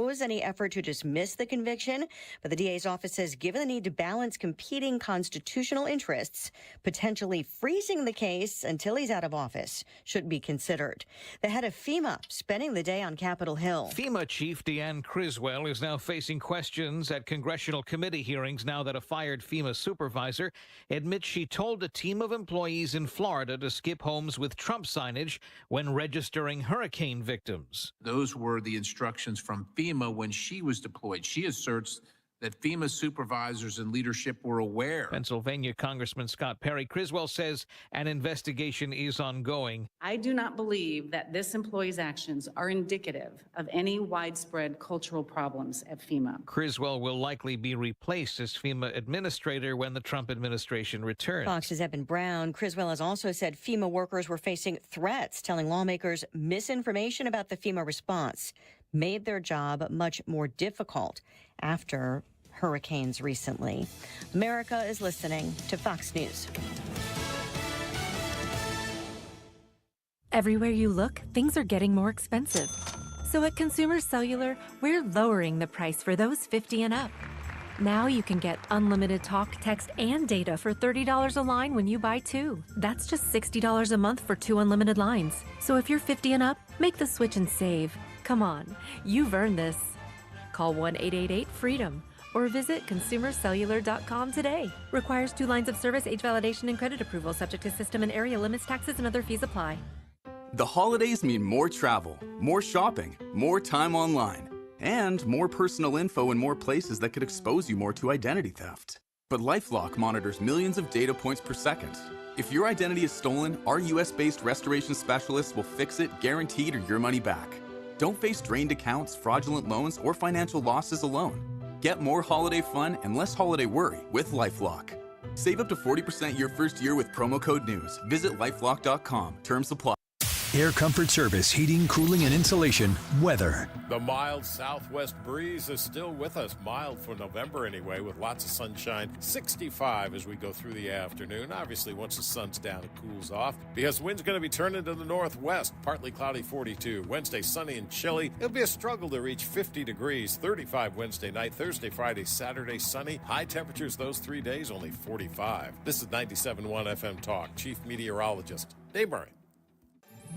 oppose any effort to dismiss the conviction, but the DA's office says given the need to balance competing constitutional interests, potentially freezing the case until he's out of office should be considered. The head of FEMA spending the day on Capitol Hill. FEMA Chief Deanne Criswell is now facing questions at congressional committee hearings now that a fired FEMA supervisor admits she told a team of employees in Florida to skip homes with Trump signage when registering hurricane victims. Those were the instructions from FEMA when she was deployed. She asserts that FEMA supervisors and leadership were aware. Pennsylvania Congressman Scott Perry. Criswell says an investigation is ongoing. I do not believe that this employee's actions are indicative of any widespread cultural problems at FEMA. Criswell will likely be replaced as FEMA administrator when the Trump administration returns. Fox's Evan Brown. Criswell has also said FEMA workers were facing threats, telling lawmakers misinformation about the FEMA response made their job much more difficult after hurricanes recently. America is listening to Fox News. Everywhere you look, things are getting more expensive. So at Consumer Cellular, we're lowering the price for those 50 and up. Now you can get unlimited talk, text, and data for $30 a line when you buy two. That's just $60 a month for 2 unlimited lines. So if you're 50 and up, make the switch and save. Come on, you've earned this. Call 1-888-FREEDOM or visit consumercellular.com today. Requires 2 lines of service, age validation, and credit approval, subject to system and area limits, taxes, and other fees apply. The holidays mean more travel, more shopping, more time online, and more personal info in more places that could expose you more to identity theft. But LifeLock monitors millions of data points per second. If your identity is stolen, our US-based restoration specialists will fix it, guaranteed, or your money back. Don't face drained accounts, fraudulent loans, or financial losses alone. Get more holiday fun and less holiday worry with LifeLock. Save up to 40% your first year with promo code NEWS. Visit lifelock.com. Terms apply. Air Comfort Service, heating, cooling, and insulation. Weather. The mild southwest breeze is still with us. Mild for November anyway, with lots of sunshine. 65 as we go through the afternoon. Obviously, once the sun's down, it cools off because wind's going to be turning to the northwest. Partly cloudy, 42. Wednesday, sunny and chilly. It'll be a struggle to reach 50 degrees. 35 Wednesday night. Thursday, Friday, Saturday, sunny. High temperatures those 3 days, only 45. This is 97.1 FM Talk. Chief Meteorologist Dave Murray.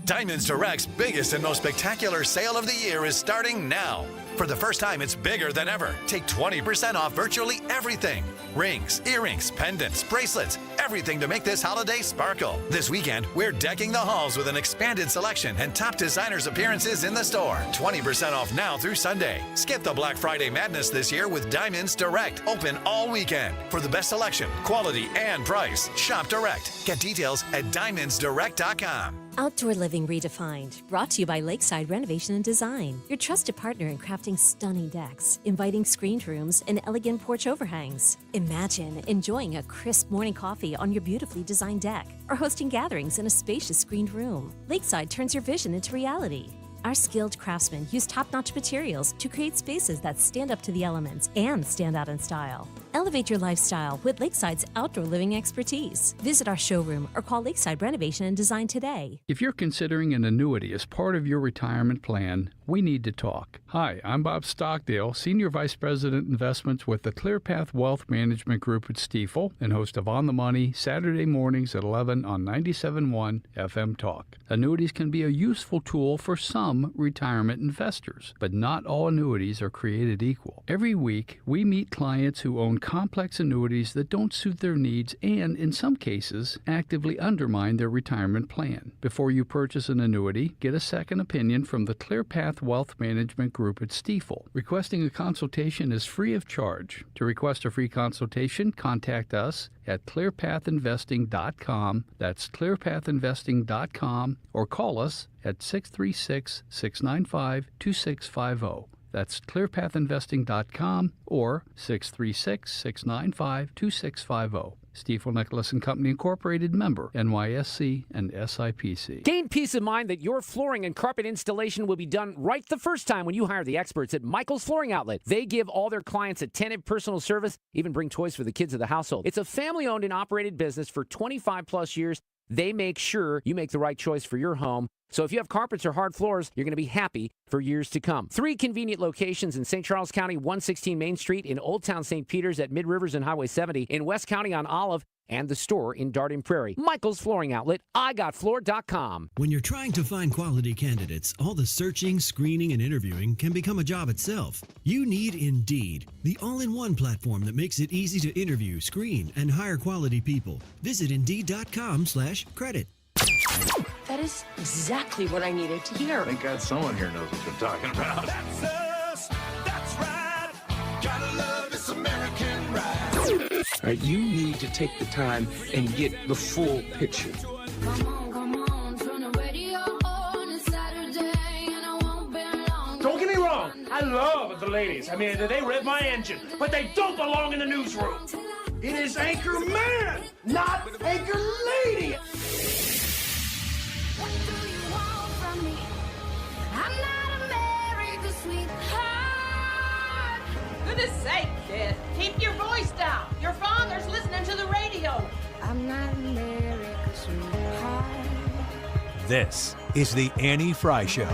Diamonds Direct's biggest and most spectacular sale of the year is starting now. For the first time, it's bigger than ever. Take 20% off virtually everything. Rings, earrings, pendants, bracelets, everything to make this holiday sparkle. This weekend, we're decking the halls with an expanded selection and top designers' appearances in the store. 20% off now through Sunday. Skip the Black Friday madness this year with Diamonds Direct. Open all weekend. For the best selection, quality, and price, shop direct. Get details at diamondsdirect.com. Outdoor Living Redefined, brought to you by Lakeside Renovation and Design, your trusted partner in crafting stunning decks, inviting screened rooms, and elegant porch overhangs. Imagine enjoying a crisp morning coffee on your beautifully designed deck, or hosting gatherings in a spacious screened room. Lakeside turns your vision into reality. Our skilled craftsmen use top-notch materials to create spaces that stand up to the elements and stand out in style. Elevate your lifestyle with Lakeside's outdoor living expertise. Visit our showroom or call Lakeside Renovation and Design today. If you're considering an annuity as part of your retirement plan, we need to talk. Hi, I'm Bob Stockdale, Senior Vice President Investments with the ClearPath Wealth Management Group at Stifel and host of On the Money, Saturday mornings at 11 on 97.1 FM Talk. Annuities can be a useful tool for some retirement investors, but not all annuities are created equal. Every week, we meet clients who own complex annuities that don't suit their needs and, in some cases, actively undermine their retirement plan. Before you purchase an annuity, get a second opinion from the ClearPath Wealth Management Group at Stifel. Requesting a consultation is free of charge. To request a free consultation, contact us at clearpathinvesting.com. That's clearpathinvesting.com, or call us at 636-695-2650. That's clearpathinvesting.com or 636-695-2650. Stifel Nicholas and Company Incorporated, member NYSE and SIPC. Gain peace of mind that your flooring and carpet installation will be done right the first time when you hire the experts at Michael's Flooring Outlet. They give all their clients attentive personal service, even bring toys for the kids of the household. It's a family-owned and operated business for 25 plus years. They make sure you make the right choice for your home. So if you have carpets or hard floors, you're going to be happy for years to come. 3 convenient locations in St. Charles County, 116 Main Street, in Old Town St. Peters at Mid Rivers and Highway 70, in West County on Olive, and the store in Darden Prairie. Michael's Flooring Outlet, IGotFloor.com. When you're trying to find quality candidates, all the searching, screening, and interviewing can become a job itself. You need Indeed, the all-in-one platform that makes it easy to interview, screen, and hire quality people. Visit Indeed.com/credit. That is exactly what I needed to hear. Thank God someone here knows what they're talking about. That's us. That's right. Gotta love this American ride. All right, you need to take the time and get the full picture. Come on, turn the radio on. It's Saturday and I won't be long. Don't get me wrong, I love the ladies. I mean, they rev my engine, but they don't belong in the newsroom. It is Anchor Man, not Anchor Lady. What do you want from me? I'm not America's sweetheart. Goodness sake, kid. Keep your voice down. Your father's listening to the radio. I'm not America's sweetheart. This is the Annie Fry Show.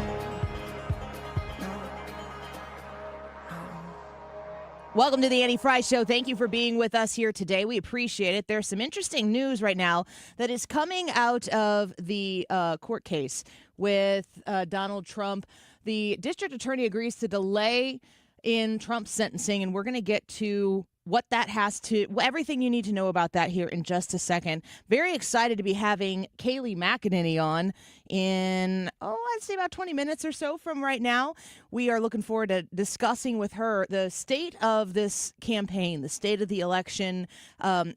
Welcome to the Annie Fry Show. Thank you for being with us here today. We appreciate it. There's some interesting news right now that is coming out of the court case with Donald Trump. The district attorney agrees to delay in Trump's sentencing, and we're going to get to what that has to, everything you need to know about that here in just a second. Very excited to be having Kayleigh McEnany on in, I'd say about 20 minutes or so from right now. We are looking forward to discussing with her the state of this campaign, the state of the election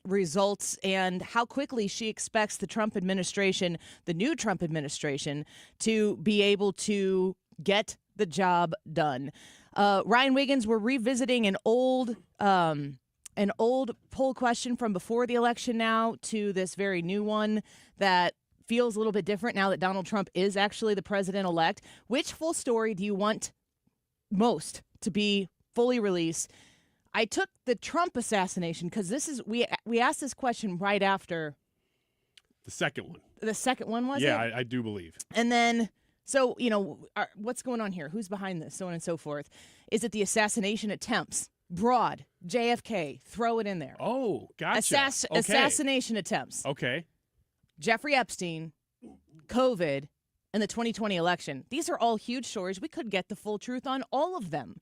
results, and how quickly she expects the Trump administration, the new Trump administration, to be able to get the job done. Ryan Wiggins, we're revisiting an old poll question from before the election now to this very new one that feels a little bit different now that Donald Trump is actually the president-elect. Which full story do you want most to be fully released? I took the Trump assassination because this is we asked this question right after the second one. The second one was yeah, it? I do believe. And then. So, what's going on here? Who's behind this? So on and so forth. Is it the assassination attempts? Broad, JFK, throw it in there. Oh, gotcha. Assassination attempts. Okay. Jeffrey Epstein, COVID, and the 2020 election. These are all huge stories. We could get the full truth on all of them.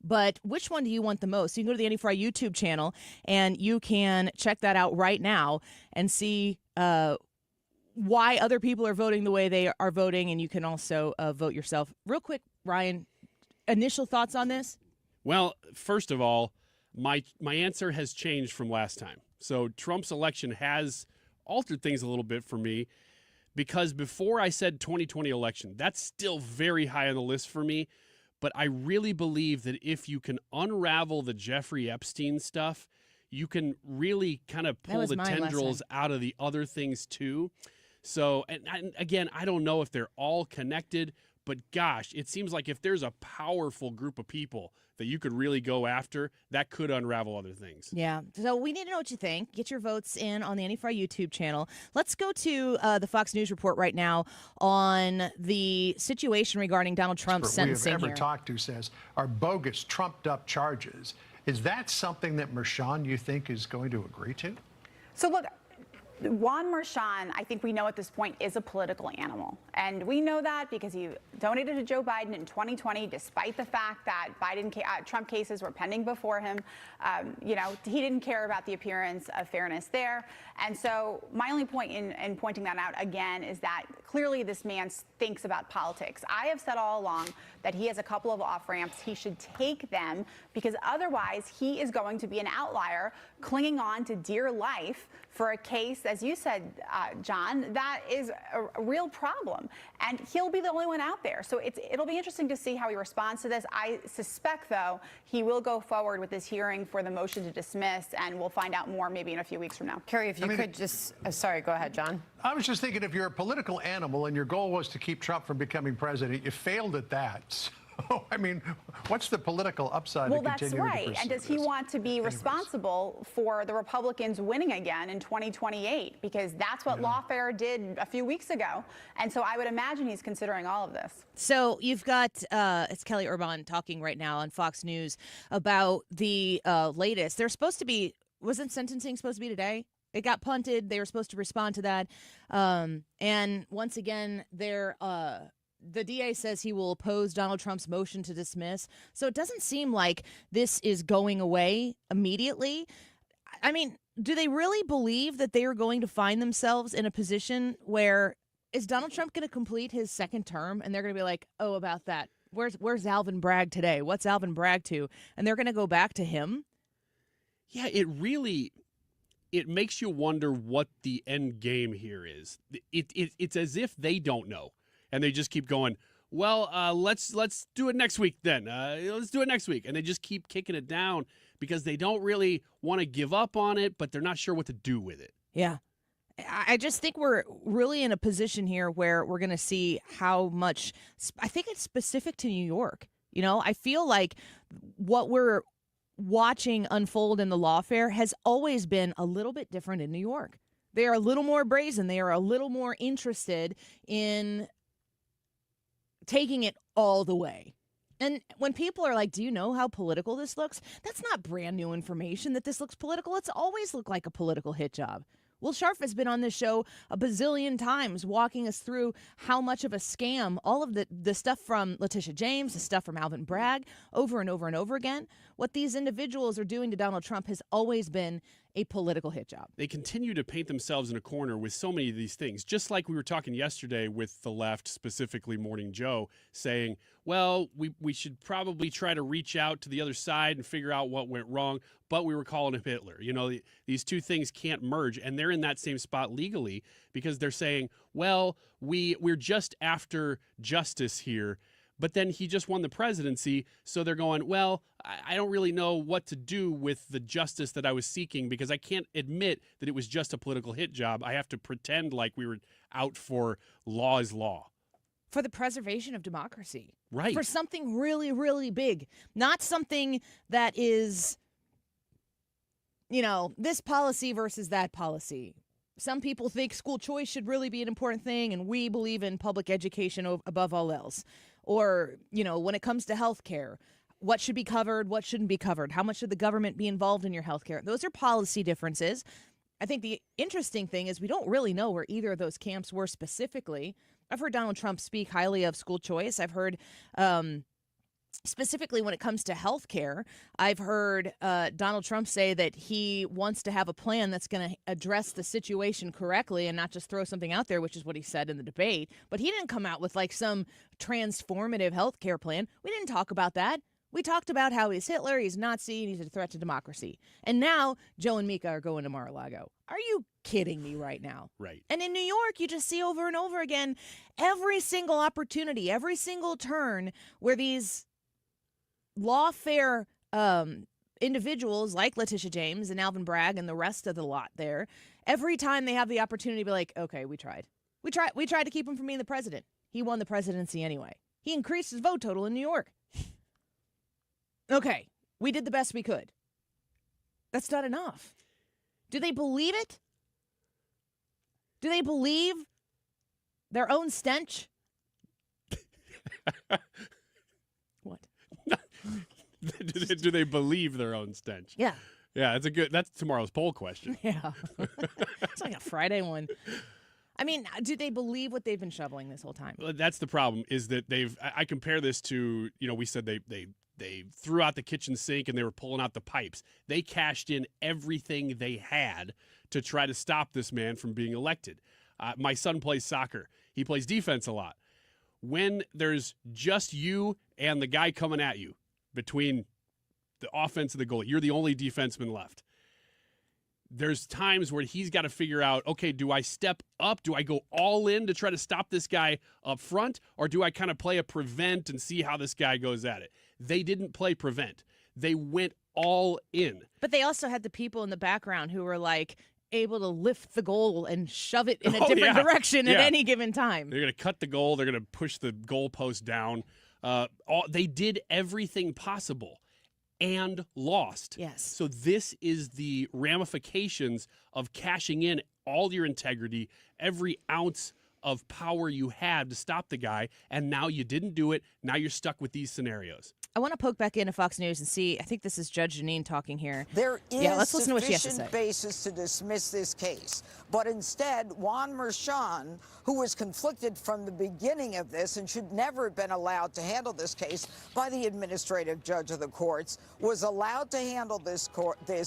But which one do you want the most? You can go to the Annie Fry YouTube channel, and you can check that out right now and see why other people are voting the way they are voting, and you can also vote yourself. Real quick, Ryan, initial thoughts on this? Well, first of all, my answer has changed from last time. So Trump's election has altered things a little bit for me because before I said 2020 election, that's still very high on the list for me. But I really believe that if you can unravel the Jeffrey Epstein stuff, you can really kind of pull the tendrils out of the other things too. So, and again, I don't know if they're all connected, but gosh, it seems like if there's a powerful group of people that you could really go after, that could unravel other things. Yeah. So we need to know what you think. Get your votes in on the Annie Fry YouTube channel. Let's go to the Fox News report right now on the situation regarding Donald Trump's sentencing we have ever talked to says are bogus, trumped-up charges. Is that something that Mershon, you think, is going to agree to? So look, Juan Mershon, I think we know at this point, is a political animal. And we know that because he donated to Joe Biden in 2020, despite the fact that Trump cases were pending before him. He didn't care about the appearance of fairness there. And so my only point in pointing that out again is that clearly this man thinks about politics. I have said all along that he has a couple of off-ramps. He should take them because otherwise he is going to be an outlier clinging on to dear life for a case, as you said, John, that is a real problem. And he'll be the only one out there. So it'll be interesting to see how he responds to this. I suspect, though, he will go forward with this hearing for the motion to dismiss, and we'll find out more maybe in a few weeks from now. Carrie, if you could just, sorry, go ahead, John. I was just thinking if you're a political animal and your goal was to keep Trump from becoming president, you failed at that. Oh, I mean, what's the political upside Well, to that's continuing to right. pursue And does he this? want to be responsible for the Republicans winning again in 2028? Because that's what lawfare did a few weeks ago. And so I would imagine he's considering all of this. So you've got it's Kelly Urban talking right now on Fox News about the latest. They're supposed to be, wasn't sentencing supposed to be today? It got punted. They were supposed to respond to that. And once again, the DA says he will oppose Donald Trump's motion to dismiss. So it doesn't seem like this is going away immediately. I mean, do they really believe that they are going to find themselves in a position where is Donald Trump going to complete his second term and they're going to be like, oh, about that? Where's Alvin Bragg today? What's Alvin Bragg to? And they're going to go back to him? Yeah, it makes you wonder what the end game here is. It's as if they don't know. And they just keep going, well, let's do it next week then. Let's do it next week. And they just keep kicking it down because they don't really want to give up on it, but they're not sure what to do with it. Yeah. I just think we're really in a position here where we're going to see how much, I think it's specific to New York. You know, I feel like what we're watching unfold in the lawfare has always been a little bit different in New York. They are a little more brazen. They are a little more interested in taking it all the way. And when people are like, do you know how political this looks? That's not brand new information that this looks political. It's always looked like a political hit job. Will Scharf has been on this show a bazillion times walking us through how much of a scam all of the stuff from Letitia James, the stuff from Alvin Bragg, over and over and over again. What these individuals are doing to Donald Trump has always been a political hit job. They continue to paint themselves in a corner with so many of these things, just like we were talking yesterday with the left, specifically Morning Joe, saying, well, we should probably try to reach out to the other side and figure out what went wrong, but we were calling him Hitler. You know, these two things can't merge, and they're in that same spot legally because they're saying, well, we're just after justice here. But then he just won the presidency, so they're going, well, I don't really know what to do with the justice that I was seeking because I can't admit that it was just a political hit job. I have to pretend like we were out for law is law. For the preservation of democracy. Right. For something really, really big. Not something that is, you know, this policy versus that policy. Some people think school choice should really be an important thing, and we believe in public education above all else. Or, you know, when it comes to health care, what should be covered, what shouldn't be covered? How much should the government be involved in your health care? Those are policy differences. I think the interesting thing is we don't really know where either of those camps were specifically. I've heard Donald Trump speak highly of school choice. I've heard specifically when it comes to health care, I've heard Donald Trump say that he wants to have a plan that's going to address the situation correctly and not just throw something out there, which is what he said in the debate. But he didn't come out with like some transformative health care plan. We didn't talk about that. We talked about how he's Hitler, he's Nazi, and he's a threat to democracy. And now Joe and Mika are going to Mar-a-Lago. Are you kidding me right now? Right. And in New York, you just see over and over again, every single opportunity, every single turn where these lawfare individuals like Letitia James and Alvin Bragg and the rest of the lot there, every time they have the opportunity to be like, okay, we tried to keep him from being the president. He won the presidency anyway. He increased his vote total in New York. Okay, we did the best we could. That's not enough. Do they believe it? Do they believe their own stench? What? Do they believe their own stench? Yeah. Yeah, that's tomorrow's poll question. Yeah. It's like a Friday one. I mean, do they believe what they've been shoveling this whole time? Well, that's the problem, is that I compare this to, you know, we said they threw out the kitchen sink and they were pulling out the pipes. They cashed in everything they had to try to stop this man from being elected. My son plays soccer. He plays defense a lot. When there's just you and the guy coming at you between the offense and the goalie, you're the only defenseman left. There's times where he's got to figure out, okay, do I step up? Do I go all in to try to stop this guy up front? Or do I kind of play a prevent and see how this guy goes at it? They didn't play prevent. They went all in. But they also had the people in the background who were like able to lift the goal and shove it in a different direction at any given time. They're going to cut the goal. They're going to push the goalpost down. They did everything possible and lost. Yes. So this is the ramifications of cashing in all your integrity, every ounce of power you had to stop the guy, and now you didn't do it. Now you're stuck with these scenarios. I want to poke back into Fox News and see. I think this is Judge Janine talking here. There is let's listen to what she has to say. sufficient basis to dismiss this case. But instead, Juan Merchan, who was conflicted from the beginning of this and should never have been allowed to handle this case by the administrative judge of the courts, was allowed to handle this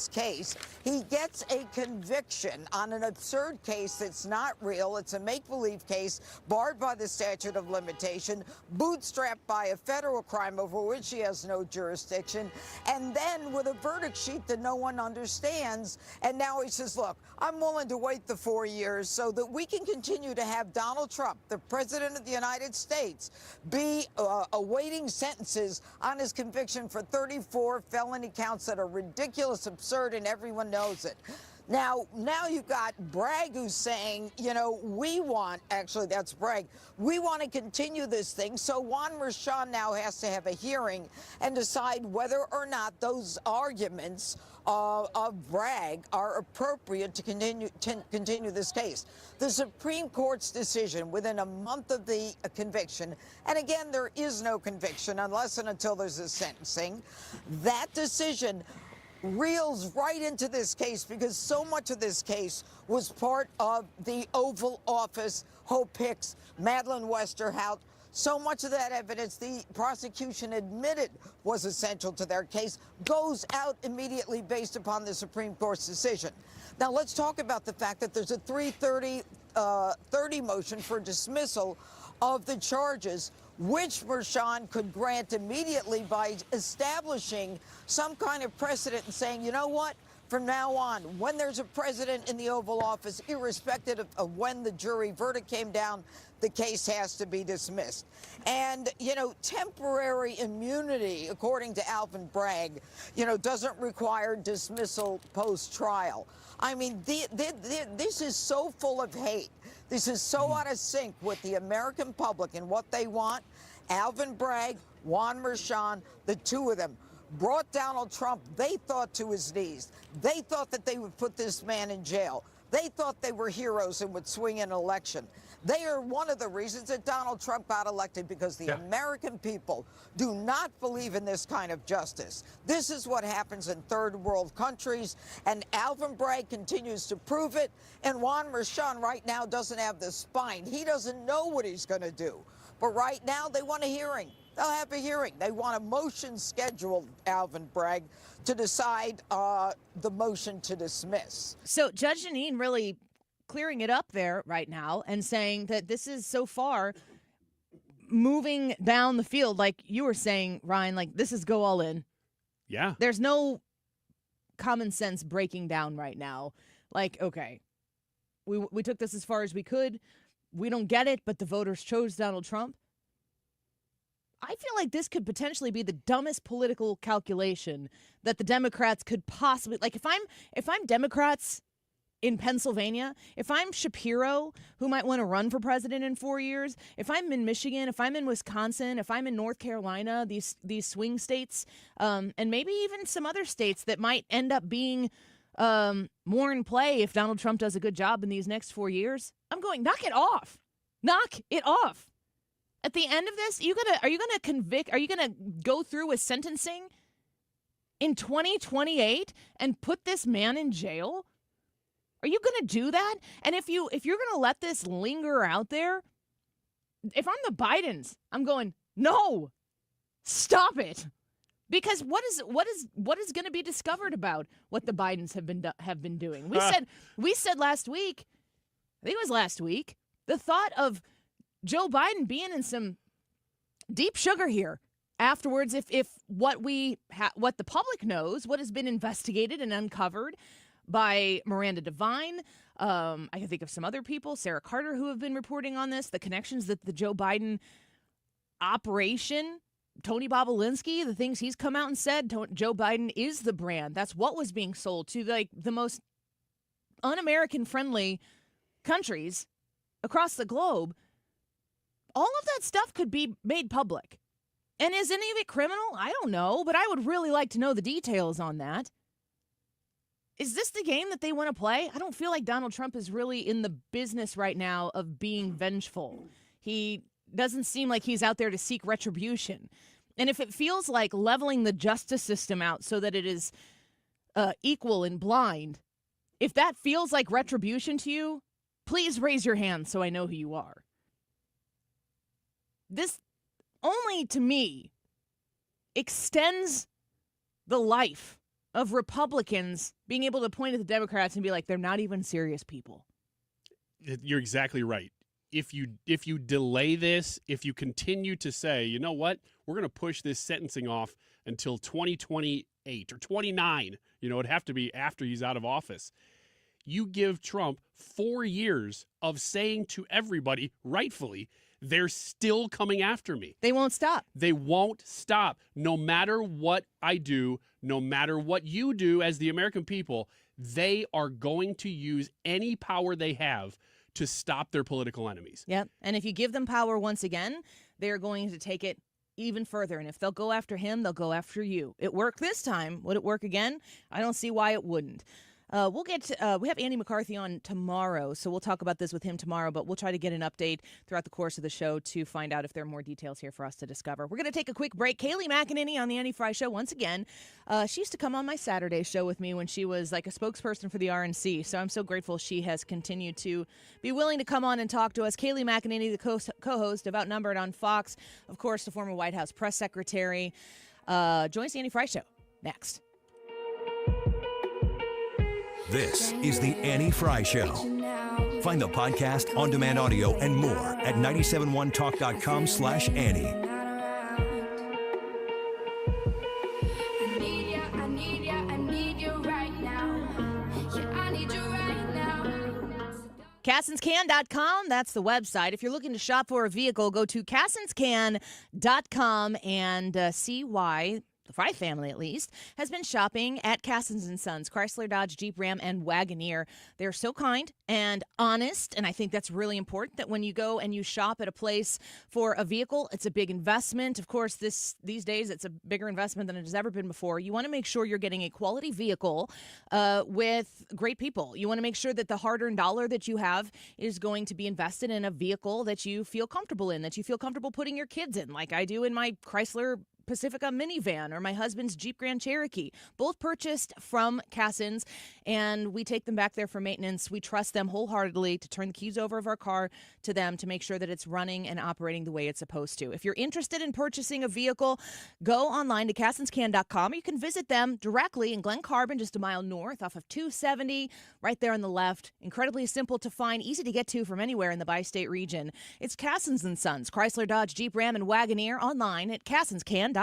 case. He gets a conviction on an absurd case that's not real. It's a make-believe case, barred by the statute of limitation, bootstrapped by a federal crime over which he has no jurisdiction, and then with a verdict sheet that no one understands. And now he says, look, I'm willing to wait the 4 years so that we can continue to have Donald Trump, the president of the United States, be awaiting sentences on his conviction for 34 felony counts that are ridiculous, absurd, and everyone knows it. Now you've got Bragg who's saying, we want, actually that's Bragg, we want to continue this thing. So Juan Merchan now has to have a hearing and decide whether or not those arguments of Bragg are appropriate to continue this case. The Supreme Court's decision within a month of the conviction, and again, there is no conviction unless and until there's a sentencing, that decision reels right into this case because so much of this case was part of the Oval Office, Hope Hicks, Madeleine Westerhout. So much of that evidence the prosecution admitted was essential to their case goes out immediately based upon the Supreme Court's decision. Now let's talk about the fact that there's a 330 motion for dismissal of the charges, which Merchan could grant immediately by establishing some kind of precedent and saying, you know what, from now on, when there's a president in the Oval Office, irrespective of when the jury verdict came down, the case has to be dismissed. And, temporary immunity, according to Alvin Bragg, doesn't require dismissal post-trial. I mean, this is so full of hate. This is so out of sync with the American public and what they want. Alvin Bragg, Juan Merchan, the two of them brought Donald Trump, they thought, to his knees. They thought that they would put this man in jail. They thought they were heroes and would swing an election. They are one of the reasons that Donald Trump got elected, because the American people do not believe in this kind of justice. This is what happens in third world countries, and Alvin Bragg continues to prove it, and Juan Merchan right now doesn't have the spine. He doesn't know what he's going to do. But right now, they want a hearing. They'll have a hearing. They want a motion scheduled, Alvin Bragg, to decide the motion to dismiss. So Judge Janine really clearing it up there right now and saying that this is so far moving down the field, like you were saying, Ryan, like this is go all in. Yeah. There's no common sense breaking down right now. Like, okay, we took this as far as we could. We don't get it, but the voters chose Donald Trump. I feel like this could potentially be the dumbest political calculation that the Democrats could possibly, like if I'm Democrats in Pennsylvania, if I'm Shapiro, who might want to run for president in 4 years, if I'm in Michigan, if I'm in Wisconsin, if I'm in North Carolina, these swing states, and maybe even some other states that might end up being more in play if Donald Trump does a good job in these next 4 years, I'm going, knock it off. Knock it off. At the end of this, are you gonna go through with sentencing in 2028 and put this man in jail? Are you gonna do that? And if you're gonna let this linger out there, if I'm the Bidens, I'm going, no, stop it. Because what is going to be discovered about what the Bidens have been doing? We said last week, I think it was last week, the thought of Joe Biden being in some deep sugar here afterwards, if what the public knows, what has been investigated and uncovered by Miranda Devine, I can think of some other people, Sarah Carter, who have been reporting on this, the connections that the Joe Biden operation, Tony Bobolinsky, the things he's come out and said, Joe Biden is the brand. That's what was being sold to the most un-American friendly countries across the globe. All of that stuff could be made public. And is any of it criminal? I don't know, but I would really like to know the details on that. Is this the game that they want to play? I don't feel like Donald Trump is really in the business right now of being vengeful. He doesn't seem like he's out there to seek retribution. And if it feels like leveling the justice system out so that it is equal and blind, if that feels like retribution to you, please raise your hand so I know who you are. This only, to me, extends the life of Republicans being able to point at the Democrats and be like, they're not even serious people. You're exactly right. If you delay this, if you continue to say, you know what, we're going to push this sentencing off until 2028 or 29, it'd have to be after he's out of office. You give Trump 4 years of saying to everybody, rightfully, they're still coming after me. They won't stop. They won't stop. No matter what I do, no matter what you do as the American people, they are going to use any power they have to stop their political enemies. Yep. And if you give them power once again, they're going to take it even further. And if they'll go after him, they'll go after you. It worked this time. Would it work again? I don't see why it wouldn't. We have Andy McCarthy on tomorrow, so we'll talk about this with him tomorrow, but we'll try to get an update throughout the course of the show to find out if there are more details here for us to discover. We're going to take a quick break. Kayleigh McEnany on the Annie Fry Show once again. She used to come on my Saturday show with me when she was like a spokesperson for the RNC, so I'm so grateful she has continued to be willing to come on and talk to us. Kayleigh McEnany, the co-host of Outnumbered on Fox, of course, the former White House press secretary, joins the Annie Fry Show next. This is the Annie Fry Show. Find the podcast, on-demand audio, and more at 971talk.com/Annie. CassinsCan.com, that's the website. If you're looking to shop for a vehicle, go to CassinsCan.com and see why the Fry family, at least, has been shopping at Cassins & Sons, Chrysler, Dodge, Jeep, Ram, and Wagoneer. They're so kind and honest, and I think that's really important that when you go and you shop at a place for a vehicle, it's a big investment. Of course, these days, it's a bigger investment than it has ever been before. You want to make sure you're getting a quality vehicle with great people. You want to make sure that the hard-earned dollar that you have is going to be invested in a vehicle that you feel comfortable in, that you feel comfortable putting your kids in, like I do in my Chrysler Pacifica minivan or my husband's Jeep Grand Cherokee, both purchased from Cassins, and we take them back there for maintenance. We trust them wholeheartedly to turn the keys over of our car to them to make sure that it's running and operating the way it's supposed to. If you're interested in purchasing a vehicle, go online to CassinsCan.com, or you can visit them directly in Glen Carbon, just a mile north off of 270, right there on the left. Incredibly simple to find, easy to get to from anywhere in the bi-state region. It's Cassins & Sons, Chrysler, Dodge, Jeep, Ram, and Wagoneer, online at CassinsCan.com.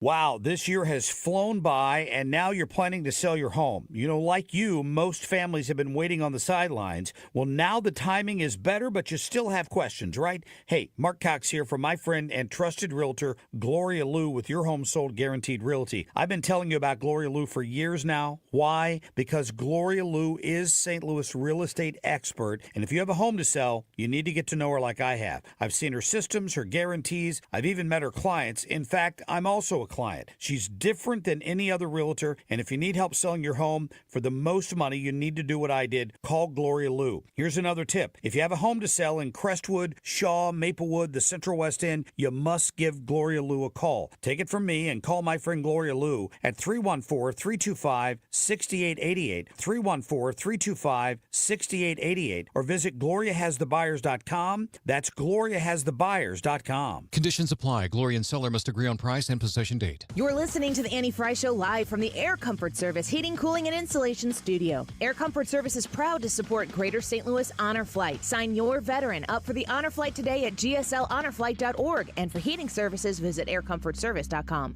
Wow, this year has flown by, and now you're planning to sell your home. Like you, most families have been waiting on the sidelines. Well, now the timing is better, but you still have questions, right? Hey, Mark Cox here from my friend and trusted realtor, Gloria Liu, with Your Home Sold Guaranteed Realty. I've been telling you about Gloria Liu for years now. Why? Because Gloria Liu is St. Louis real estate expert, and if you have a home to sell, you need to get to know her like I have. I've seen her systems, her guarantees. I've even met her clients. In fact, I'm also a client. She's different than any other realtor, and if you need help selling your home for the most money, you need to do what I did. Call Gloria Liu. Here's another tip. If you have a home to sell in Crestwood, Shaw, Maplewood, the Central West End, you must give Gloria Liu a call. Take it from me and call my friend Gloria Liu at 314-325-6888, 314-325-6888, or visit GloriaHasTheBuyers.com. That's GloriaHasTheBuyers.com. Conditions apply. Gloria and seller must agree on price and possession date. You're listening to the Annie Fry Show live from the Air Comfort Service Heating, Cooling, and Insulation Studio. Air Comfort Service is proud to support Greater St. Louis Honor Flight. Sign your veteran up for the Honor Flight today at GSLHonorFlight.org. And for heating services, visit aircomfortservice.com.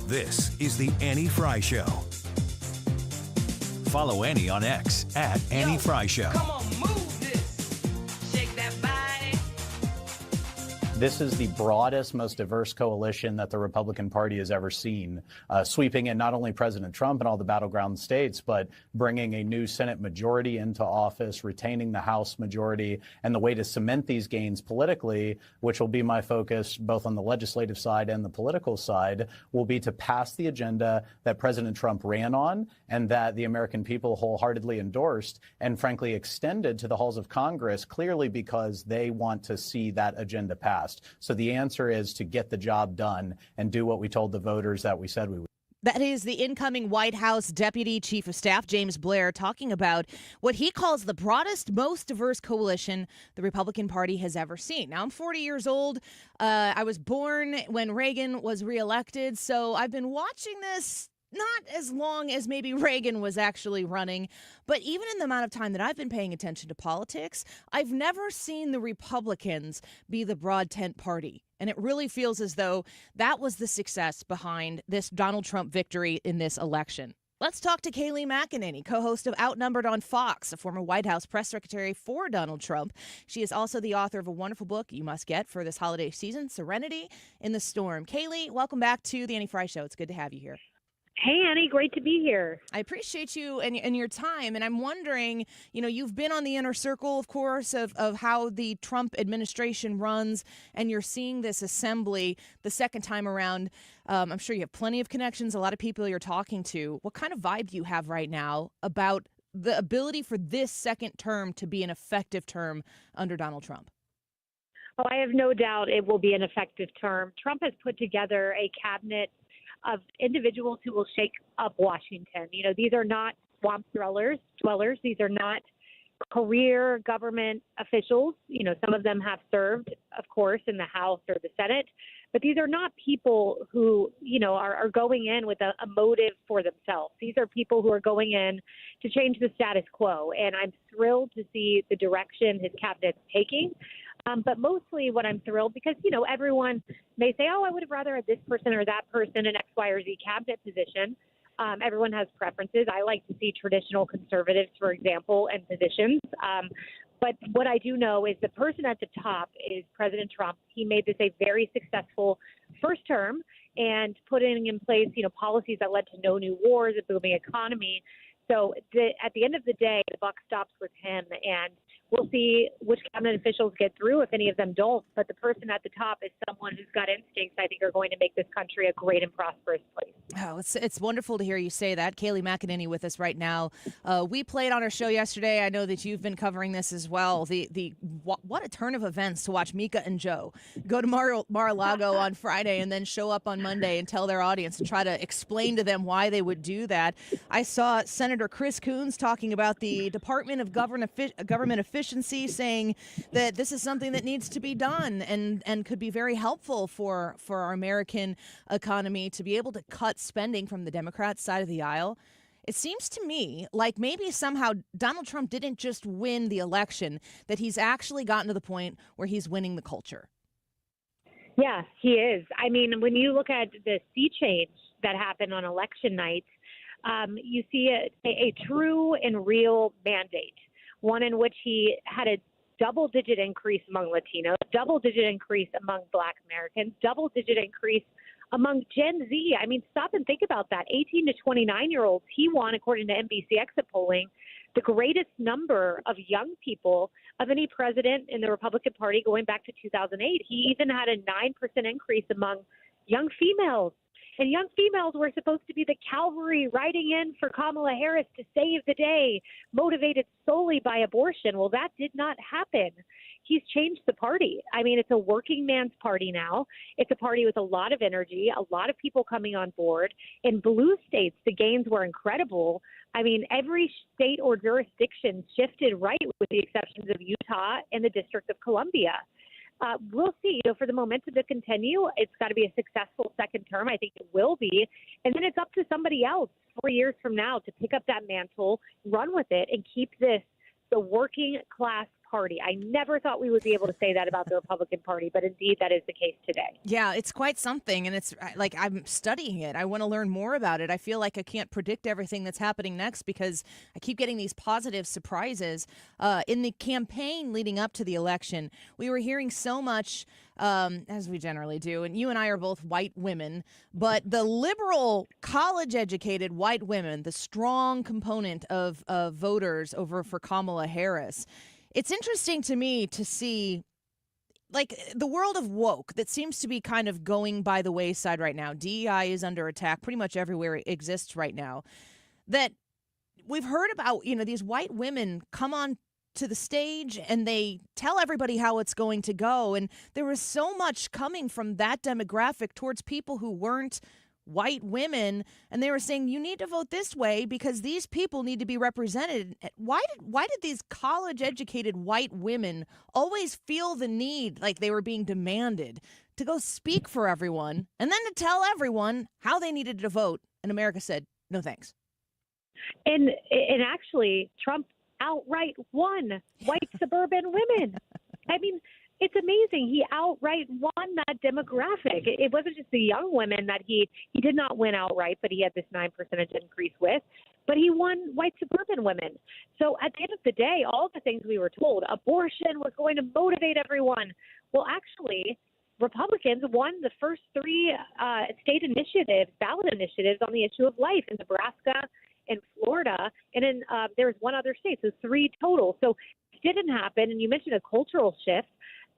This is the Annie Fry Show. Follow Annie on X at Annie Fry Show. Come on, move this. Shake that body. This is the broadest, most diverse coalition that the Republican Party has ever seen, sweeping in not only President Trump and all the battleground states, but bringing a new Senate majority into office, retaining the House majority. And the way to cement these gains politically, which will be my focus both on the legislative side and the political side, will be to pass the agenda that President Trump ran on and that the American people wholeheartedly endorsed and frankly extended to the halls of Congress, clearly because they want to see that agenda passed. So the answer is to get the job done and do what we told the voters that we said we would. That is the incoming White House Deputy Chief of Staff, James Blair, talking about what he calls the broadest, most diverse coalition the Republican Party has ever seen. Now, I'm 40 years old. I was born when Reagan was reelected, so I've been watching this not as long as maybe Reagan was actually running, but even in the amount of time that I've been paying attention to politics, I've never seen the Republicans be the broad tent party. And it really feels as though that was the success behind this Donald Trump victory in this election. Let's talk to Kayleigh McEnany, co-host of Outnumbered on Fox, a former White House press secretary for Donald Trump. She is also the author of a wonderful book you must get for this holiday season, Serenity in the Storm. Kayleigh, welcome back to the Annie Frey Show. It's good to have you here. Hey, Annie, great to be here. I appreciate you and your time. And I'm wondering, you've been on the inner circle, of course, of how the Trump administration runs, and you're seeing this assembly the second time around. I'm sure you have plenty of connections, a lot of people you're talking to. What kind of vibe do you have right now about the ability for this second term to be an effective term under Donald Trump? Oh, I have no doubt it will be an effective term. Trump has put together a cabinet of individuals who will shake up Washington. These are not swamp dwellers. These are not career government officials. Some of them have served, of course, in the House or the Senate, but these are not people who, are going in with a motive for themselves. These are people who are going in to change the status quo, and I'm thrilled to see the direction his cabinet's taking. But mostly what I'm thrilled because, everyone may say, oh, I would have rather had this person or that person in X, Y, or Z cabinet position. Everyone has preferences. I like to see traditional conservatives, for example, in positions. But what I do know is the person at the top is President Trump. He made this a very successful first term and putting in place, policies that led to no new wars, a booming economy. So at the end of the day, the buck stops with him, and we'll see which cabinet officials get through, if any of them don't. But the person at the top is someone who's got instincts I think are going to make this country a great and prosperous place. Oh, it's wonderful to hear you say that. Kayleigh McEnany with us right now. We played on our show yesterday. I know that you've been covering this as well. What a turn of events to watch Mika and Joe go to Mar-a-Lago on Friday and then show up on Monday and tell their audience and try to explain to them why they would do that. I saw Senator Chris Coons talking about the Department of Government Efficiency, saying that this is something that needs to be done and could be very helpful for our American economy to be able to cut spending from the Democrat side of the aisle. It seems to me like maybe somehow Donald Trump didn't just win the election, that he's actually gotten to the point where he's winning the culture. Yeah, he is. I mean, when you look at the sea change that happened on election night, you see a true and real mandate, one in which he had a double-digit increase among Latinos, double-digit increase among Black Americans, double-digit increase among Gen Z. I mean, stop and think about that. 18 to 29-year-olds, he won, according to NBC exit polling, the greatest number of young people of any president in the Republican Party going back to 2008. He even had a 9% increase among young females. And young females were supposed to be the cavalry riding in for Kamala Harris to save the day, motivated solely by abortion. Well, that did not happen. He's changed the party. I mean, it's a working man's party now. It's a party with a lot of energy, a lot of people coming on board. In blue states, the gains were incredible. I mean, every state or jurisdiction shifted right, with the exceptions of Utah and the District of Columbia. We'll see. For the momentum to continue, it's got to be a successful second term. I think it will be. And then it's up to somebody else 4 years from now to pick up that mantle, run with it, and keep this the working class Party. I never thought we would be able to say that about the Republican Party, but indeed that is the case today. Yeah, it's quite something, and it's like I'm studying it. I want to learn more about it. I feel like I can't predict everything that's happening next because I keep getting these positive surprises. In the campaign leading up to the election, we were hearing so much, as we generally do, and you and I are both white women, but the liberal, college-educated white women, the strong component of voters over for Kamala Harris. It's interesting to me to see like the world of woke that seems to be kind of going by the wayside right now. DEI is under attack pretty much everywhere it exists right now. That we've heard about, these white women come on to the stage and they tell everybody how it's going to go. And there was so much coming from that demographic towards people who weren't white women, and they were saying you need to vote this way because these people need to be represented. Why did these college-educated white women always feel the need, like they were being demanded, to go speak for everyone and then to tell everyone how they needed to vote? And America said, no thanks. And actually, Trump outright won white suburban women. I mean, it's amazing. He outright won that demographic. It wasn't just the young women that he did not win outright, but he had this 9% increase with, but he won white suburban women. So at the end of the day, all the things we were told, abortion was going to motivate everyone. Well, actually, Republicans won the first three state initiatives, ballot initiatives on the issue of life in Nebraska, in Florida, and in there was one other state, so 3 total. So it didn't happen. And you mentioned a cultural shift.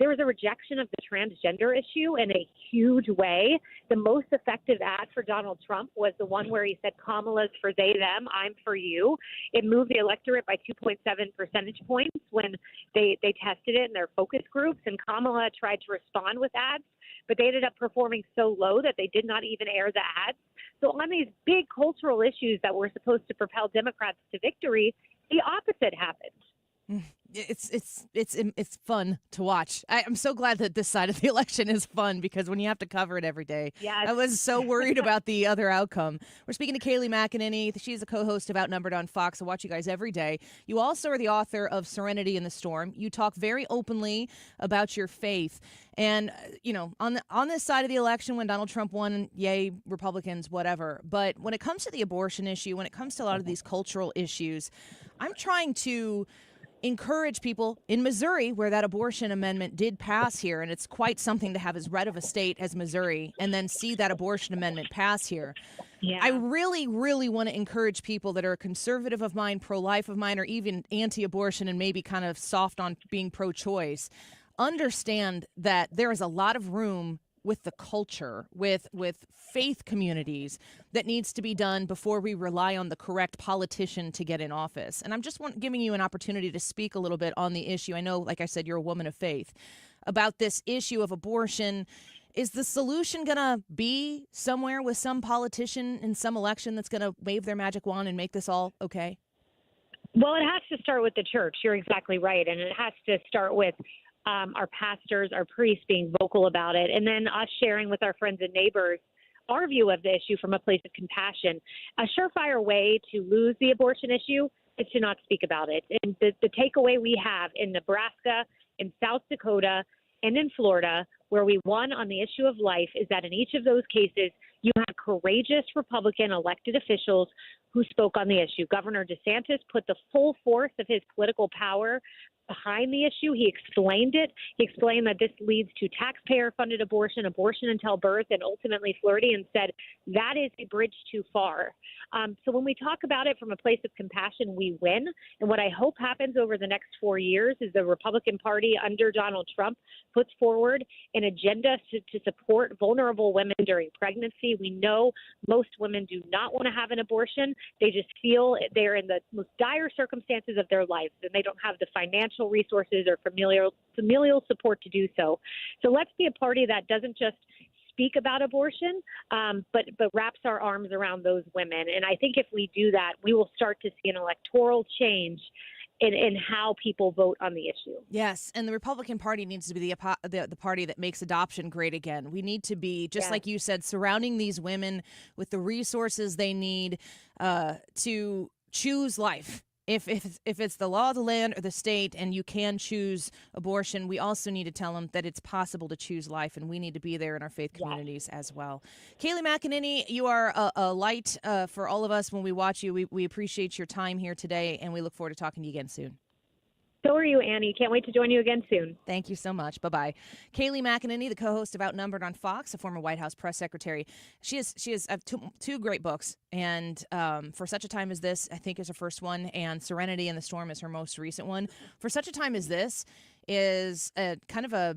There was a rejection of the transgender issue in a huge way. The most effective ad for Donald Trump was the one where he said, Kamala's for they, them, I'm for you. It moved the electorate by 2.7 percentage points when they tested it in their focus groups, and Kamala tried to respond with ads, but they ended up performing so low that they did not even air the ads. So on these big cultural issues that were supposed to propel Democrats to victory, the opposite happened. It's fun to watch. I'm so glad that this side of the election is fun because when you have to cover it every day, yes. I was so worried about the other outcome. We're speaking to Kayleigh McEnany. She's a co-host of Outnumbered on Fox. I watch you guys every day. You also are the author of Serenity in the Storm. You talk very openly about your faith. And, on this side of the election, when Donald Trump won, yay, Republicans, whatever. But when it comes to the abortion issue, when it comes to a lot of these cultural issues, I'm trying to encourage people in Missouri, where that abortion amendment did pass here, and it's quite something to have as red of a state as Missouri and then see that abortion amendment pass here. Yeah. I really, really want to encourage people that are conservative of mine, pro-life of mine, or even anti-abortion and maybe kind of soft on being pro-choice, understand that there is a lot of room with the culture, with faith communities that needs to be done before we rely on the correct politician to get in office. And I'm just giving you an opportunity to speak a little bit on the issue. I know, like I said, you're a woman of faith. About this issue of abortion, is the solution going to be somewhere with some politician in some election that's going to wave their magic wand and make this all okay? Well, it has to start with the church. You're exactly right. And it has to start with our pastors, our priests being vocal about it, and then us sharing with our friends and neighbors our view of the issue from a place of compassion. A surefire way to lose the abortion issue is to not speak about it. And the takeaway we have in Nebraska, in South Dakota, and in Florida, where we won on the issue of life, is that in each of those cases, you had courageous Republican elected officials who spoke on the issue. Governor DeSantis put the full force of his political power behind the issue. He explained it. He explained that this leads to taxpayer-funded abortion, abortion until birth, and ultimately Floridians said that is a bridge too far. So when we talk about it from a place of compassion, we win. And what I hope happens over the next 4 years is the Republican Party under Donald Trump puts forward an agenda to support vulnerable women during pregnancy. We know most women do not want to have an abortion. They just feel they're in the most dire circumstances of their lives, and they don't have the financial resources or familial support to do so. So let's be a party that doesn't just speak about abortion, but wraps our arms around those women. And I think if we do that, we will start to see an electoral change in how people vote on the issue. Yes, and the Republican Party needs to be the party that makes adoption great again. We need to be, just like you said, surrounding these women with the resources they need to choose life. If it's the law of the land or the state and you can choose abortion, we also need to tell them that it's possible to choose life, and we need to be there in our faith communities as well. Kayleigh McEnany, you are a light for all of us when we watch you. We appreciate your time here today, and we look forward to talking to you again soon. So are you, Annie. Can't wait to join you again soon. Thank you so much. Bye-bye. Kayleigh McEnany, the co-host of Outnumbered on Fox, a former White House press secretary. She has two great books, and For Such a Time as This, I think, is her first one, and Serenity in the Storm is her most recent one. For Such a Time as This is a kind of a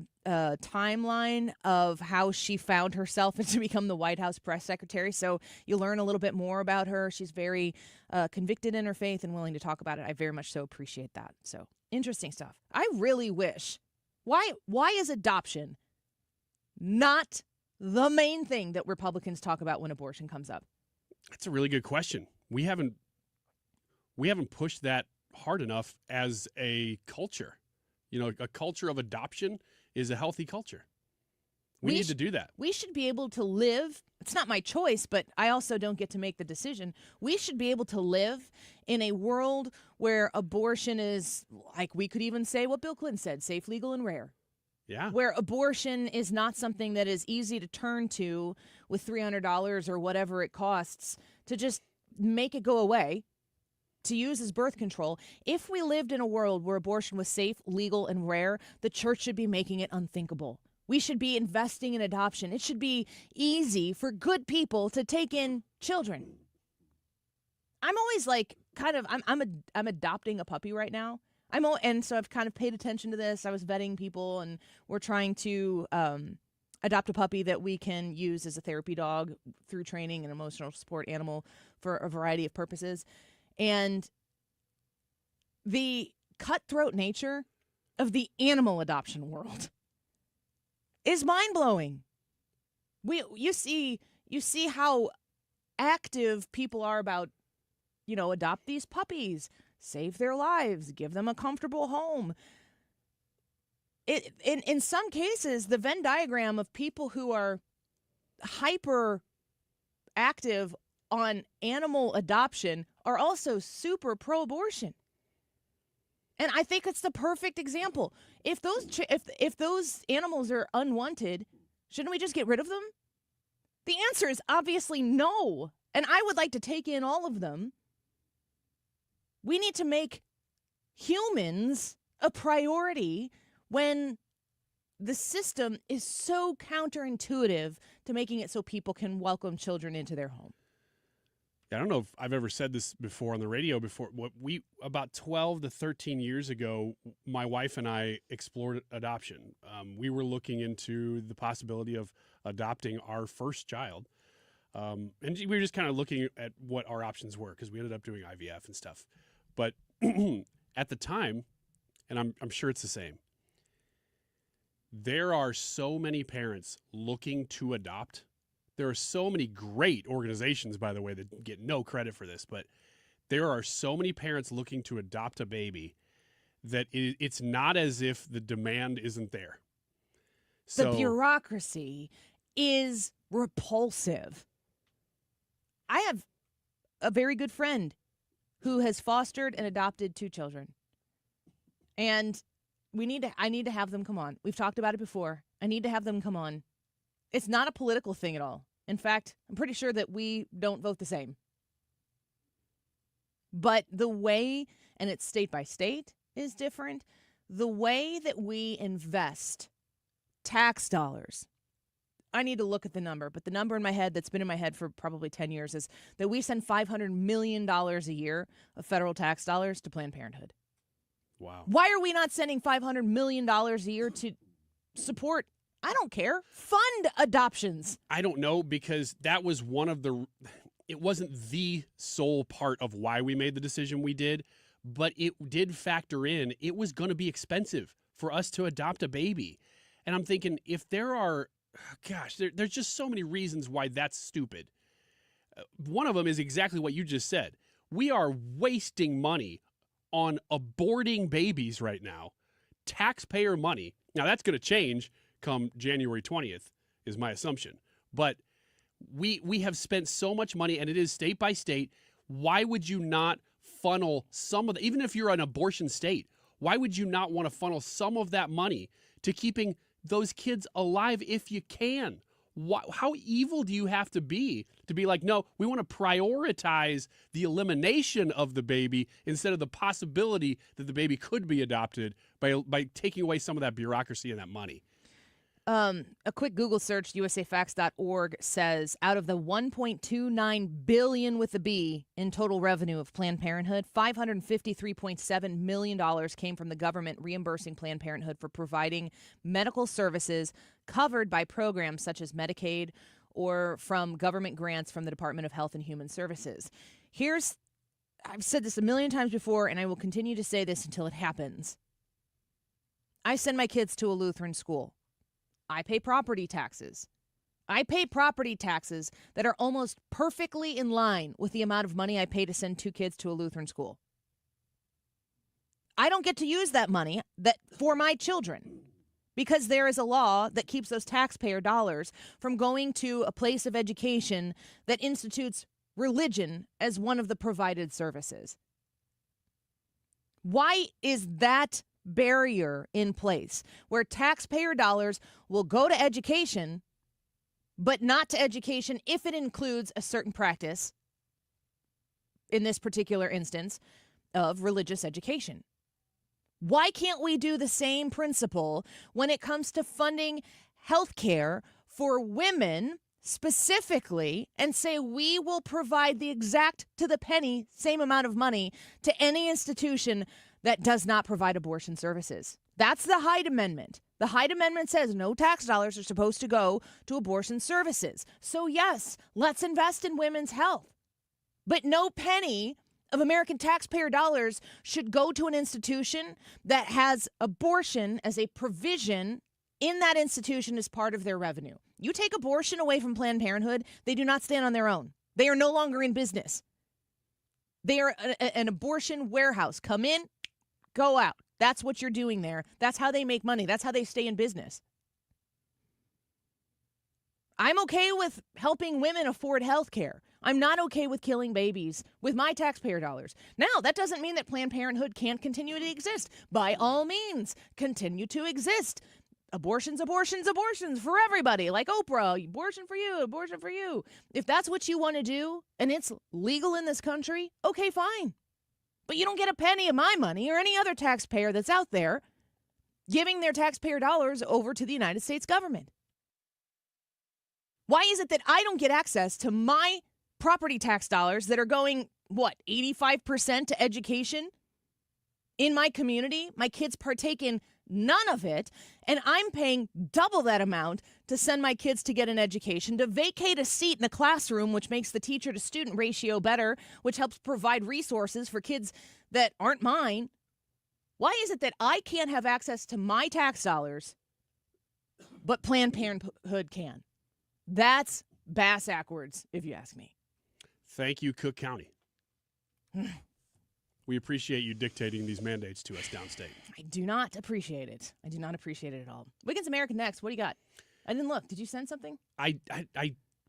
timeline of how she found herself to become the White House press secretary. So you learn a little bit more about her. She's very convicted in her faith and willing to talk about it. I very much so appreciate that. So interesting stuff. I really wish. Why is adoption not the main thing that Republicans talk about when abortion comes up? That's a really good question. We haven't pushed that hard enough as a culture. You know, a culture of adoption is a healthy culture. We need to do that. We should be able to live. It's not my choice, but I also don't get to make the decision. We should be able to live in a world where abortion is, like we could even say what Bill Clinton said, safe, legal, and rare. Yeah. Where abortion is not something that is easy to turn to with $300 or whatever it costs to just make it go away, to use as birth control. If we lived in a world where abortion was safe, legal, and rare, the church should be making it unthinkable. We should be investing in adoption. It should be easy for good people to take in children. I'm always like, I'm adopting a puppy right now. And so I've kind of paid attention to this. I was vetting people, and we're trying to adopt a puppy that we can use as a therapy dog through training, an emotional support animal for a variety of purposes. And the cutthroat nature of the animal adoption world is mind-blowing. You see how active people are about, adopt these puppies, save their lives, give them a comfortable home. In some cases, the Venn diagram of people who are hyper active on animal adoption are also super pro-abortion. And I think it's the perfect example. If those animals are unwanted, shouldn't we just get rid of them? The answer is obviously no. And I would like to take in all of them. We need to make humans a priority when the system is so counterintuitive to making it so people can welcome children into their home. I don't know if I've ever said this before on the radio before. About 12 to 13 years ago, my wife and I explored adoption. We were looking into the possibility of adopting our first child. And we were just kind of looking at what our options were because we ended up doing IVF and stuff. But at the time, and I'm sure it's the same, there are so many parents looking to adopt. There are so many great organizations, by the way, that get no credit for this, but there are so many parents looking to adopt a baby that it's not as if the demand isn't there. The bureaucracy is repulsive. I have a very good friend who has fostered and adopted 2 children. And I need to have them come on. We've talked about it before. I need to have them come on. It's not a political thing at all. In fact, I'm pretty sure that we don't vote the same. But the way, and it's state by state, is different. The way that we invest tax dollars, I need to look at the number, but the number in my head that's been in my head for probably 10 years is that we send $500 million a year of federal tax dollars to Planned Parenthood. Wow. Why are we not sending $500 million a year to support, I don't care, fund adoptions? I don't know, because that was it wasn't the sole part of why we made the decision we did, but it did factor in. It was going to be expensive for us to adopt a baby. And I'm thinking, if there are, there's just so many reasons why that's stupid. One of them is exactly what you just said. We are wasting money on aborting babies right now. Taxpayer money. Now, that's going to change come January 20th, is my assumption. But we have spent so much money, and it is state by state. Why would you not funnel some of the, even if you're an abortion state, why would you not want to funnel some of that money to keeping those kids alive if you can? How evil do you have to be like, no, we want to prioritize the elimination of the baby instead of the possibility that the baby could be adopted by taking away some of that bureaucracy and that money? A quick Google search, usafacts.org, says out of the $1.29 billion with a B in total revenue of Planned Parenthood, $553.7 million came from the government reimbursing Planned Parenthood for providing medical services covered by programs such as Medicaid or from government grants from the Department of Health and Human Services. I've said this a million times before, and I will continue to say this until it happens. I send my kids to a Lutheran school. I pay property taxes. I pay property taxes that are almost perfectly in line with the amount of money I pay to send 2 kids to a Lutheran school. I don't get to use that money for my children because there is a law that keeps those taxpayer dollars from going to a place of education that institutes religion as one of the provided services. Why is that barrier in place where taxpayer dollars will go to education, but not to education if it includes a certain practice, in this particular instance, of religious education? Why can't we do the same principle when it comes to funding health care for women specifically and say we will provide the exact to the penny same amount of money to any institution that does not provide abortion services? That's the Hyde Amendment. The Hyde Amendment says no tax dollars are supposed to go to abortion services. So yes, let's invest in women's health. But no penny of American taxpayer dollars should go to an institution that has abortion as a provision in that institution as part of their revenue. You take abortion away from Planned Parenthood, they do not stand on their own. They are no longer in business. They are an abortion warehouse. Come in, go out. That's what you're doing there. That's how they make money. That's how they stay in business. I'm okay with helping women afford health care. I'm not okay with killing babies with my taxpayer dollars. Now, that doesn't mean that Planned Parenthood can't continue to exist. By all means, continue to exist. Abortions for everybody. Like Oprah, abortion for you, abortion for you. If that's what you want to do and it's legal in this country, okay, fine. But you don't get a penny of my money or any other taxpayer that's out there giving their taxpayer dollars over to the United States government. Why is it that I don't get access to my property tax dollars that are going, 85% to education in my community? My kids partake in none of it, and I'm paying double that amount to send my kids to get an education, to vacate a seat in the classroom, which makes the teacher-to-student ratio better, which helps provide resources for kids that aren't mine. Why is it that I can't have access to my tax dollars, but Planned Parenthood can? That's bass-ackwards, if you ask me. Thank you, Cook County. We appreciate you dictating these mandates to us downstate. I do not appreciate it. I do not appreciate it at all. Wiggins America next. What do you got? I didn't look. Did you send something? I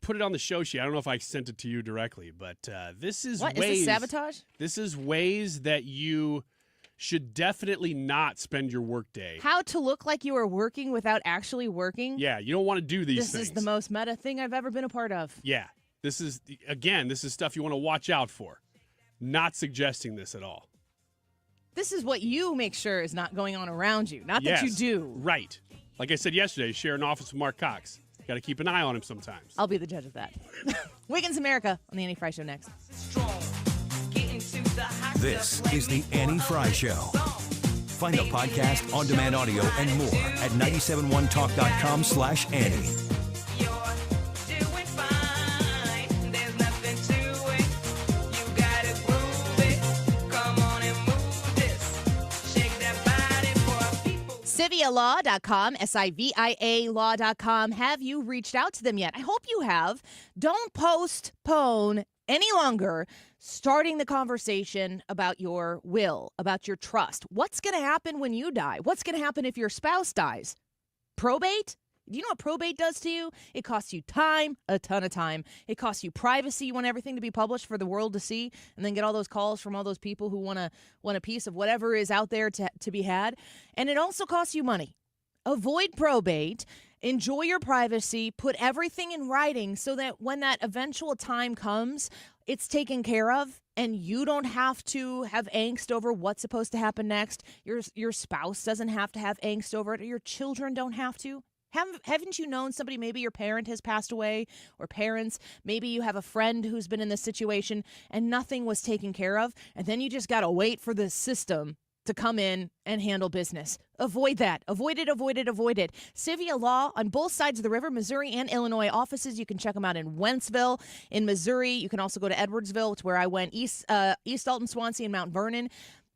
put it on the show sheet. I don't know if I sent it to you directly, but this is what? ways. Is this sabotage? This is ways that you should definitely not spend your workday. How to look like you are working without actually working? Yeah, you don't want to do these things. This is the most meta thing I've ever been a part of. Yeah. This is stuff you want to watch out for. Not suggesting this at all. This is what you make sure is not going on around you, not that you do. Right. Like I said yesterday, share an office with Mark Cox. Got to keep an eye on him sometimes. I'll be the judge of that. Wiggins America on the Annie Fry Show next. This is the Annie Fry Show. Find the podcast, on-demand audio, and more at 971talk.com/Annie. SiviaLaw.com, SIVIA Law.com. Have you reached out to them yet? I hope you have. Don't postpone any longer starting the conversation about your will, about your trust. What's going to happen when you die? What's going to happen if your spouse dies? Probate? Do you know what probate does to you? It costs you time, a ton of time. It costs you privacy. You want everything to be published for the world to see, and then get all those calls from all those people who want a piece of whatever is out there to be had. And it also costs you money. Avoid probate. Enjoy your privacy. Put everything in writing so that when that eventual time comes, it's taken care of, and you don't have to have angst over what's supposed to happen next. Your spouse doesn't have to have angst over it, or your children don't have to. Haven't you known somebody, maybe your parent has passed away, or parents, maybe you have a friend who's been in this situation and nothing was taken care of, and then you just got to wait for the system to come in and handle business. Avoid that. Avoid it, avoid it, avoid it. Civia Law on both sides of the river, Missouri and Illinois offices. You can check them out in Wentzville, in Missouri. You can also go to Edwardsville. It's where I went, East Alton, Swansea, and Mount Vernon.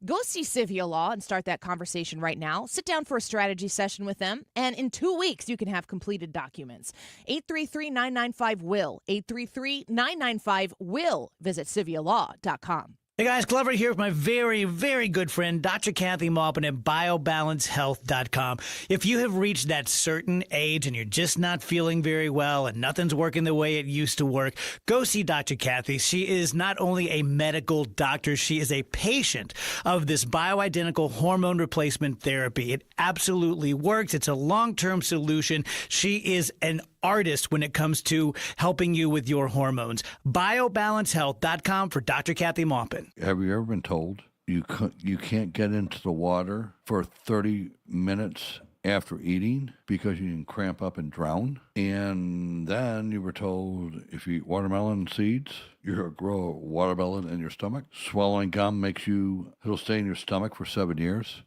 Go see Civia Law and start that conversation right now. Sit down for a strategy session with them, and in 2 weeks, you can have completed documents. 833-995-WILL. 833-995-WILL. Visit CiviaLaw.com. Hey guys, Glover here with my very, very good friend, Dr. Kathy Maupin at BioBalanceHealth.com. If you have reached that certain age and you're just not feeling very well and nothing's working the way it used to work, go see Dr. Kathy. She is not only a medical doctor, she is a patient of this bioidentical hormone replacement therapy. It absolutely works. It's a long-term solution. She is an artist when it comes to helping you with your hormones. BioBalanceHealth.com for Dr. Kathy Maupin. Have you ever been told you can't get into the water for 30 minutes after eating because you can cramp up and drown? And then you were told if you eat watermelon seeds, you're going to grow a watermelon in your stomach. Swallowing gum it'll stay in your stomach for 7 years.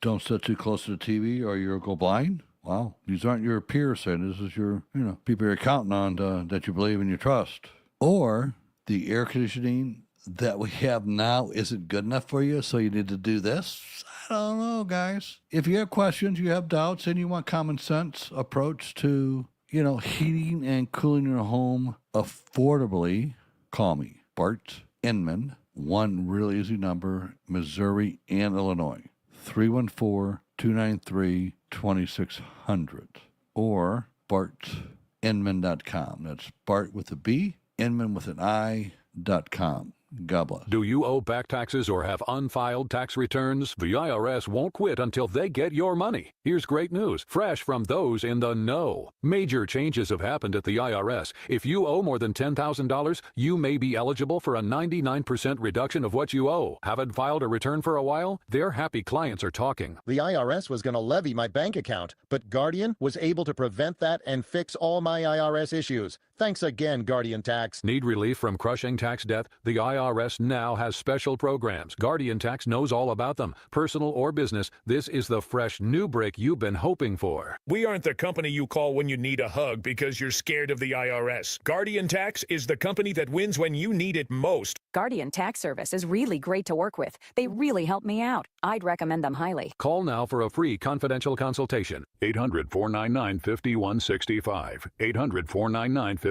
Don't sit too close to the TV or you'll go blind. Wow, these aren't your peers saying this is your, people you're counting on that you believe and you trust. Or the air conditioning that we have now isn't good enough for you, so you need to do this. I don't know, guys. If you have questions, you have doubts, and you want common sense approach to, heating and cooling your home affordably, call me, Bart Inman, one really easy number, Missouri and Illinois, 314-293-2600, or BartInman.com. That's Bart with a B, Inman with an I.com. God bless. Do you owe back taxes or have unfiled tax returns? The IRS won't quit until they get your money. Here's great news, fresh from those in the know. Major changes have happened at the IRS. If you owe more than $10,000, you may be eligible for a 99% reduction of what you owe. Haven't filed a return for a while? Their happy clients are talking. The IRS was going to levy my bank account, but Guardian was able to prevent that and fix all my IRS issues. Thanks again, Guardian Tax. Need relief from crushing tax debt? The IRS now has special programs. Guardian Tax knows all about them. Personal or business, this is the fresh new break you've been hoping for. We aren't the company you call when you need a hug because you're scared of the IRS. Guardian Tax is the company that wins when you need it most. Guardian Tax Service is really great to work with. They really help me out. I'd recommend them highly. Call now for a free confidential consultation. 800-499-5165. 800-499-5165.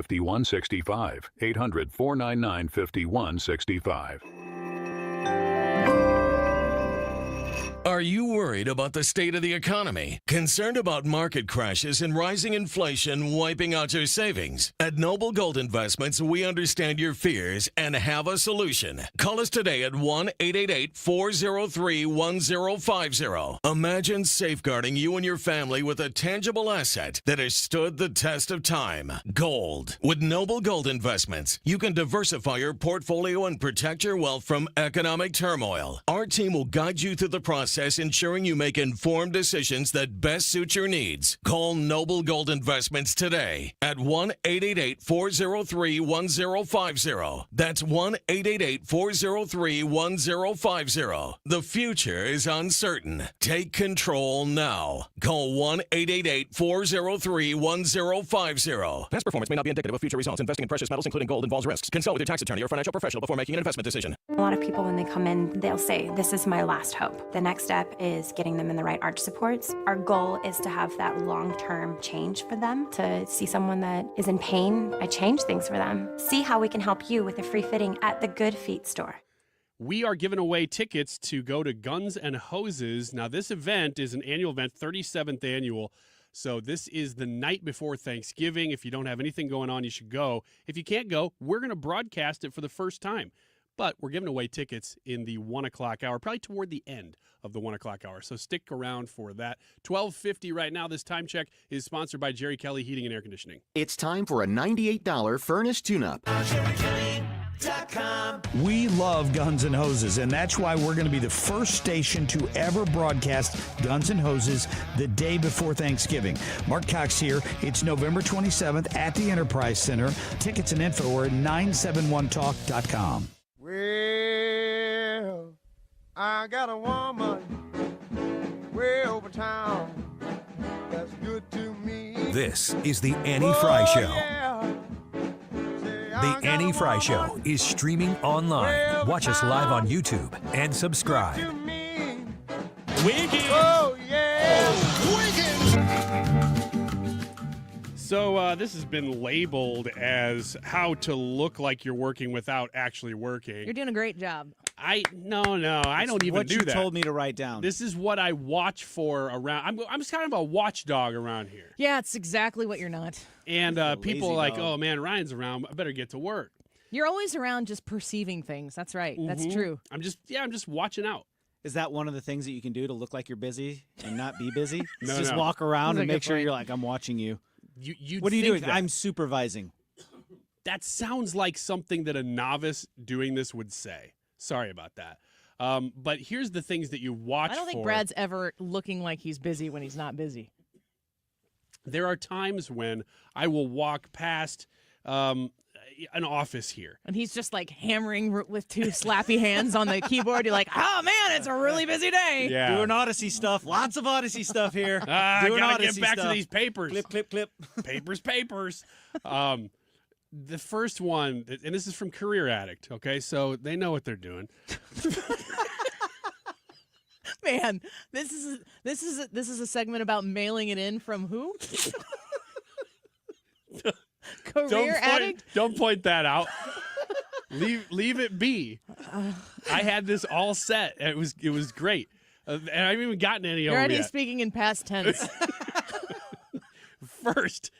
800-499-5165. Are you worried about the state of the economy? Concerned about market crashes and rising inflation wiping out your savings? At Noble Gold Investments, we understand your fears and have a solution. Call us today at 1-888-403-1050. Imagine safeguarding you and your family with a tangible asset that has stood the test of time. Gold. With Noble Gold Investments, you can diversify your portfolio and protect your wealth from economic turmoil. Our team will guide you through the process, ensuring you make informed decisions that best suit your needs. Call Noble Gold Investments today at 1-888-403-1050. That's 1-888-403-1050. The future is uncertain. Take control now. Call 1-888-403-1050. Past performance may not be indicative of future results. Investing in precious metals, including gold, involves risks. Consult with your tax attorney or financial professional before making an investment decision. A lot of people, when they come in, they'll say, "This is my last hope." The next step is getting them in the right arch supports. Our goal is to have that long-term change for them. To see someone that is in pain, I change things for them. See how we can help you with a free fitting at the Good Feet store. We are giving away tickets to go to Guns and Hoses. Now, this event is an annual event, 37th annual. So this is the night before Thanksgiving. If you don't have anything going on, you should go. If you can't go, we're going to broadcast it for the first time. But we're giving away tickets in the 1 o'clock hour, probably toward the end of the 1 o'clock hour. So stick around for that. $12.50 right now. This time check is sponsored by Jerry Kelly Heating and Air Conditioning. It's time for a $98 furnace tune-up. We love Guns N' Hoses, and that's why we're going to be the first station to ever broadcast Guns N' Hoses the day before Thanksgiving. Mark Cox here. It's November 27th at the Enterprise Center. Tickets and info are at 971talk.com. Well, I got a woman way over town that's good to me. This is the Annie Fry Show. Yeah. The Annie Fry Show is streaming online. Watch us live on YouTube and subscribe. Wiggins! Oh, yeah! So this has been labeled as how to look like you're working without actually working. You're doing a great job. No, I don't even what do you that. told me to write down. This is what I watch for around. I'm just kind of a watchdog around here. Yeah, it's exactly what you're not. And people are like, dog. oh man, Ryan's around. I better get to work. You're always around just perceiving things. That's right. That's true. I'm just watching out. Is that one of the things that you can do to look like you're busy and not be busy? No, just no. walk around That's and a make good sure point. you're like, I'm watching you. You'd What are you think doing? that. I'm supervising. That sounds like something that a novice doing this would say. Sorry about that. But here's the things that you watch for. I don't think Brad's ever looking like he's busy when he's not busy. There are times when I will walk past an office here. And he's just like hammering with two slappy hands on the keyboard. You're like, oh man, it's a really busy day. Yeah. Doing Odyssey stuff. Lots of Odyssey stuff here. I Doing gotta Odyssey get back stuff. to these papers. Clip, clip, clip. Papers. The first one, and this is from Career Addict, okay? So they know what they're doing. Man, this is a segment about mailing it in from who? Career Addict? Don't point that out. Leave it be. I had this all set. It was great. And I haven't even gotten any You're over already yet. speaking in past tense. First,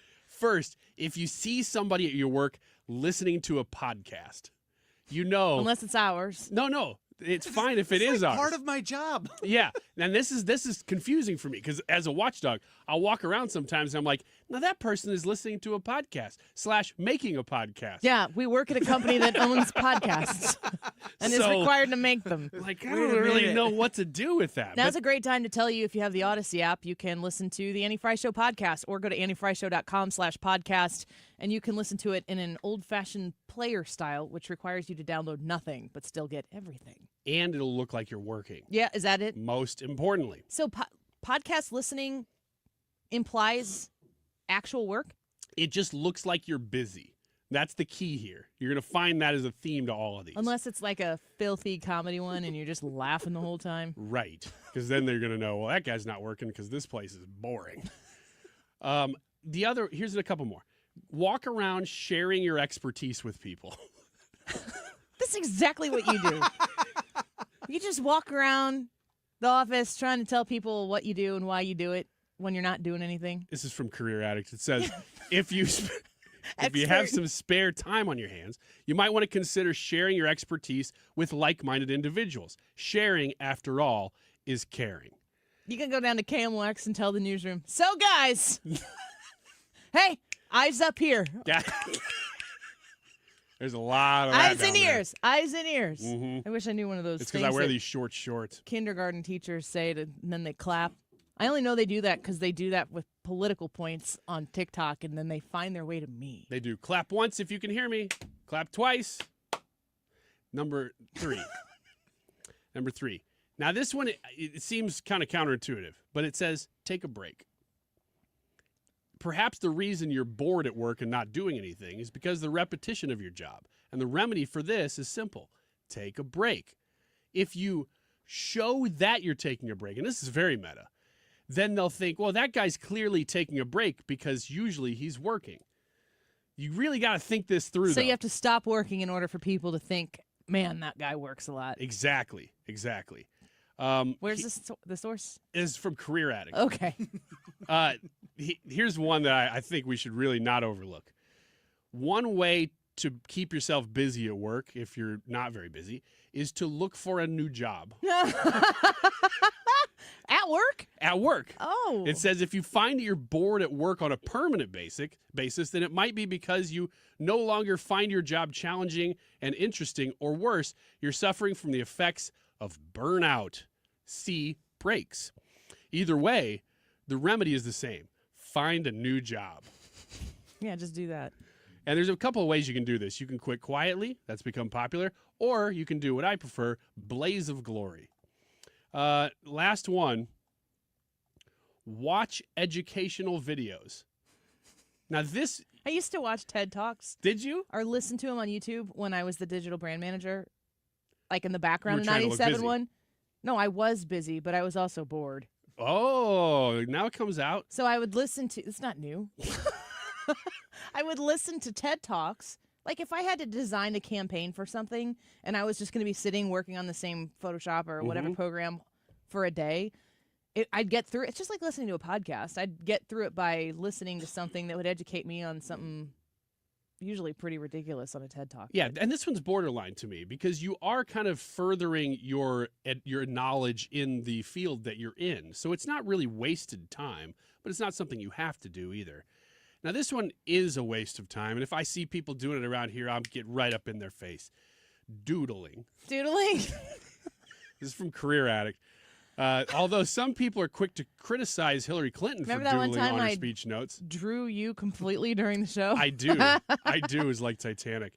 if you see somebody at your work listening to a podcast, you know. Unless it's ours. No. It's fine if it is ours. Part of my job. Yeah. And this is confusing for me because as a watchdog, I'll walk around sometimes and I'm like, now that person is listening to a podcast / making a podcast. Yeah, we work at a company that owns podcasts and is required to make them. Like, I don't really know what to do with that. Now's a great time to tell you if you have the Odyssey app, you can listen to the Annie Fry Show podcast or go to anniefryshow.com/podcast and you can listen to it in an old-fashioned player style, which requires you to download nothing but still get everything. And it'll look like you're working. Yeah, is that it? Most importantly. So podcast listening implies actual work? It just looks like you're busy. That's the key here. You're going to find that as a theme to all of these. Unless it's like a filthy comedy one and you're just laughing the whole time. Right. Because then they're going to know, well, that guy's not working because this place is boring. Here's a couple more. Walk around sharing your expertise with people. That's exactly what you do. You just walk around the office trying to tell people what you do and why you do it when you're not doing anything. This is from Career Addict. It says, if you have some spare time on your hands, you might want to consider sharing your expertise with like-minded individuals. Sharing, after all, is caring. You can go down to KMOX and tell the newsroom, so guys, hey, eyes up here. Yeah. There's a lot of that Eyes and ears. Eyes and ears. Mm-hmm. I wish I knew one of those It's things. because I wear that these short shorts. Kindergarten teachers say it, and then they clap. I only know they do that because they do that with political points on TikTok, and then they find their way to me. They do. Clap once if you can hear me. Clap twice. Number 3. Number 3. Now, this one, it seems kind of counterintuitive, but it says, take a break. Perhaps the reason you're bored at work and not doing anything is because of the repetition of your job. And the remedy for this is simple. Take a break. If you show that you're taking a break, and this is very meta, then they'll think, well, that guy's clearly taking a break because usually he's working. You really got to think this through, So though. you have to stop working in order for people to think, man, that guy works a lot. Exactly. Where's the source? Is from Career Addict. Okay. here's one that I think we should really not overlook. One way to keep yourself busy at work, if you're not very busy, is to look for a new job. At work? At work. Oh. It says if you find that you're bored at work on a permanent basis, then it might be because you no longer find your job challenging and interesting, or worse, you're suffering from the effects of burnout. See breaks. Either way, the remedy is the same. Find a new job. Yeah, just do that. And there's a couple of ways you can do this. You can quit quietly. That's become popular. Or you can do what I prefer, blaze of glory. Last one, watch educational videos. Now this... I used to watch TED Talks. Did you? Or listen to them on YouTube when I was the digital brand manager, like in the background of You were trying to look 97 busy. one. No, I was busy, but I was also bored. Oh, now it comes out. So I would listen to... It's not new. I would listen to TED Talks. Like if I had to design a campaign for something and I was just going to be sitting working on the same Photoshop or whatever program for a day, I'd get through it. It's just like listening to a podcast. I'd get through it by listening to something that would educate me on something usually pretty ridiculous on a TED Talk. Yeah, and this one's borderline to me because you are kind of furthering your knowledge in the field that you're in. So it's not really wasted time, but it's not something you have to do either. Now, this one is a waste of time, and if I see people doing it around here, I'll get right up in their face. Doodling. Doodling? This is from Career Addict. Although some people are quick to criticize Hillary Clinton Remember for that one doodling time on her I speech notes. drew you completely during the show? I do. I do. It's like Titanic.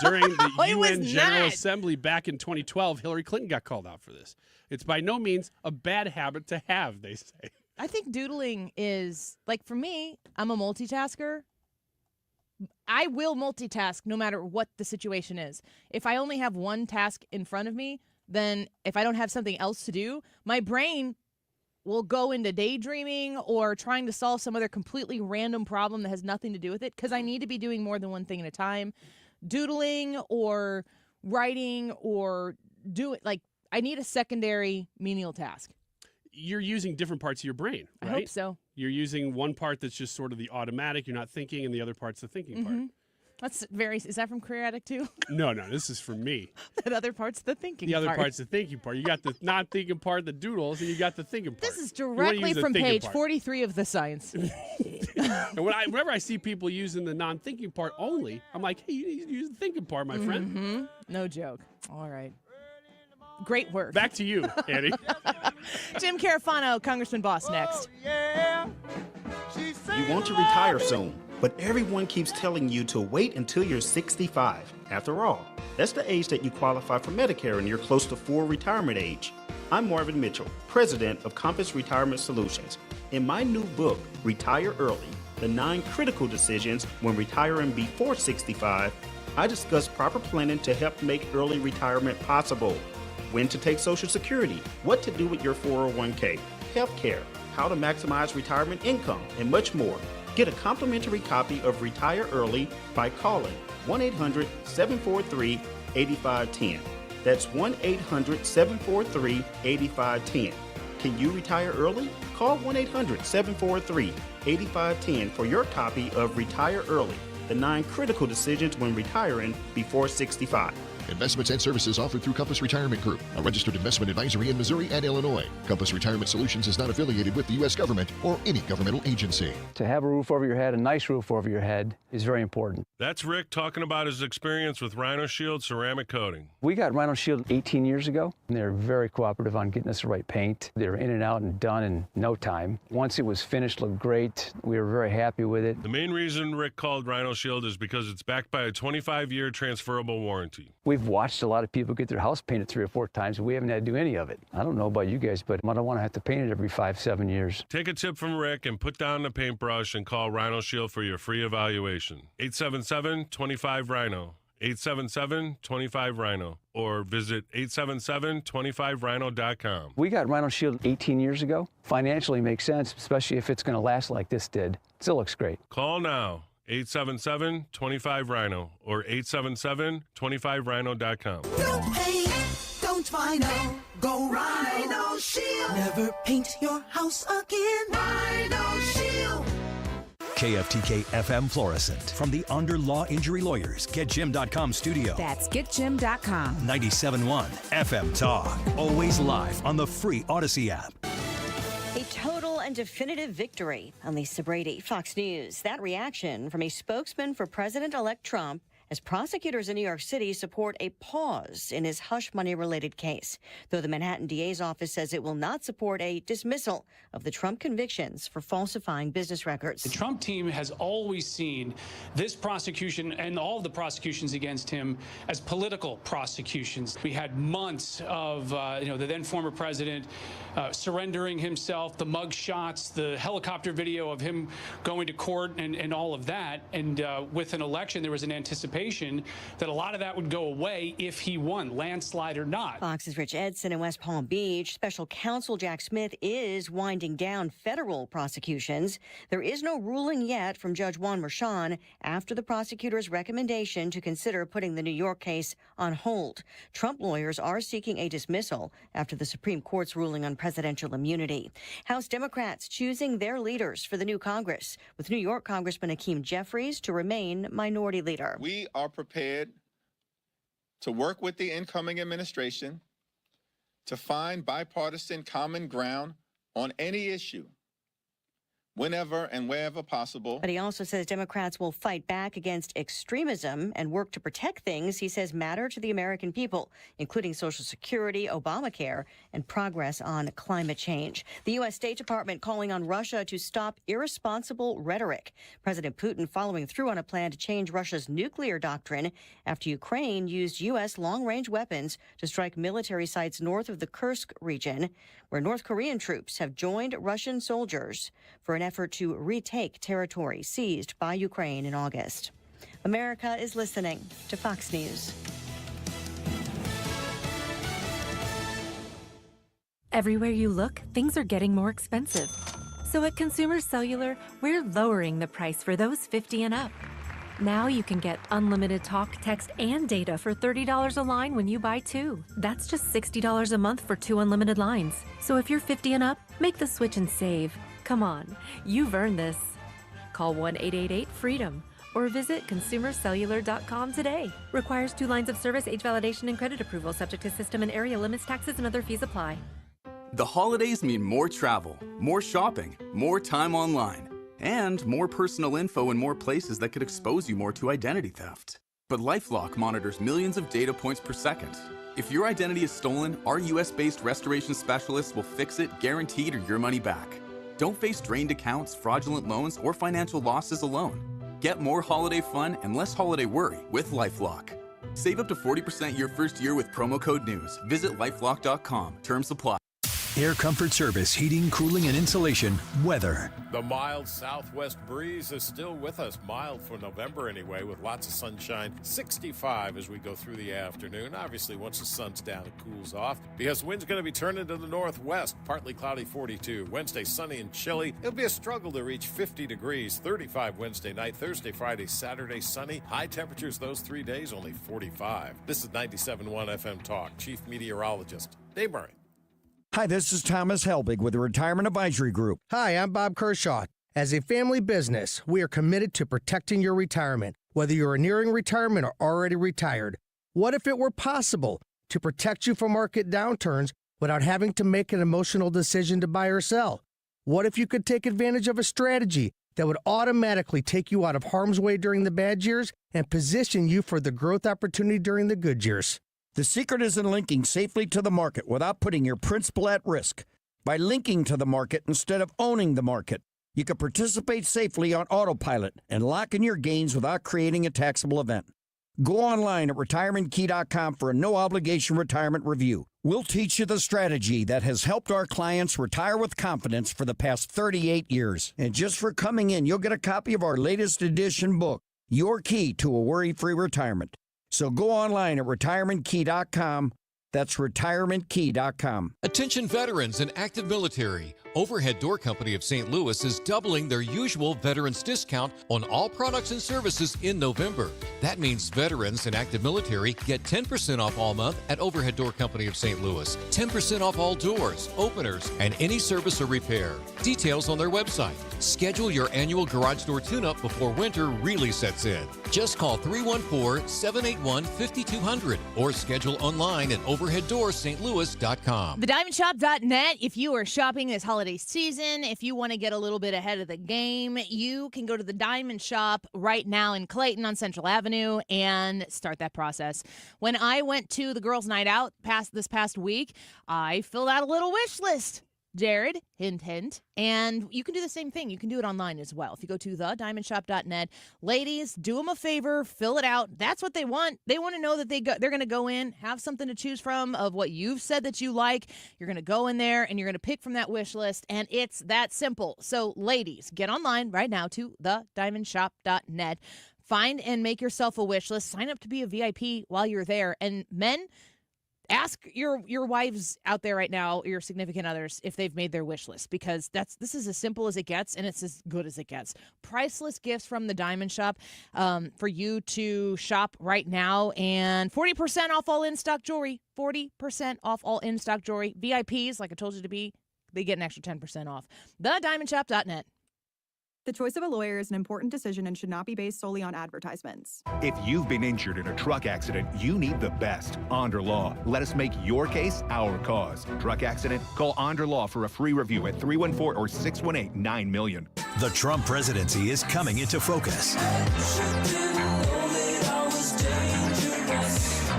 During the UN General Assembly back in 2012, Hillary Clinton got called out for this. It's by no means a bad habit to have, they say. I think doodling is, like, for me, I'm a multitasker. I will multitask no matter what the situation is. If I only have one task in front of me, then if I don't have something else to do, my brain will go into daydreaming or trying to solve some other completely random problem that has nothing to do with it because I need to be doing more than one thing at a time. Doodling or writing or I need a secondary menial task. You're using different parts of your brain, right? I hope so. You're using one part that's just sort of the automatic, you're not thinking, and the other part's the thinking part. Is that from Career Addict too? No, this is from me. That other part's the thinking The part. other part's the thinking part. You got the not thinking part, the doodles, and you got the thinking part. This is You wanna directly use the from thinking page part. 43 of the science. And whenever I see people using the non-thinking part only, I'm like, hey, you need to use the thinking part, my friend. No joke. All right. Great work. Back to you, Annie. Jim Carafano, Congressman Boss, next. You want to retire soon, but everyone keeps telling you to wait until you're 65. After all, that's the age that you qualify for Medicare and you're close to full retirement age. I'm Marvin Mitchell, president of Compass Retirement Solutions. In my new book, Retire Early, The 9 Critical Decisions When Retiring Before 65, I discuss proper planning to help make early retirement possible. When to take Social Security, what to do with your 401k, health care, how to maximize retirement income, and much more. Get a complimentary copy of Retire Early by calling 1-800-743-8510. That's 1-800-743-8510. Can you retire early? Call 1-800-743-8510 for your copy of Retire Early, The 9 Critical Decisions When Retiring Before 65. Investments and services offered through Compass Retirement Group, a registered investment advisory in Missouri and Illinois. Compass Retirement Solutions is not affiliated with the U.S. government or any governmental agency. To have a roof over your head, a nice roof over your head, is very important. That's Rick talking about his experience with Rhino Shield ceramic coating. We got Rhino Shield 18 years ago, and they were very cooperative on getting us the right paint. They were in and out and done in no time. Once it was finished, looked great. We were very happy with it. The main reason Rick called Rhino Shield is because it's backed by a 25-year transferable warranty. We've watched a lot of people get their house painted 3 or 4 times, and we haven't had to do any of it. I don't know about you guys, but I don't want to have to paint it every 5-7 years. Take a tip from Rick and put down the paintbrush and call Rhino Shield for your free evaluation. 877-25-RHINO. 877-25-RHINO. Or visit 877-25rhino.com. We got Rhino Shield 18 years ago. Financially makes sense, especially if it's going to last like this did. Still looks great. Call now. 877-25-RHINO or 877-25rhino.com. Don't paint, don't Rhino, go Rhino Shield. Never paint your house again. Rhino Shield. KFTK FM Florissant. From the Under Law Injury Lawyers, GetJim.com studio. That's GetJim.com. 97.1 FM Talk. Always live on the free Odyssey app. A total and definitive victory. I'm Lisa Brady, Fox News. That reaction from a spokesman for President-elect Trump as prosecutors in New York City support a pause in his hush money-related case, though the Manhattan DA's office says it will not support a dismissal of the Trump convictions for falsifying business records. The Trump team has always seen this prosecution and all of the prosecutions against him as political prosecutions. We had months of, the then former president surrendering himself, the mug shots, the helicopter video of him going to court and all of that. And with an election, there was an anticipation that a lot of that would go away if he won, landslide or not. Fox's Rich Edson in West Palm Beach. Special counsel Jack Smith is winding down federal prosecutions. There is no ruling yet from Judge Juan Merchan after the prosecutor's recommendation to consider putting the New York case on hold. Trump lawyers are seeking a dismissal after the Supreme Court's ruling on presidential immunity. House Democrats choosing their leaders for the new Congress, with New York Congressman Hakeem Jeffries to remain minority leader. We are prepared to work with the incoming administration to find bipartisan common ground on any issue, whenever and wherever possible. But he also says Democrats will fight back against extremism and work to protect things he says matter to the American people, including Social Security, Obamacare, and progress on climate change. The U.S. State Department calling on Russia to stop irresponsible rhetoric. President Putin following through on a plan to change Russia's nuclear doctrine after Ukraine used U.S. long-range weapons to strike military sites north of the Kursk region, where North Korean troops have joined Russian soldiers for an effort to retake territory seized by Ukraine in August. America is listening to Fox News. Everywhere you look, things are getting more expensive. So at Consumer Cellular, we're lowering the price for those 50 and up. Now you can get unlimited talk, text, and data for $30 a line when you buy two. That's just $60 a month for 2 unlimited lines. So if you're 50 and up, make the switch and save. Come on, you've earned this. Call 1-888-FREEDOM or visit consumercellular.com today. Requires 2 lines of service, age validation, and credit approval, subject to system and area limits, taxes, and other fees apply. The holidays mean more travel, more shopping, more time online, and more personal info in more places that could expose you more to identity theft. But LifeLock monitors millions of data points per second. If your identity is stolen, our US-based restoration specialists will fix it, guaranteed, or your money back. Don't face drained accounts, fraudulent loans, or financial losses alone. Get more holiday fun and less holiday worry with LifeLock. Save up to 40% your first year with promo code NEWS. Visit lifelock.com. Terms apply. Air Comfort Service, heating, cooling, and insulation. Weather. The mild southwest breeze is still with us. Mild for November anyway, with lots of sunshine. 65 as we go through the afternoon. Obviously, once the sun's down, it cools off because wind's going to be turning to the northwest. Partly cloudy, 42. Wednesday, sunny and chilly. It'll be a struggle to reach 50 degrees. 35 Wednesday night. Thursday, Friday, Saturday, sunny. High temperatures those 3 days, only 45. This is 97.1 FM Talk. Chief Meteorologist Dave Murray. Hi, this is Thomas Helbig with the Retirement Advisory Group. Hi, I'm Bob Kershaw. As a family business, we are committed to protecting your retirement, whether you're nearing retirement or already retired. What if it were possible to protect you from market downturns without having to make an emotional decision to buy or sell? What if you could take advantage of a strategy that would automatically take you out of harm's way during the bad years and position you for the growth opportunity during the good years? The secret is in linking safely to the market without putting your principal at risk. By linking to the market instead of owning the market, you can participate safely on autopilot and lock in your gains without creating a taxable event. Go online at retirementkey.com for a no-obligation retirement review. We'll teach you the strategy that has helped our clients retire with confidence for the past 38 years. And just for coming in, you'll get a copy of our latest edition book, Your Key to a Worry-Free Retirement. So go online at retirementkey.com. That's retirementkey.com. Attention veterans and active military. Overhead Door Company of St. Louis is doubling their usual veterans discount on all products and services in November. That means veterans and active military get 10% off all month at Overhead Door Company of St. Louis, 10% off all doors, openers, and any service or repair. Details on their website. Schedule your annual garage door tune-up before winter really sets in. Just call 314-781-5200 or schedule online at overheaddoorsstlouis.com. TheDiamondShop.net. If you are shopping this holiday season, if you want to get a little bit ahead of the game, you can go to the Diamond Shop right now in Clayton on Central Avenue and start that process. When I went to the girls' night out this past week, I filled out a little wish list. Jared, hint, hint. And you can do the same thing. You can do it online as well. If you go to thediamondshop.net, ladies, do them a favor, fill it out. That's what they want. They want to know that they're going to go in, have something to choose from of what you've said that you like. You're going to go in there and you're going to pick from that wish list, and it's that simple. So, ladies, get online right now to thediamondshop.net. Find and make yourself a wish list. Sign up to be a VIP while you're there. And men, ask your wives out there right now, your significant others, if they've made their wish list, because this is as simple as it gets, and it's as good as it gets. Priceless gifts from the Diamond Shop for you to shop right now, and 40% off all in-stock jewelry. 40% off all in-stock jewelry. VIPs, like I told you to be, they get an extra 10% off. TheDiamondShop.net. The choice of a lawyer is an important decision and should not be based solely on advertisements. If you've been injured in a truck accident, you need the best. Onder Law. Let us make your case our cause. Truck accident? Call Onder Law for a free review at 314 or 618-9000000. The Trump presidency is coming into focus.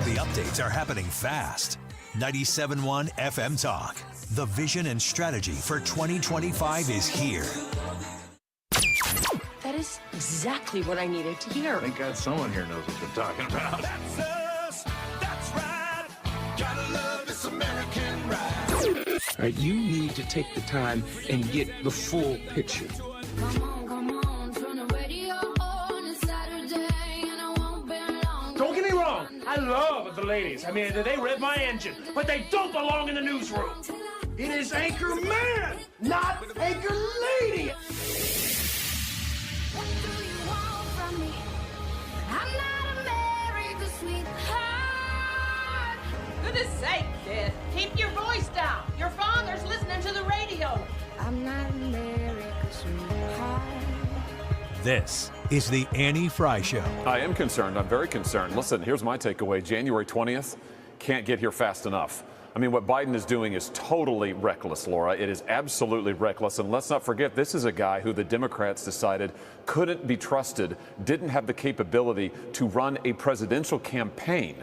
The updates are happening fast. 97.1 FM Talk. The vision and strategy for 2025 is here. That is exactly what I needed to hear. Thank God someone here knows what they're talking about. That's us. That's right. Gotta love this American ride. All right, you need to take the time and get the full picture. Don't get me wrong. I love the ladies. I mean, they rev my engine, but they don't belong in the newsroom. It is Anchor Man, not Anchor Lady. Goodness sake, kid. Keep your voice down. Your father's listening to the radio. I'm not America's sweetheart. This is the Annie Fry Show. I am concerned. I'm very concerned. Listen, here's my takeaway. January 20th can't get here fast enough. I mean, what Biden is doing is totally reckless, Laura. It is absolutely reckless. And let's not forget, this is a guy who the Democrats decided couldn't be trusted, didn't have the capability to run a presidential campaign.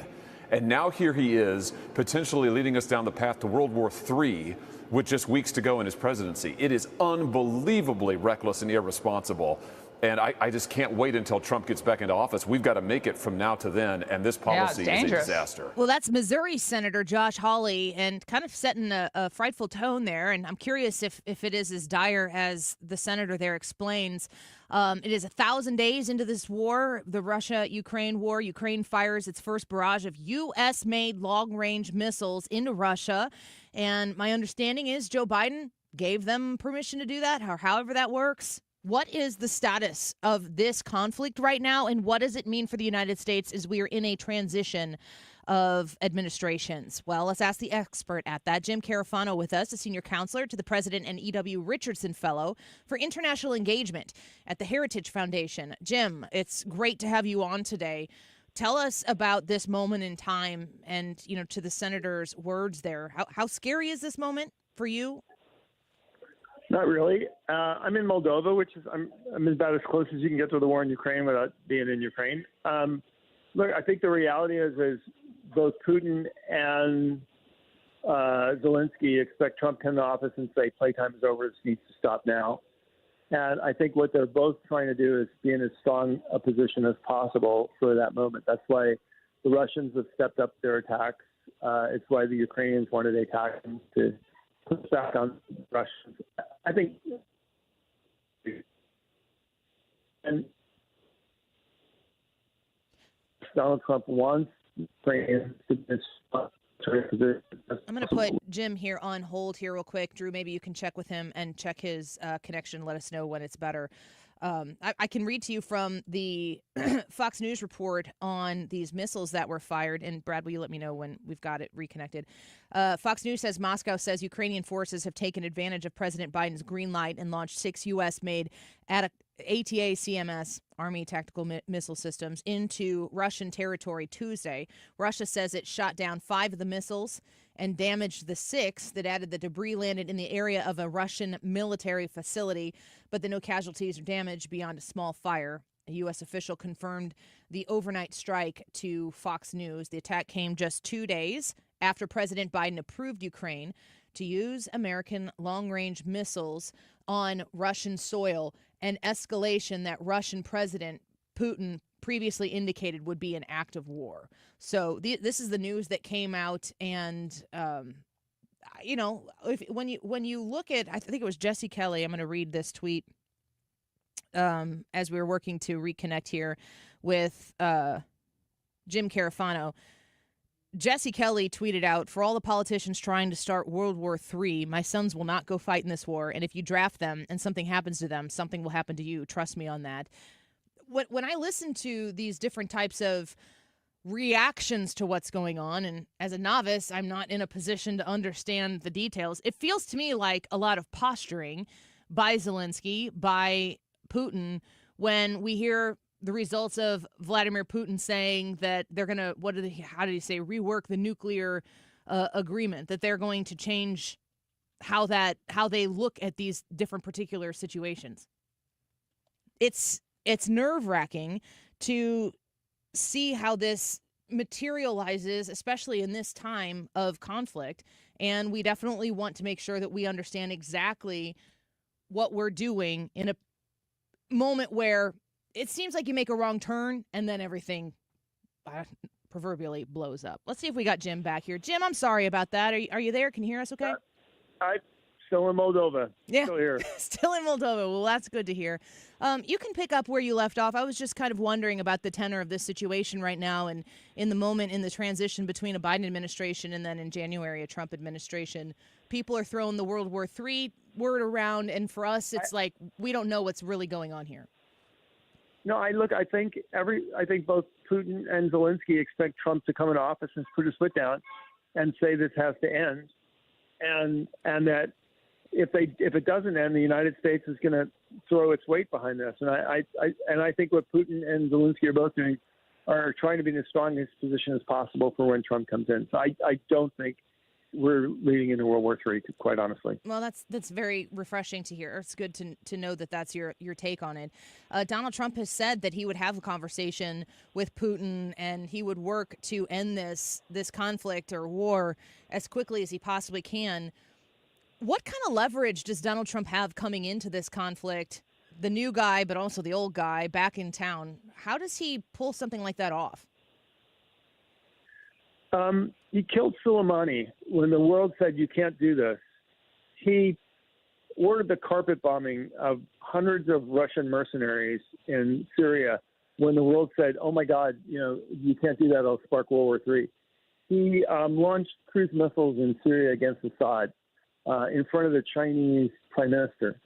And now here he is, potentially leading us down the path to World War III with just weeks to go in his presidency. It is unbelievably reckless and irresponsible. And I just can't wait until Trump gets back into office. We've got to make it from now to then, and this policy is a disaster. Well, that's Missouri Senator Josh Hawley, and kind of setting a frightful tone there. And I'm curious if it is as dire as the senator there explains. It is 1,000 days into this war, the Russia-Ukraine war. Ukraine fires its first barrage of U.S.-made long-range missiles into Russia. And my understanding is Joe Biden gave them permission to do that, or however that works. What is the status of this conflict right now, and what does it mean for the United States as we are in a transition of administrations? Well, let's ask the expert at that. Jim Carafano with us, a senior counselor to the president and E.W. Richardson Fellow for International Engagement at the Heritage Foundation. Jim, it's great to have you on today. Tell us about this moment in time and, to the senator's words there. How scary is this moment for you? Not really. I'm in Moldova, which is I'm about as close as you can get to the war in Ukraine without being in Ukraine. Look, I think the reality is both Putin and Zelensky expect Trump to come to office and say playtime is over. This needs to stop now. And I think what they're both trying to do is be in as strong a position as possible for that moment. That's why the Russians have stepped up their attacks. It's why the Ukrainians wanted to attack them to push back on the Russians. I think, and Donald Trump wants Ukrainians to I'm going to put Jim here on hold here real quick. Drew, maybe you can check with him and check his connection. Let us know when it's better. I can read to you from the Fox News report on these missiles that were fired. And Brad, will you let me know when we've got it reconnected? Fox News says Moscow says Ukrainian forces have taken advantage of President Biden's green light and launched 6 U.S.-made ATA-CMS Army tactical missile systems into Russian territory Tuesday. Russia says it shot down 5 of the missiles and damaged the 6th. That added the debris landed in the area of a Russian military facility, but no casualties or damage beyond a small fire. A U.S. official confirmed the overnight strike to Fox News. The attack came just 2 days after President Biden approved Ukraine to use American long-range missiles on Russian soil, an escalation that Russian President Putin previously indicated would be an act of war. So this is the news that came out, and when you look at, I think it was Jesse Kelly. I'm going to read this tweet as we were working to reconnect here with Jim Carafano. Jesse Kelly tweeted out, "For all the politicians trying to start World War III, my sons will not go fight in this war. And if you draft them and something happens to them, something will happen to you. Trust me on that." When I listen to these different types of reactions to what's going on, and as a novice, I'm not in a position to understand the details, it feels to me like a lot of posturing by Zelensky, by Putin, when we hear the results of Vladimir Putin saying that they're going to, how did he say, rework the nuclear agreement, that they're going to change how they look at these different particular situations. It's nerve-wracking to see how this materializes, especially in this time of conflict, and we definitely want to make sure that we understand exactly what we're doing in a moment where it seems like you make a wrong turn and then everything proverbially blows up. Let's see if we got Jim back here. Jim, I'm sorry about that. Are you there? Can you hear us okay? I'm still in Moldova. Yeah, still here. Still in Moldova. Well, that's good to hear. You can pick up where you left off. I was just kind of wondering about the tenor of this situation right now, and in the moment in the transition between a Biden administration and then in January a Trump administration. People are throwing the World War III word around, and for us, it's like we don't know what's really going on here. No, I think both Putin and Zelensky expect Trump to come in office and put his foot down and say this has to end, and that if it doesn't end, the United States is going to throw its weight behind this. And I think what Putin and Zelensky are both doing are trying to be in the strongest position as possible for when Trump comes in. So I don't think we're leading into World War III, quite honestly. Well, that's very refreshing to hear. It's good to know that that's your take on it. Donald Trump has said that he would have a conversation with Putin and he would work to end this conflict or war as quickly as he possibly can. What kind of leverage does Donald Trump have coming into this conflict? The new guy, but also the old guy back in town. How does he pull something like that off? He killed Soleimani when the world said you can't do this. He ordered the carpet bombing of hundreds of Russian mercenaries in Syria when the world said, "Oh my God, you can't do that. It'll spark World War III." He launched cruise missiles in Syria against Assad in front of the Chinese prime minister.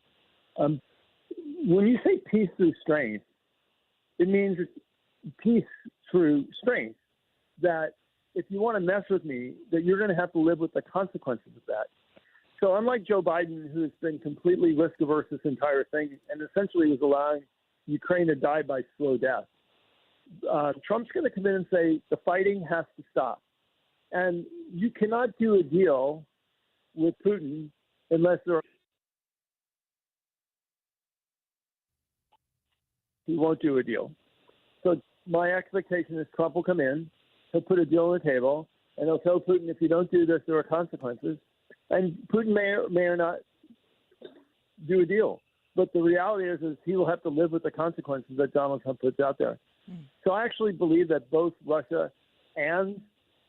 When you say peace through strength, it means peace through strength. That if you want to mess with me, that you're going to have to live with the consequences of that. So unlike Joe Biden, who has been completely risk averse this entire thing and essentially was allowing Ukraine to die by slow death, Trump's going to come in and say the fighting has to stop. And you cannot do a deal with Putin unless he won't do a deal. So my expectation is Trump will come in, he'll put a deal on the table, and he'll tell Putin, if you don't do this, there are consequences. And Putin may or not do a deal. But the reality is he will have to live with the consequences that Donald Trump puts out there. So I actually believe that both Russia and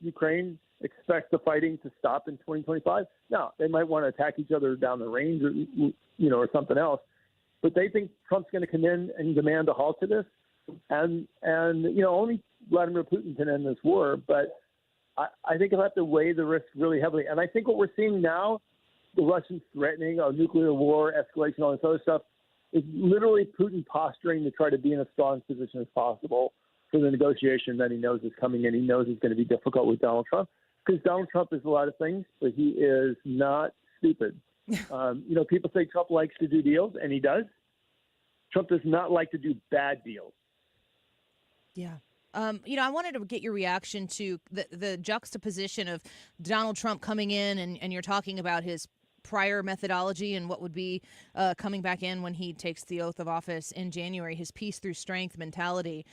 Ukraine expect the fighting to stop in 2025. Now, they might want to attack each other down the range or something else. But they think Trump's going to come in and demand a halt to this. And only Vladimir Putin can end this war, but I think he'll have to weigh the risk really heavily. And I think what we're seeing now, the Russians threatening a nuclear war, escalation, all this other stuff, is literally Putin posturing to try to be in as strong position as possible for the negotiation that he knows is coming in. He knows it's going to be difficult with Donald Trump because Donald Trump is a lot of things, but he is not stupid. People say Trump likes to do deals, and he does. Trump does not like to do bad deals. Yeah. I wanted to get your reaction to the juxtaposition of Donald Trump coming in, and you're talking about his prior methodology and what would be coming back in when he takes the oath of office in January, his peace through strength mentality.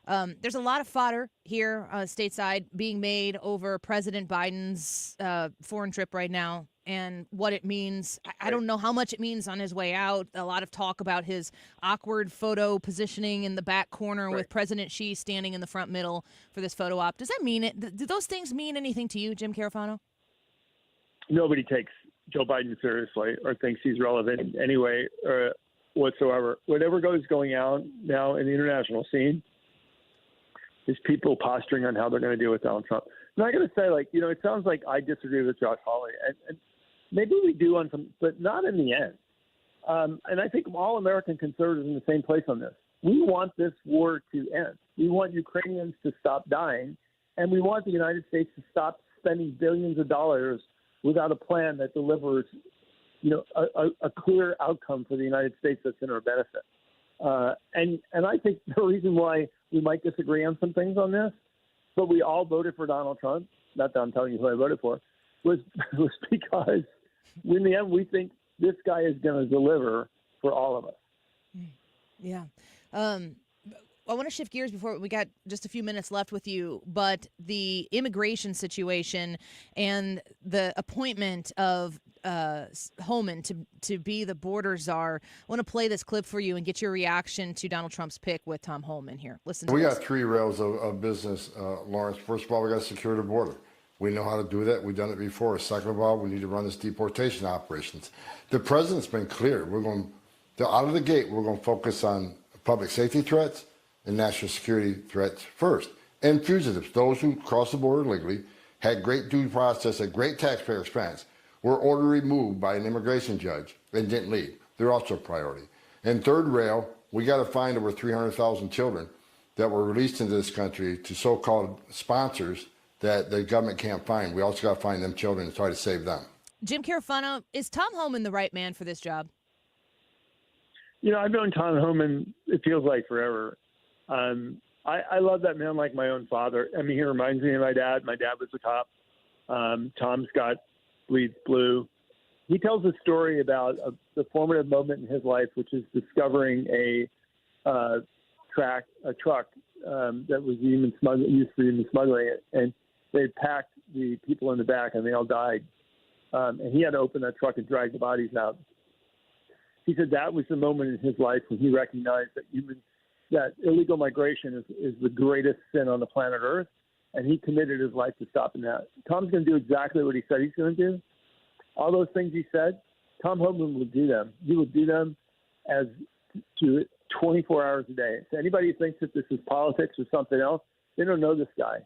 There's a lot of fodder here stateside being made over President Biden's foreign trip right now and what it means. I don't know how much it means on his way out. A lot of talk about his awkward photo positioning in the back corner with President Xi standing in the front middle for this photo op. Does that mean it? Do those things mean anything to you, Jim Carafano? Nobody takes Joe Biden seriously or thinks he's relevant anyway whatsoever. Whatever goes going on now in the international scene is people posturing on how they're going to deal with Donald Trump. I'm not going to say, it sounds like I disagree with Josh Hawley. And maybe we do on some, but not in the end. And I think all American conservatives are in the same place on this. We want this war to end. We want Ukrainians to stop dying. And we want the United States to stop spending billions of dollars without a plan that delivers, a clear outcome for the United States that's in our benefit. And I think the reason why we might disagree on some things on this, but we all voted for Donald Trump, not that I'm telling you who I voted for, was because in the end we think this guy is going to deliver for all of us. Yeah. I want to shift gears before we got just a few minutes left with you, but the immigration situation and the appointment of Homan to be the border czar. I want to play this clip for you and get your reaction to Donald Trump's pick with Tom Homan here. Listen to We this. got three rails of business, Lawrence. First of all, we got to secure the border. We know how to do that. We've done it before. Second of all, we need to run this deportation operations. The president's been clear. Out of the gate, we're going to focus on public safety threats and national security threats first. And fugitives, those who cross the border legally, had great due process at great taxpayer expense, were ordered removed by an immigration judge and didn't leave. They're also a priority. And third rail, we got to find over 300,000 children that were released into this country to so-called sponsors that the government can't find. We also got to find them children and try to save them. Jim Carafano, is Tom Homan the right man for this job? I've known Tom Homan, it feels like forever. I love that man like my own father. I mean, he reminds me of my dad. My dad was a cop. Tom's got bleeds blue. He tells a story about the formative moment in his life, which is discovering a truck that was used for human smuggling, and they packed the people in the back, and they all died. And he had to open that truck and drag the bodies out. He said that was the moment in his life when he recognized that illegal migration is the greatest sin on the planet Earth, and he committed his life to stopping that. Tom's going to do exactly what he said he's going to do. All those things he said, Tom Homan will do them. He will do them as to 24 hours a day. So anybody who thinks that this is politics or something else, they don't know this guy.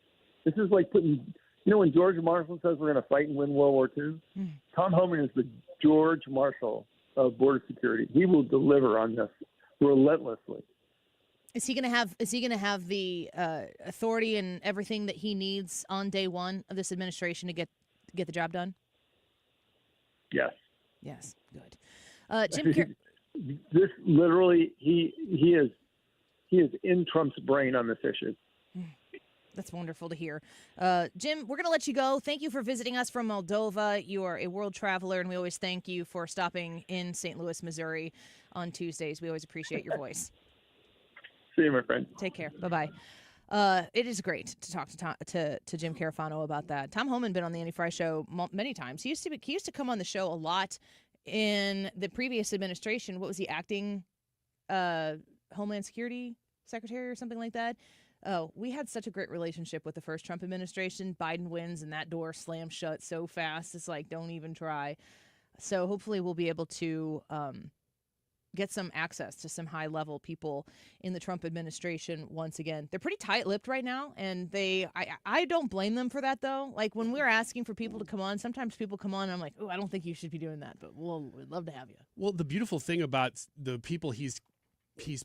This is like putting, when George Marshall says we're going to fight and win World War II, Tom Homan is the George Marshall of border security. He will deliver on this relentlessly. Is he going to have the authority and everything that he needs on day one of this administration to get the job done? Yes. Yes. Good. Jim, this literally he is in Trump's brain on this issue. That's wonderful to hear. Jim, we're going to let you go. Thank you for visiting us from Moldova. You are a world traveler, and we always thank you for stopping in St. Louis, Missouri on Tuesdays. We always appreciate your voice. See you, my friend. Take care. Bye-bye. It is great to talk to Jim Carafano about that. Tom Homan been on the Andy Fry Show many times. He used to come on the show a lot in the previous administration. What was he, acting Homeland Security Secretary or something like that? Oh, we had such a great relationship with the first Trump administration. Biden wins and that door slams shut so fast. It's like, don't even try. So hopefully we'll be able to get some access to some high-level people in the Trump administration once again. They're pretty tight-lipped right now, and I don't blame them for that, though. Like, when we're asking for people to come on, sometimes people come on, and I'm like, oh, I don't think you should be doing that, but we'd love to have you. Well, the beautiful thing about the people he's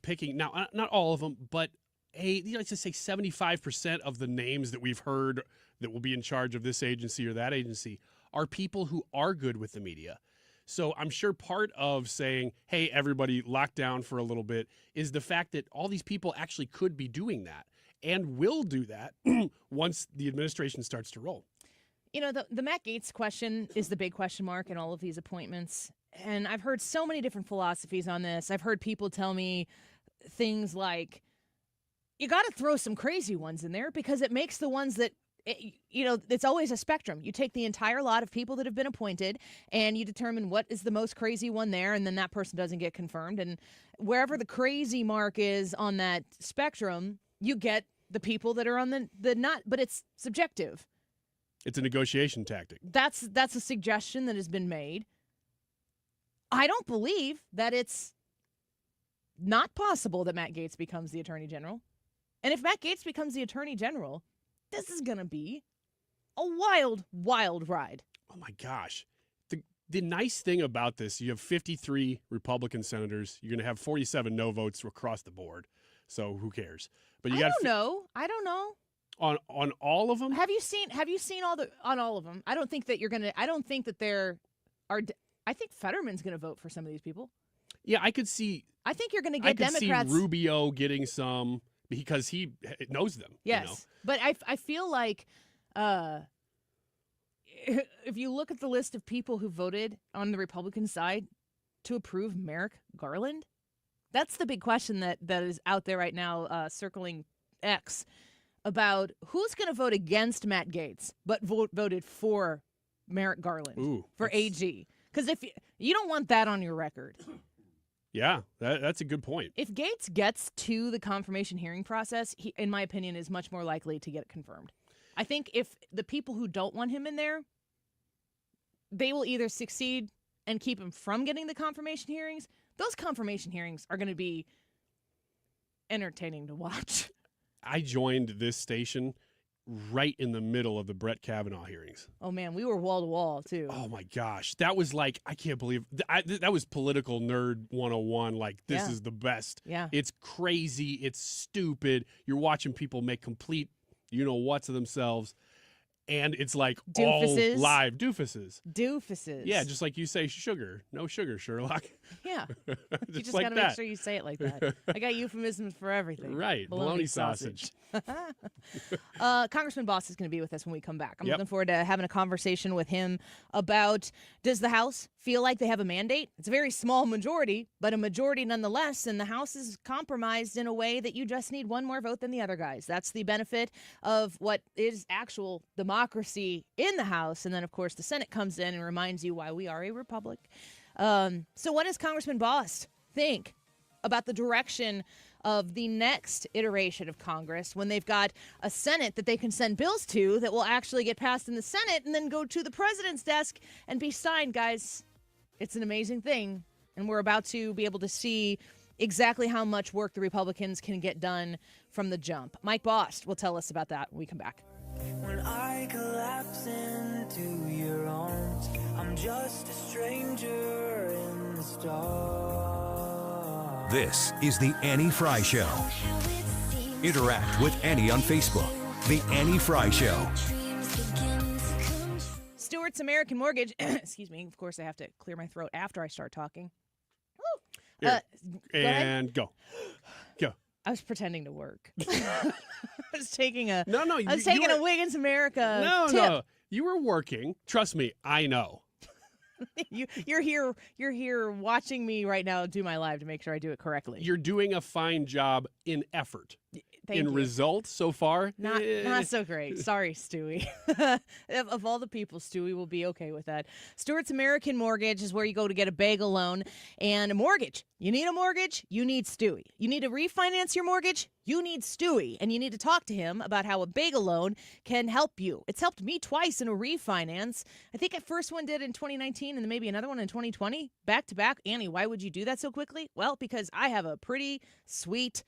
picking, now, not all of them, but let's just say 75% of the names that we've heard that will be in charge of this agency or that agency are people who are good with the media. So I'm sure part of saying, hey, everybody lock down for a little bit is the fact that all these people actually could be doing that and will do that once the administration starts to roll. You know, the Matt Gaetz question is the big question mark in all of these appointments. And I've heard so many different philosophies on this. I've heard people tell me things like, you got to throw some crazy ones in there because it makes the ones that, it's always a spectrum. You take the entire lot of people that have been appointed and you determine what is the most crazy one there, and then that person doesn't get confirmed. And wherever the crazy mark is on that spectrum, you get the people that are on the not, but it's subjective. It's a negotiation tactic. That's a suggestion that has been made. I don't believe that it's not possible that Matt Gaetz becomes the Attorney General. And if Matt Gaetz becomes the Attorney General, this is going to be a wild, wild ride. Oh, my gosh. The nice thing about this, you have 53 Republican senators. You're going to have 47 no votes across the board. So who cares? But you I don't know. On all of them? Have you seen on all of them? I don't think that I think Fetterman's going to vote for some of these people. Yeah, I could see. I think you're going to get Democrats. See Rubio getting some because he knows them. Yes, but I feel like if you look at the list of people who voted on the Republican side to approve Merrick Garland, that's the big question that is out there right now, circling X, about who's going to vote against Matt Gaetz but voted for Merrick Garland for AG. Because if you don't want that on your record. Yeah, that's a good point. If Gaetz gets to the confirmation hearing process, he, in my opinion, is much more likely to get it confirmed. I think if the people who don't want him in there, they will either succeed and keep him from getting the confirmation hearings. Those confirmation hearings are going to be entertaining to watch. I joined this station right in the middle of the Brett Kavanaugh hearings. Oh, man, we were wall to wall, too. Oh, my gosh. That was like, I can't believe, that was political nerd 101. Like, this is the best. Yeah. It's crazy. It's stupid. You're watching people make complete, what's of themselves. And it's like doofuses. All live doofuses. Doofuses. Yeah, just like you say sugar. No sugar, Sherlock. Yeah. You just like got to make sure you say it like that. I got euphemisms for everything. Right. Bologna sausage. Congressman Boss is going to be with us when we come back. I'm looking forward to having a conversation with him about, does the House feel like they have a mandate? It's a very small majority, but a majority nonetheless, and the House is compromised in a way that you just need one more vote than the other guys. That's the benefit of what is actual democracy in the House. And then, of course, the Senate comes in and reminds you why we are a republic. So what does Congressman Boss think about the direction of the next iteration of Congress when they've got a Senate that they can send bills to that will actually get passed in the Senate and then go to the president's desk and be signed, guys? It's an amazing thing. And we're about to be able to see exactly how much work the Republicans can get done from the jump. Mike Bost will tell us about that when we come back. When I collapse into your arms, I'm just a stranger in the stars. This is the Annie Fry Show. Interact with Annie on Facebook. The Annie Fry Show. Stewart's American Mortgage. Excuse me. Of course, I have to clear my throat after I start talking. Go. I was pretending to work. I was taking a a Wiggins America. No. You were working. Trust me, I know. You're here watching me right now do my live to make sure I do it correctly. You're doing a fine job in effort. Thank in you. results so far. Not so great. Sorry, Stewie. Of all the people, Stewie will be okay with that. Stewart's American Mortgage is where you go to get a bagel loan and a mortgage. You need a mortgage? You need Stewie. You need to refinance your mortgage? You need Stewie. And you need to talk to him about how a bagel loan can help you. It's helped me twice in a refinance. I think I first one did in 2019 and then maybe another one in 2020. Back to back. Annie, why would you do that so quickly? Well, because I have a pretty sweet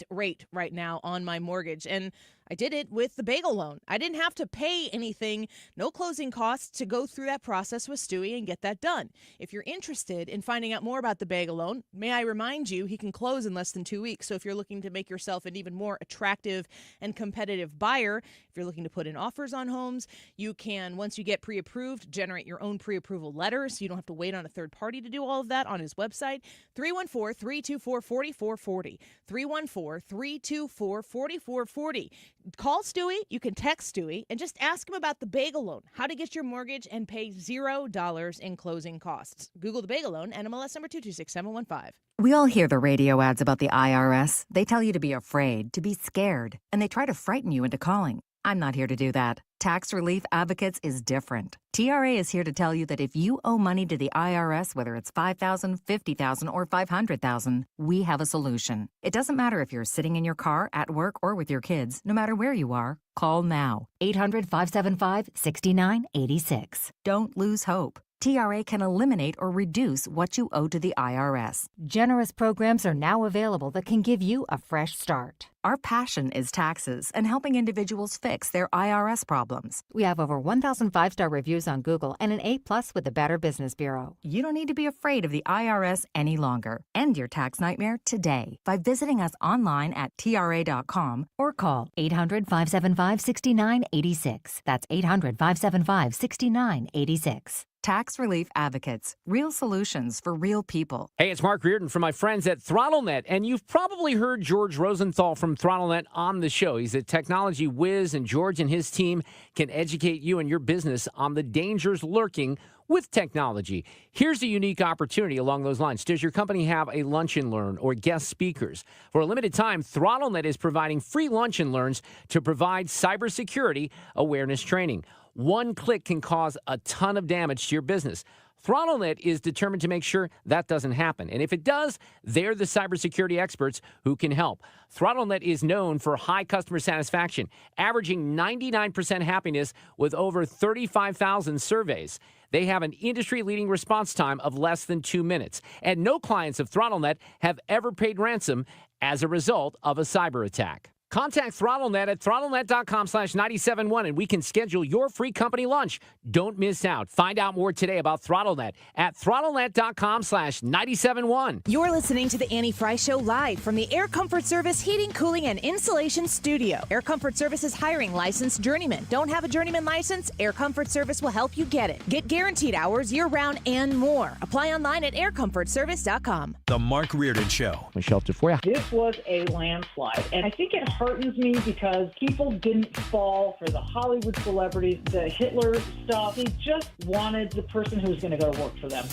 rate right now on my mortgage. And I did it with the bagel loan. I didn't have to pay anything, no closing costs to go through that process with Stewie and get that done. If you're interested in finding out more about the bagel loan, may I remind you, he can close in less than 2 weeks. So if you're looking to make yourself an even more attractive and competitive buyer, if you're looking to put in offers on homes, you can, once you get pre-approved, generate your own pre-approval letter so you don't have to wait on a third party to do all of that on his website. 314-324-4440. 314-324-4440. Call Stewie. You can text Stewie and just ask him about the bagel loan, how to get your mortgage and pay $0 in closing costs. Google the bagel loan, NMLS number 226715. We all hear the radio ads about the IRS. They tell you to be afraid, to be scared, and they try to frighten you into calling. I'm not here to do that. Tax Relief Advocates is different. TRA is here to tell you that if you owe money to the IRS, whether it's $5,000, $50,000, or $500,000, we have a solution. It doesn't matter if you're sitting in your car, at work, or with your kids. No matter where you are, call now. 800-575-6986. Don't lose hope. TRA can eliminate or reduce what you owe to the IRS. Generous programs are now available that can give you a fresh start. Our passion is taxes and helping individuals fix their IRS problems. We have over 1,000 5-star reviews on Google and an A+ with the Better Business Bureau. You don't need to be afraid of the IRS any longer. End your tax nightmare today by visiting us online at TRA.com or call 800-575-6986. That's 800-575-6986. Tax Relief Advocates. Real solutions for real people. Hey, it's Mark Reardon from my friends at ThrottleNet, and you've probably heard George Rosenthal from ThrottleNet on the show. He's a technology whiz, and George and his team can educate you and your business on the dangers lurking with technology. Here's a unique opportunity along those lines. Does your company have a lunch and learn or guest speakers? For a limited time, ThrottleNet is providing free lunch and learns to provide cybersecurity awareness training. One click can cause a ton of damage to your business. ThrottleNet is determined to make sure that doesn't happen. And if it does, they're the cybersecurity experts who can help. ThrottleNet is known for high customer satisfaction, averaging 99% happiness with over 35,000 surveys. They have an industry-leading response time of less than 2 minutes. And no clients of ThrottleNet have ever paid ransom as a result of a cyber attack. Contact ThrottleNet at throttlenet.com/971 and we can schedule your free company lunch. Don't miss out. Find out more today about ThrottleNet at throttlenet.com/971. You're listening to the Annie Fry Show live from the Air Comfort Service Heating, Cooling, and Insulation Studio. Air Comfort Service is hiring licensed journeymen. Don't have a journeyman license? Air Comfort Service will help you get it. Get guaranteed hours year-round and more. Apply online at aircomfortservice.com. The Mark Reardon Show. We shelved it for you. This was a landslide, and I think it heartens me because people didn't fall for the Hollywood celebrities, the Hitler stuff. They just wanted the person who was going to go to work for them.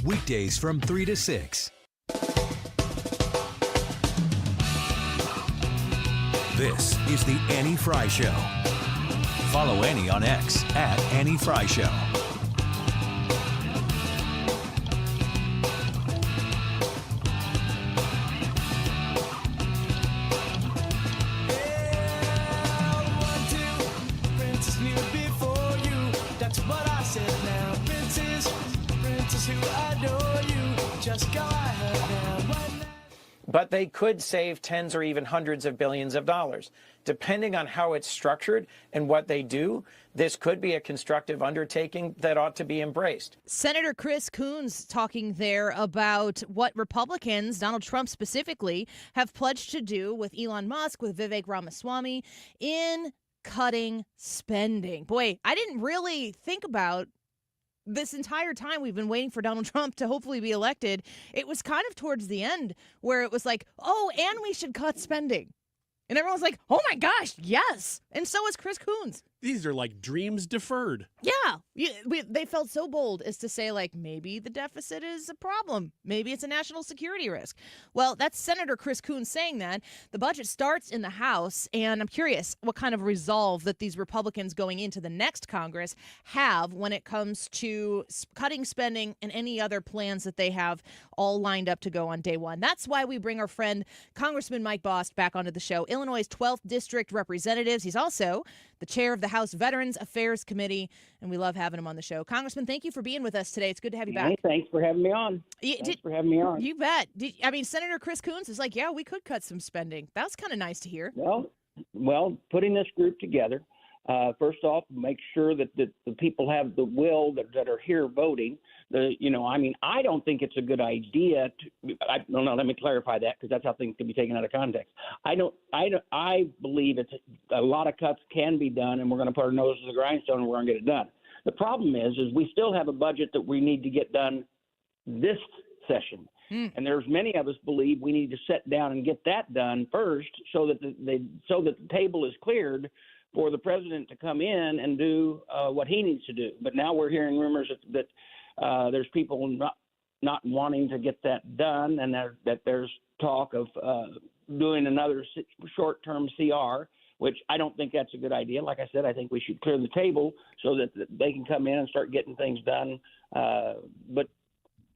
Weekdays from 3 to 6. This is the Annie Fry Show. Follow Annie on X at Annie Fry Show. But they could save tens or even hundreds of billions of dollars. Depending on how it's structured and what they do, this could be a constructive undertaking that ought to be embraced. Senator Chris Coons talking there about what Republicans, Donald Trump specifically, have pledged to do with Elon Musk, with Vivek Ramaswamy, in cutting spending. Boy, I didn't really think about this entire time we've been waiting for Donald Trump to hopefully be elected. It was kind of towards the end where it was like, oh, and we should cut spending. And everyone's like, oh my gosh, yes. And so is Chris Coons. These are like dreams deferred. Yeah. They felt so bold as to say, like, maybe the deficit is a problem. Maybe it's a national security risk. Well, that's Senator Chris Coons saying that. The budget starts in the House, and I'm curious what kind of resolve that these Republicans going into the next Congress have when it comes to cutting spending and any other plans that they have all lined up to go on day one. That's why we bring our friend Congressman Mike Bost back onto the show, Illinois' 12th District Representatives. He's also the chair of the House Veterans Affairs Committee, and we love having him on the show. Congressman, thank you for being with us today. It's good to have you back. Hey, thanks for having me on. You bet. Senator Chris Coons is like, yeah, we could cut some spending. That was kind of nice to hear. Well, putting this group together, first off, make sure that the people have the will that are here voting. I don't think it's a good idea let me clarify that, because that's how things can be taken out of context. I believe it's a lot of cuts can be done, and we're going to put our nose to the grindstone and we're going to get it done. The problem is we still have a budget that we need to get done this session. And there's many of us believe we need to sit down and get that done first, so that the table is cleared for the president to come in and do what he needs to do. But now we're hearing rumors that there's people not wanting to get that done, and that there's talk of doing another short-term CR, which I don't think that's a good idea. Like I said, I think we should clear the table so that they can come in and start getting things done. But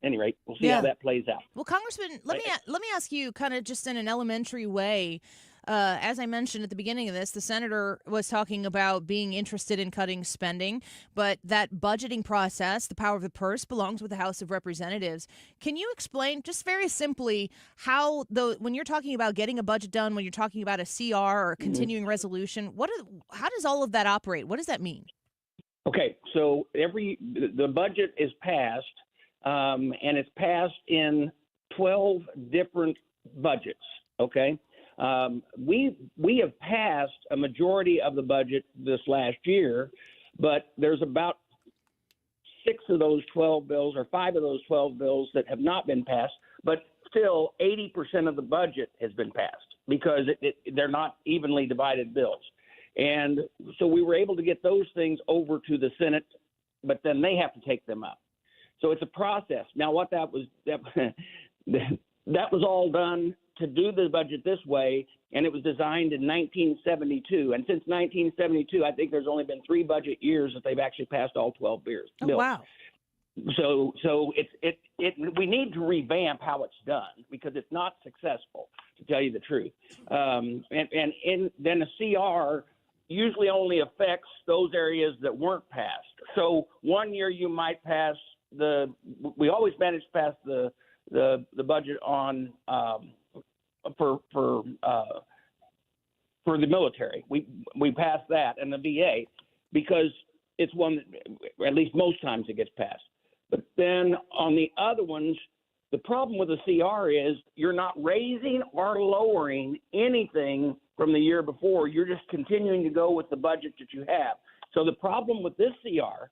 at any rate, we'll see how that plays out. Well, Congressman, let me ask you, kind of just in an elementary way. As I mentioned at the beginning of this, the senator was talking about being interested in cutting spending, but that budgeting process, the power of the purse, belongs with the House of Representatives. Can you explain just very simply how, when you're talking about getting a budget done, when you're talking about a CR or a continuing resolution, how does all of that operate? What does that mean? Okay, so the budget is passed, and it's passed in 12 different budgets. Okay. We have passed a majority of the budget this last year, but there's about 6 of those 12 bills or 5 of those 12 bills that have not been passed, but still 80% of the budget has been passed because they're not evenly divided bills. And so we were able to get those things over to the Senate, but then they have to take them up. So it's a process. Now, what that was all done to do the budget this way, and it was designed in 1972. And since 1972, I think there's only been 3 budget years that they've actually passed all 12 bills. Oh, wow. So we need to revamp how it's done because it's not successful, to tell you the truth. Then a CR usually only affects those areas that weren't passed. So one year you might pass we always manage to pass the budget on for the military. We pass that and the VA because it's one that at least most times it gets passed. But then on the other ones, the problem with the CR is you're not raising or lowering anything from the year before. You're just continuing to go with the budget that you have. So the problem with this CR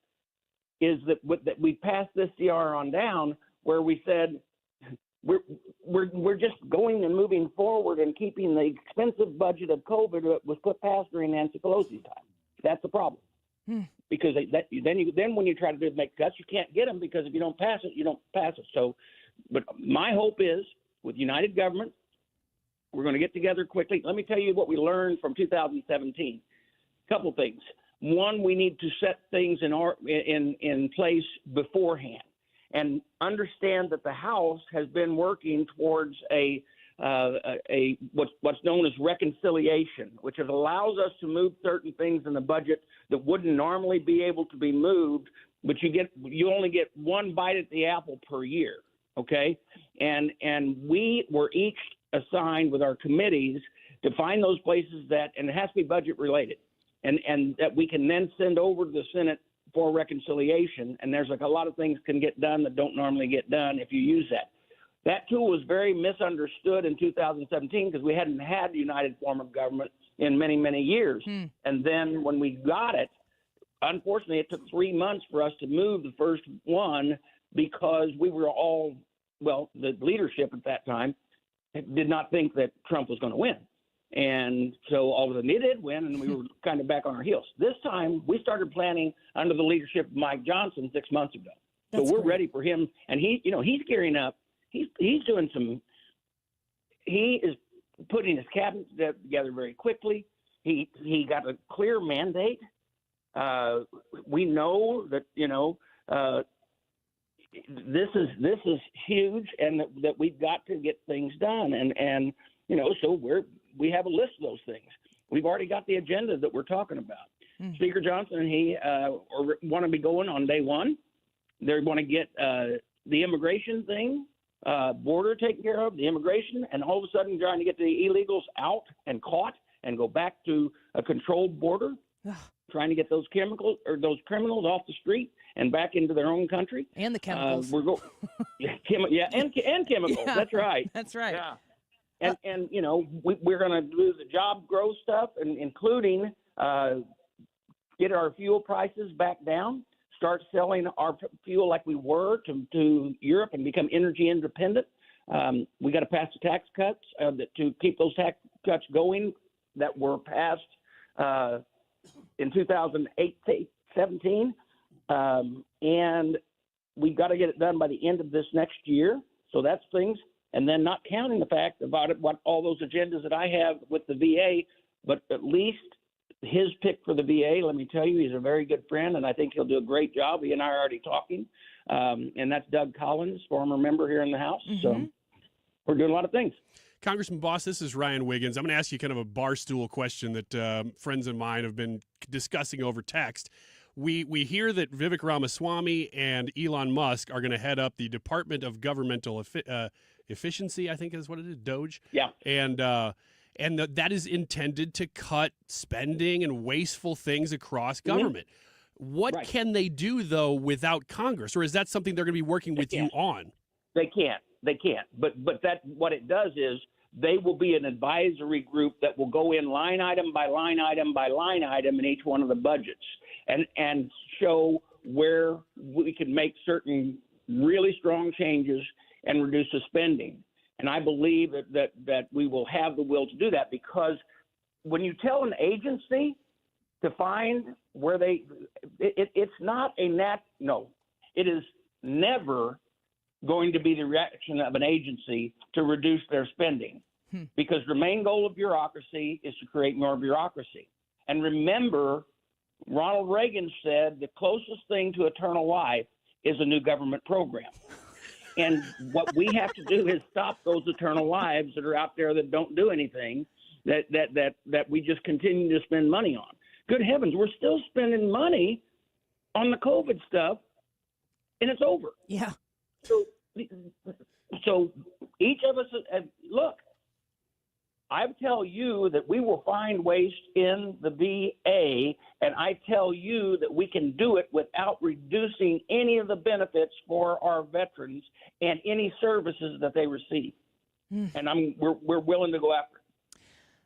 is that we passed this CR on down where we said we're just going and moving forward and keeping the expensive budget of COVID that was put past during Nancy Pelosi's time. That's the problem. Because then when you try to make cuts, you can't get them because if you don't pass it, you don't pass it. So, but my hope is with United Government, we're going to get together quickly. Let me tell you what we learned from 2017. A couple things. One, we need to set things in place beforehand and understand that the House has been working towards what's known as reconciliation, which allows us to move certain things in the budget that wouldn't normally be able to be moved, but you only get one bite at the apple per year, okay? And we were each assigned with our committees to find those places and it has to be budget related, and that we can then send over to the Senate for reconciliation. And there's a lot of things can get done that don't normally get done if you use that. That tool was very misunderstood in 2017 because we hadn't had a united form of government in many, many years. And then when we got it, unfortunately, it took 3 months for us to move the first one because we were the leadership at that time did not think that Trump was going to win. And so all of a sudden they did win, and we were kind of back on our heels. This time we started planning under the leadership of Mike Johnson 6 months ago. So we're ready for him, and he's gearing up. He's doing some. He is putting his cabinet together very quickly. He got a clear mandate. We know that this is huge, and that we've got to get things done, and so we have a list of those things. We've already got the agenda that we're talking about. Speaker Johnson and he want to be going on day one. They want to get the immigration thing, border taken care of, the immigration, and all of a sudden trying to get the illegals out and caught and go back to a controlled border, trying to get those criminals off the street and back into their own country. And the chemicals. And chemicals. Yeah, That's right. That's right. Yeah. And we're going to do the job growth stuff, and including get our fuel prices back down, start selling our fuel like we were to Europe and become energy independent. We got to pass the tax cuts to keep those tax cuts going that were passed in 2017. And we've got to get it done by the end of this next year. So that's things. And then not counting the fact about what all those agendas that I have with the VA, but at least his pick for the VA, let me tell you, he's a very good friend, and I think he'll do a great job. He and I are already talking, and that's Doug Collins, former member here in the House. So we're doing a lot of things. Congressman Boss, this is Ryan Wiggins. I'm going to ask you kind of a barstool question that friends of mine have been discussing over text. We hear that Vivek Ramaswamy and Elon Musk are going to head up the Department of Governmental Efficiency, I think is what it is, DOGE. Yeah. And that is intended to cut spending and wasteful things across government. What can they do, though, without Congress? Or is that something they're going to be working with you on? They can't. But that what it does is they will be an advisory group that will go in line item by line item by line item in each one of the budgets and show where we can make certain really strong changes and reduce the spending. And I believe that we will have the will to do that, because when you tell an agency to find where it's not it is never going to be the reaction of an agency to reduce their spending, because the main goal of bureaucracy is to create more bureaucracy. And remember, Ronald Reagan said the closest thing to eternal life is a new government program. And what we have to do is stop those eternal lives that are out there that don't do anything, that we just continue to spend money on. Good heavens, we're still spending money on the COVID stuff, and it's over. Yeah. So each of us, look, I tell you that we will find waste in the VA, and I tell you that we can do it without reducing any of the benefits for our veterans and any services that they receive. And we're willing to go after it.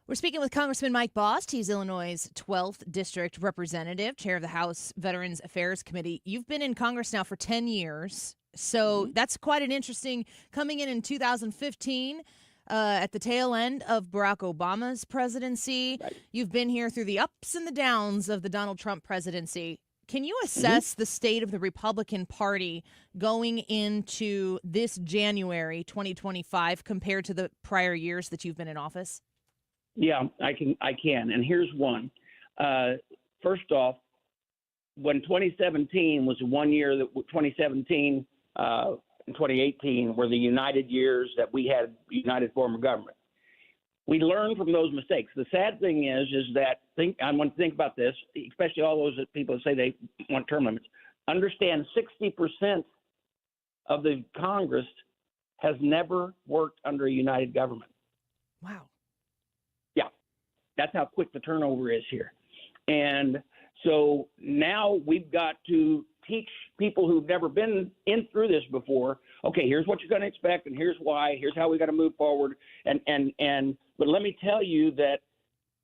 We're speaking with Congressman Mike Bost. He's Illinois' 12th District Representative, chair of the House Veterans Affairs Committee. You've been in Congress now for 10 years, so that's quite an interesting coming in 2015. At the tail end of Barack Obama's presidency. Right. You've been here through the ups and the downs of the Donald Trump presidency. Can you assess the state of the Republican Party going into this January 2025 compared to the prior years that you've been in office? Yeah, I can. And here's one. First off, when 2017 was 1 year that 2017 in 2018 were the united years that we had united form of government. We learned from those mistakes. The sad thing is that I want to think about this, especially all those people say they want term limits. Understand 60% of the Congress has never worked under a united government. Wow. Yeah, that's how quick the turnover is here. And so now we've got to teach people who've never been in through this before, okay, here's what you're going to expect, and here's why, here's how we got to move forward. But let me tell you that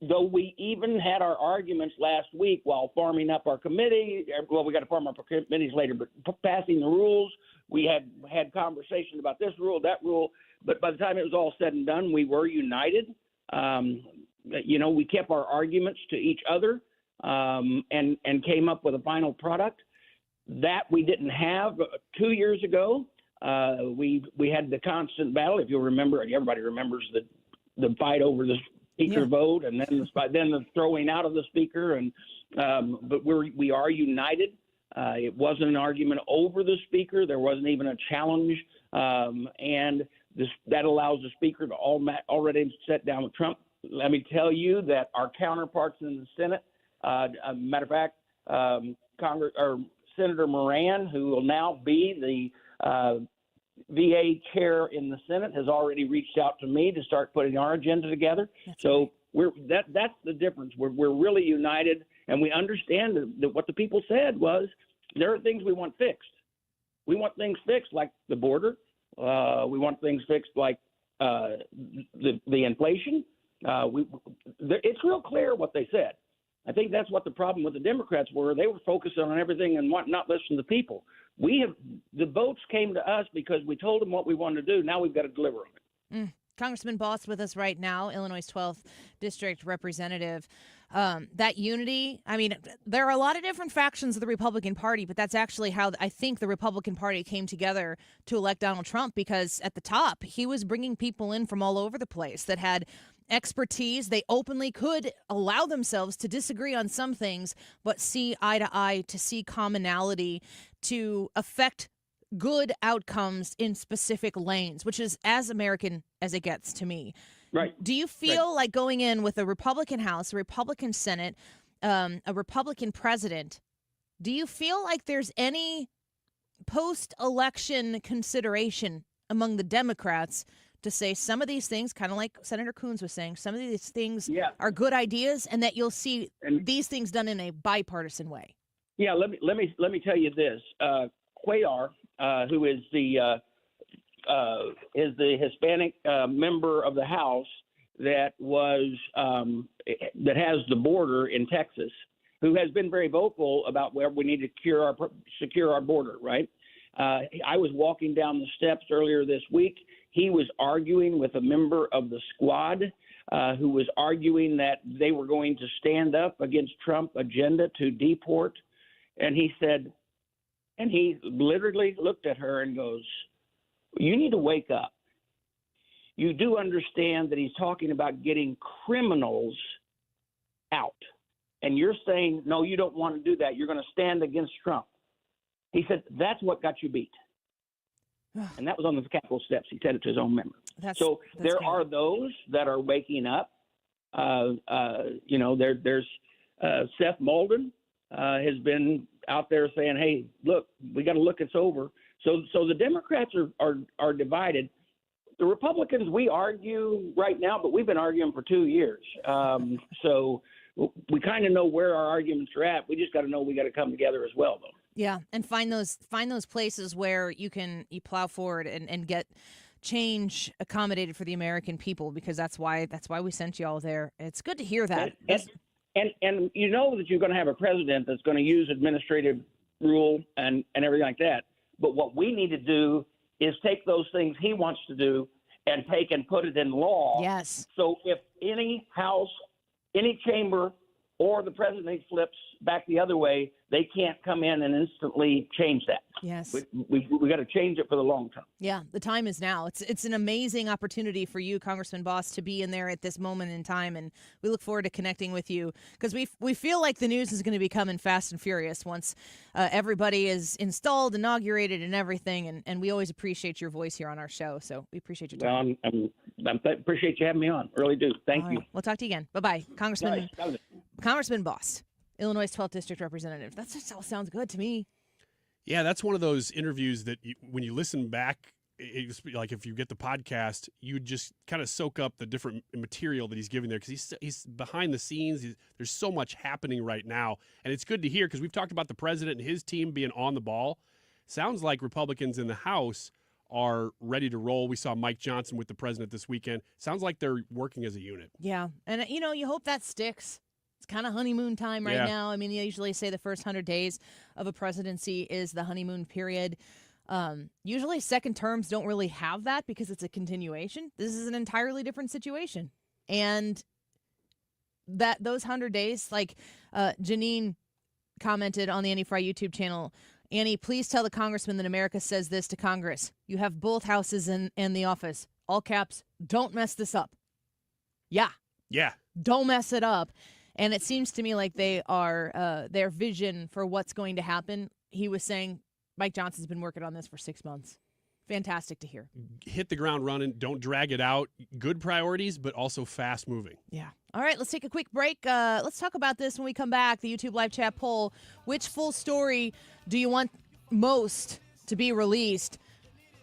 though we even had our arguments last week while farming up our committee, well, we got to farm up our committees later, but passing the rules, we had conversations about this rule, that rule, but by the time it was all said and done, we were united. we kept our arguments to each other and came up with a final product that we didn't have 2 years ago. We had the constant battle. If you'll remember, everybody remembers the fight over the speaker vote, and then the throwing out of the speaker. But we are united. It wasn't an argument over the speaker. There wasn't even a challenge, and that allows the speaker to already sit down with Trump. Let me tell you that our counterparts in the Senate, matter of fact, Senator Moran, who will now be the VA chair in the Senate, has already reached out to me to start putting our agenda together. That's the difference. We're really united, and we understand that what the people said was there are things we want fixed. We want things fixed like the border. We want things fixed like the inflation. It's real clear what they said. I think that's what the problem with the Democrats were. They were focusing on everything and not listening to people. The votes came to us because we told them what we wanted to do. Now we've got to deliver on it. Congressman Boss with us right now, Illinois' 12th District Representative. That unity, I mean, there are a lot of different factions of the Republican Party, but that's actually how I think the Republican Party came together to elect Donald Trump, because at the top, he was bringing people in from all over the place that had expertise. They openly could allow themselves to disagree on some things, but see eye to eye, to see commonality, to affect good outcomes in specific lanes, which is as American as it gets to me. Right. Do you feel like going in with a Republican House, a Republican Senate, a Republican president, do you feel like there's any post-election consideration among the Democrats to say some of these things, kind of like Senator Coons was saying, some of these things are good ideas, and that you'll see these things done in a bipartisan way? Yeah, let me tell you this. Cuellar, who is the Hispanic member of the House that has the border in Texas, who has been very vocal about where we need to secure our border. Right. I was walking down the steps earlier this week. He was arguing with a member of the squad who was arguing that they were going to stand up against Trump agenda to deport. And he said, and he literally looked at her and goes, "You need to wake up. You do understand that he's talking about getting criminals out. And you're saying, no, you don't want to do that. You're going to stand against Trump." He said, "That's what got you beat." And that was on the Capitol steps. He said it to his own member. So there are those that are waking up. There's Seth Moulton has been out there saying, "Hey, look, we got to look this over." So the Democrats are divided. The Republicans, we argue right now, but we've been arguing for 2 years. So we kind of know where our arguments are at. We just got to know we got to come together as well, though. Yeah, and find those places where you plow forward and get change accommodated for the American people, because that's why we sent you all there. It's good to hear that. And you know that you're going to have a president that's going to use administrative rule and everything like that. But what we need to do is take those things he wants to do and put it in law. Yes. So if any house, any chamber, or the president flips back the other way, they can't come in and instantly change that. Yes. We got to change it for the long term. Yeah, the time is now. It's an amazing opportunity for you, Congressman Boss, to be in there at this moment in time, and we look forward to connecting with you, because we feel like the news is going to be coming fast and furious once everybody is installed, inaugurated, and everything, and we always appreciate your voice here on our show, so we appreciate your time. Well, I appreciate you having me on. Really do. Thank you. We'll talk to you again. Bye-bye. Congressman Boss, Illinois 12th District Representative. That just all sounds good to me. Yeah, that's one of those interviews that when you listen back, like if you get the podcast, you just kind of soak up the different material that he's giving there, because he's behind the scenes. There's so much happening right now, and it's good to hear, because we've talked about the president and his team being on the ball. Sounds like Republicans in the House are ready to roll. We saw Mike Johnson with the president this weekend. Sounds like they're working as a unit. Yeah, and you hope that sticks. It's kind of honeymoon time right now. I mean, they usually say the first 100 days of a presidency is the honeymoon period. Usually second terms don't really have that because it's a continuation. This is an entirely different situation. And those 100 days, like Janine commented on the Annie Fry YouTube channel, Annie, please tell the congressman that America says this to Congress. You have both houses in the office. All caps, don't mess this up. Yeah. Don't mess it up. And it seems to me like they are, their vision for what's going to happen. He was saying Mike Johnson's been working on this for 6 months. Fantastic to hear. Hit the ground running. Don't drag it out. Good priorities, but also fast moving. Yeah. All right, let's take a quick break. Let's talk about this when we come back. The YouTube live chat poll. Which full story do you want most to be released?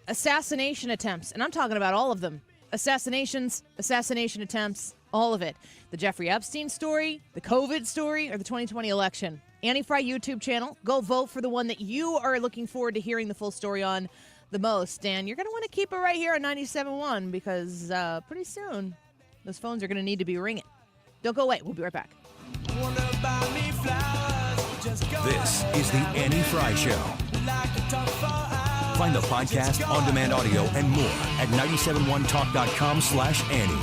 Assassination attempts. And I'm talking about all of them. Assassinations, assassination attempts, all of it. The Jeffrey Epstein story, the COVID story, or the 2020 election. Annie Fry YouTube channel. Go vote for the one that you are looking forward to hearing the full story on the most. And you're going to want to keep it right here on 97.1 because pretty soon those phones are going to need to be ringing. Don't go away. We'll be right back. This is the Annie Fry Show. Find the podcast, on-demand audio, and more at 971talk.com/Annie.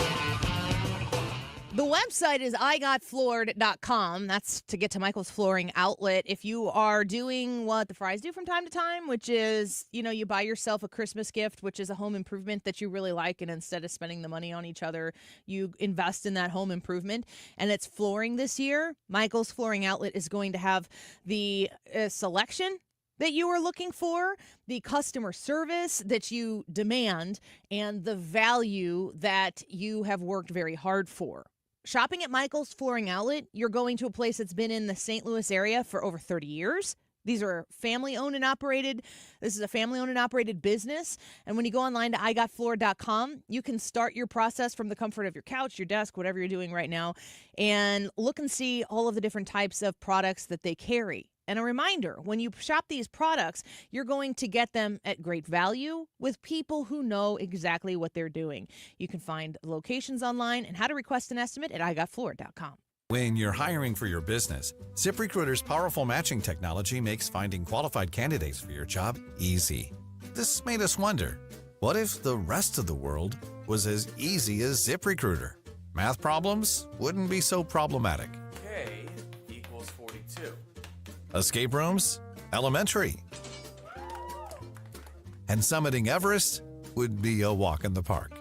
The website is igotfloored.com. That's to get to Michael's flooring outlet. If you are doing what the Fries do from time to time, which is, you buy yourself a Christmas gift, which is a home improvement that you really like, and instead of spending the money on each other, you invest in that home improvement, and it's flooring this year, Michael's flooring outlet is going to have the selection that you are looking for, the customer service that you demand, and the value that you have worked very hard for. Shopping at Michael's Flooring Outlet, you're going to a place that's been in the St. Louis area for over 30 years. These are family-owned and operated. This is a family-owned and operated business. And when you go online to igotfloored.com, you can start your process from the comfort of your couch, your desk, whatever you're doing right now, and look and see all of the different types of products that they carry. And a reminder, when you shop these products, you're going to get them at great value with people who know exactly what they're doing. You can find locations online and how to request an estimate at igotfloored.com. When you're hiring for your business, ZipRecruiter's powerful matching technology makes finding qualified candidates for your job easy. This made us wonder, what if the rest of the world was as easy as ZipRecruiter? Math problems wouldn't be so problematic. K equals 42. Escape rooms? Elementary. And summiting Everest would be a walk in the park.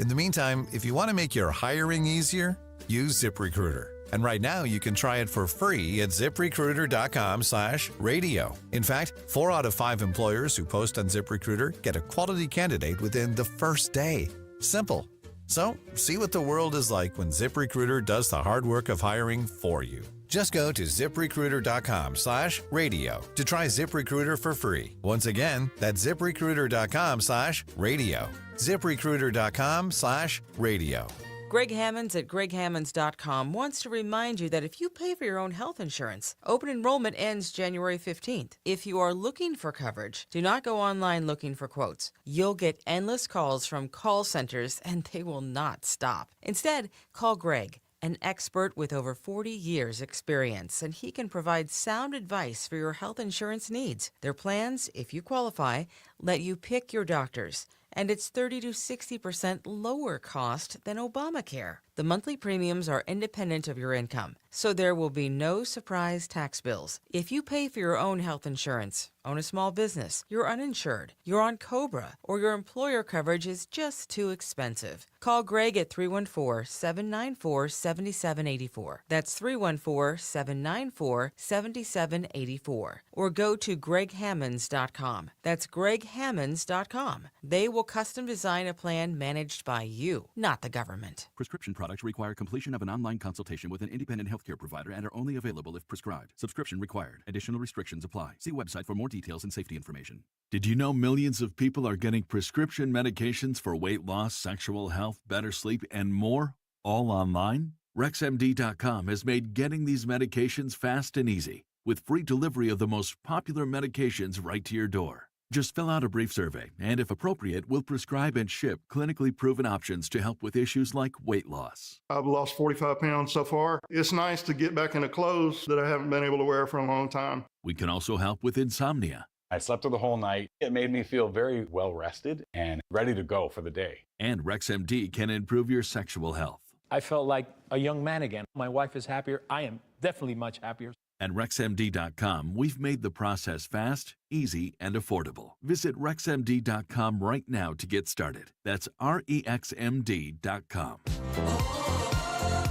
In the meantime, if you want to make your hiring easier, use ZipRecruiter. And right now, you can try it for free at ZipRecruiter.com/radio. In fact, 4 out of 5 employers who post on ZipRecruiter get a quality candidate within the first day. Simple. So, see what the world is like when ZipRecruiter does the hard work of hiring for you. Just go to ZipRecruiter.com/radio to try ZipRecruiter for free. Once again, that's ZipRecruiter.com/radio. ZipRecruiter.com/radio. Greg Hammonds at GregHammonds.com wants to remind you that if you pay for your own health insurance, open enrollment ends January 15th. If you are looking for coverage, do not go online looking for quotes. You'll get endless calls from call centers, and they will not stop. Instead, call Greg, an expert with over 40 years' experience, and he can provide sound advice for your health insurance needs. Their plans, if you qualify, let you pick your doctors, and it's 30 to 60% lower cost than Obamacare. The monthly premiums are independent of your income, so there will be no surprise tax bills. If you pay for your own health insurance, own a small business, you're uninsured, you're on COBRA, or your employer coverage is just too expensive, call Greg at 314-794-7784. That's 314-794-7784. Or go to GregHammonds.com. That's GregHammonds.com. They will custom design a plan managed by you, not the government. Prescription products require completion of an online consultation with an independent healthcare provider and are only available if prescribed. Subscription required. Additional restrictions apply. See website for more details and safety information. Did you know millions of people are getting prescription medications for weight loss, sexual health, better sleep, and more, all online? RexMD.com has made getting these medications fast and easy, with free delivery of the most popular medications right to your door. Just fill out a brief survey, and if appropriate, we'll prescribe and ship clinically proven options to help with issues like weight loss. I've lost 45 pounds so far. It's nice to get back into clothes that I haven't been able to wear for a long time. We can also help with insomnia, I slept through the whole night. It made me feel very well rested and ready to go for the day. And RexMD can improve your sexual health. I felt like a young man again. My wife is happier. I am definitely much happier. At RexMD.com, we've made the process fast, easy, and affordable. Visit RexMD.com right now to get started. That's REXMD.com.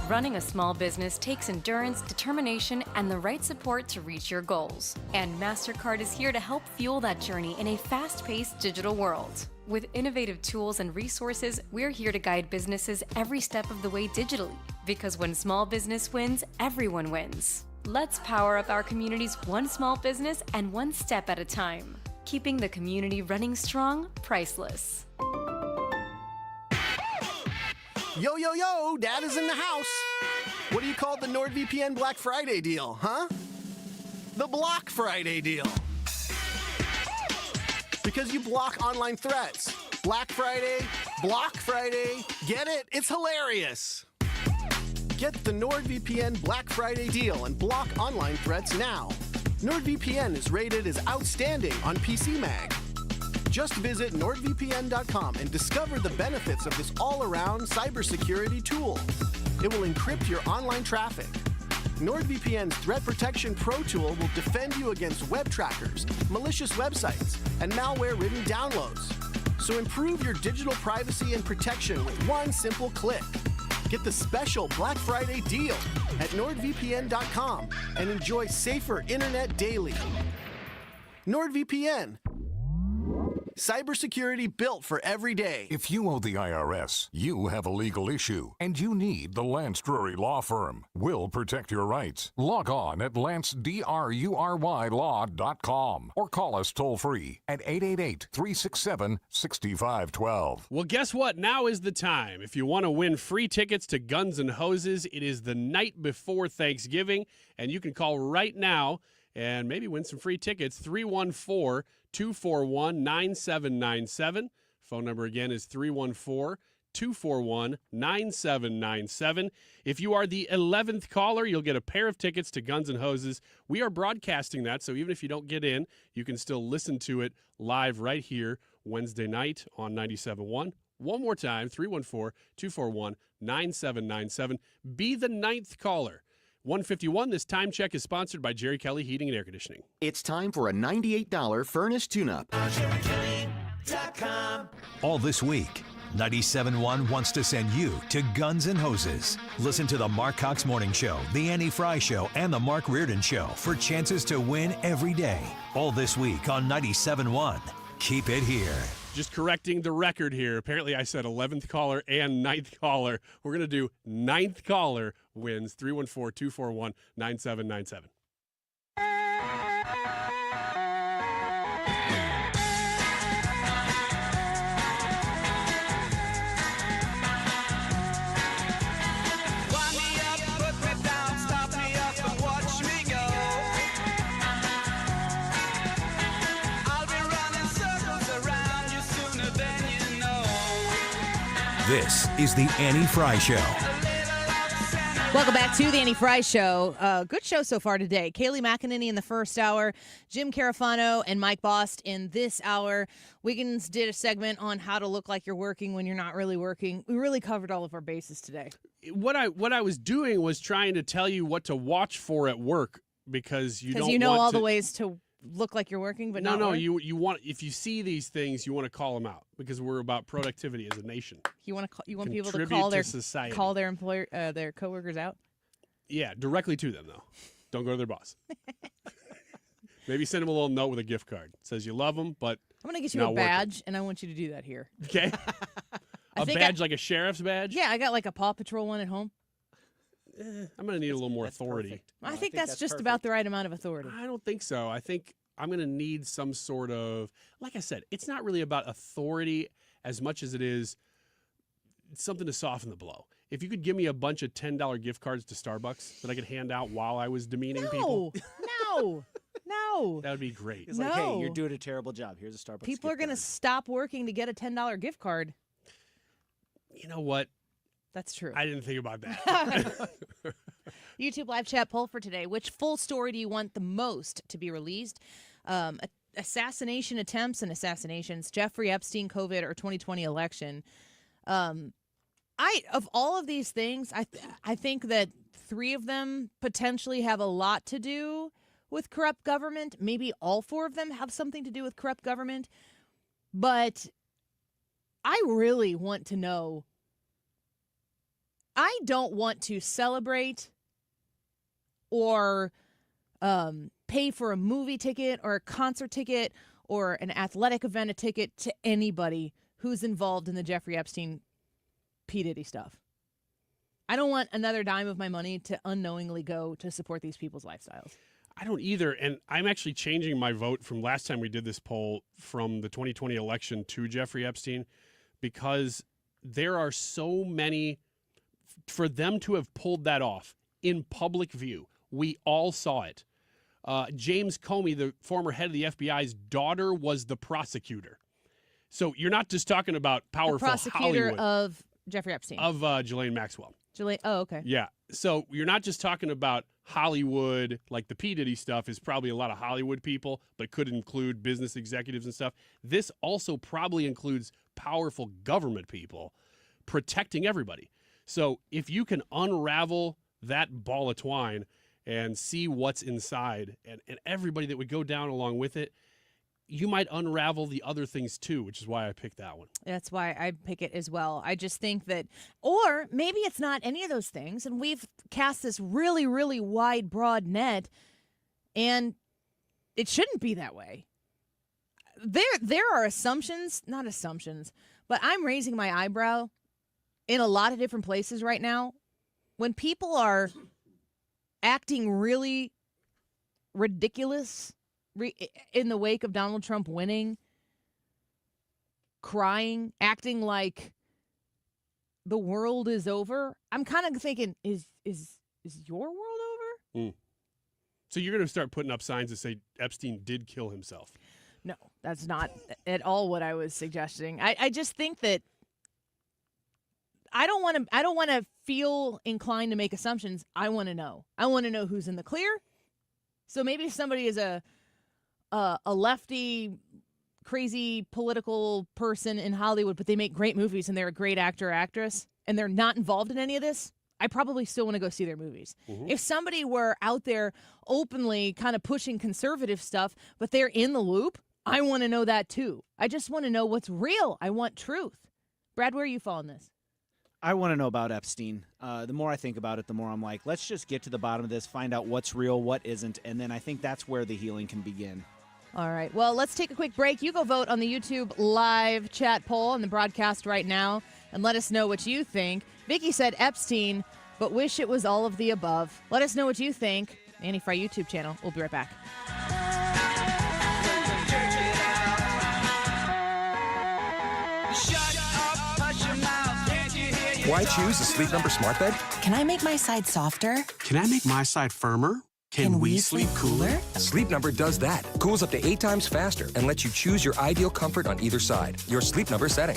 Running a small business takes endurance, determination, and the right support to reach your goals. And MasterCard is here to help fuel that journey in a fast-paced digital world. With innovative tools and resources, we're here to guide businesses every step of the way digitally. Because when small business wins, everyone wins. Let's power up our communities one small business and one step at a time. Keeping the community running strong, priceless. Yo, yo, yo, Dad is in the house. What do you call the NordVPN Black Friday deal, huh? The Block Friday deal. Because you block online threats. Black Friday, Block Friday. Get it? It's hilarious. Get the NordVPN Black Friday deal and block online threats now. NordVPN is rated as outstanding on PC Mag. Just visit NordVPN.com and discover the benefits of this all-around cybersecurity tool. It will encrypt your online traffic. NordVPN's Threat Protection Pro tool will defend you against web trackers, malicious websites, and malware-ridden downloads. So improve your digital privacy and protection with one simple click. Get the special Black Friday deal at NordVPN.com and enjoy safer internet daily. NordVPN. Cybersecurity built for every day. If you owe the IRS, you have a legal issue, and you need the Lance Drury Law Firm. We'll protect your rights. Log on at lancedrurylaw.com or call us toll-free at 888-367-6512. Well, guess what? Now is the time. If you want to win free tickets to Guns N' Hoses, it is the night before Thanksgiving, and you can call right now and maybe win some free tickets. 314-241-9797. Phone number again is 314-241-9797. If you are the 11th caller, you'll get a pair of tickets to Guns N' Hoses. We are broadcasting that, so even if you don't get in, you can still listen to it live right here Wednesday night on 97.1. One more time, 314-241-9797. Be the 9th caller. 151, this time check is sponsored by Jerry Kelly Heating and Air Conditioning. It's time for a $98 furnace tune-up. All this week, 97.1 wants to send you to Guns N' Hoses. Listen to the Mark Cox Morning Show, the Annie Fry Show, and the Mark Reardon Show for chances to win every day. All this week on 97.1. Keep it here. Just correcting the record here. Apparently I said 11th caller and 9th caller. We're going to do 9th caller wins. 314-241-9797. This is the Annie Fry Show. Welcome back to the Annie Fry Show. Good show so far today. Kaylee McEnany in the first hour, Jim Carafano and Mike Bost in this hour. Wiggins did a segment on how to look like you're working when you're not really working. We really covered all of our bases today. What I was doing was trying to tell you what to watch for at work because you don't know want all to, the ways to look like you're working, but not no. work? You want, if you see these things, you want to call them out because we're about productivity as a nation. You want people to Contribute to society. call their employer their coworkers out. Yeah, directly to them though. Don't go to their boss. Maybe send them a little note with a gift card. It says you love them, but I'm gonna get you a badge, and I want you to do that here. Okay. A badge like a sheriff's badge? Yeah, I got like a Paw Patrol one at home. I'm going to need a little more authority. Perfect. I think that's just perfect. About the right amount of authority. I don't think so. I think I'm going to need some sort of, like I said, it's not really about authority as much as it is something to soften the blow. If you could give me a bunch of $10 gift cards to Starbucks that I could hand out while I was demeaning people. No. That would be great. It's like, hey, you're doing a terrible job. Here's a Starbucks People are going to stop working to get a $10 gift card. You know what? That's true. I didn't think about that. YouTube live chat poll for today. Which full story do you want the most to be released? A assassination attempts and assassinations, Jeffrey Epstein, COVID, or 2020 election. Of all of these things, I think that 3 of them potentially have a lot to do with corrupt government. Maybe all 4 of them have something to do with corrupt government. But I really want to know. I don't want to celebrate or pay for a movie ticket or a concert ticket or an athletic event a ticket to anybody who's involved in the Jeffrey Epstein P. Diddy stuff. I don't want another dime of my money to unknowingly go to support these people's lifestyles. I don't either, and I'm actually changing my vote from last time we did this poll from the 2020 election to Jeffrey Epstein, because there are so many, for them to have pulled that off in public view. We all saw it. James Comey, the former head of the FBI's daughter, was the prosecutor. So you're not just talking about powerful the prosecutor Hollywood. Of Jeffrey Epstein. Of Ghislaine Maxwell. Oh, okay. Yeah. So you're not just talking about Hollywood, like the P. Diddy stuff is probably a lot of Hollywood people, but it could include business executives and stuff. This also probably includes powerful government people protecting everybody. So if you can unravel that ball of twine and see what's inside and everybody that would go down along with it, you might unravel the other things too, which is why I picked that one. That's why I pick it as well. I just think that, or maybe it's not any of those things, and we've cast this really, really wide, broad net, and it shouldn't be that way. There are assumptions, not assumptions, but I'm raising my eyebrow in a lot of different places right now. When people are acting really ridiculous in the wake of Donald Trump winning, crying, acting like the world is over, I'm kind of thinking, is your world over? Mm. So you're going to start putting up signs that say Epstein did kill himself. No, that's not at all what I was suggesting. I just think that I don't want to feel inclined to make assumptions. I want to know. I want to know who's in the clear. So maybe somebody is a lefty, crazy political person in Hollywood, but they make great movies and they're a great actor or actress, and they're not involved in any of this, I probably still want to go see their movies. Mm-hmm. If somebody were out there openly kind of pushing conservative stuff, but they're in the loop, I want to know that too. I just want to know what's real. I want truth. Brad, where are you falling this? I want to know about Epstein. The more I think about it, the more I'm like, let's just get to the bottom of this, find out what's real, what isn't, and then I think that's where the healing can begin. All right. Well, let's take a quick break. You go vote on the YouTube live chat poll on the broadcast right now and let us know what you think. Vicky said Epstein, but wish it was all of the above. Let us know what you think. Annie Fry YouTube channel. We'll be right back. Why choose a Sleep Number smart bed? Can I make my side softer? Can I make my side firmer? Can we sleep cooler? Sleep Number does that. Cools up to 8 times faster and lets you choose your ideal comfort on either side. Your Sleep Number setting.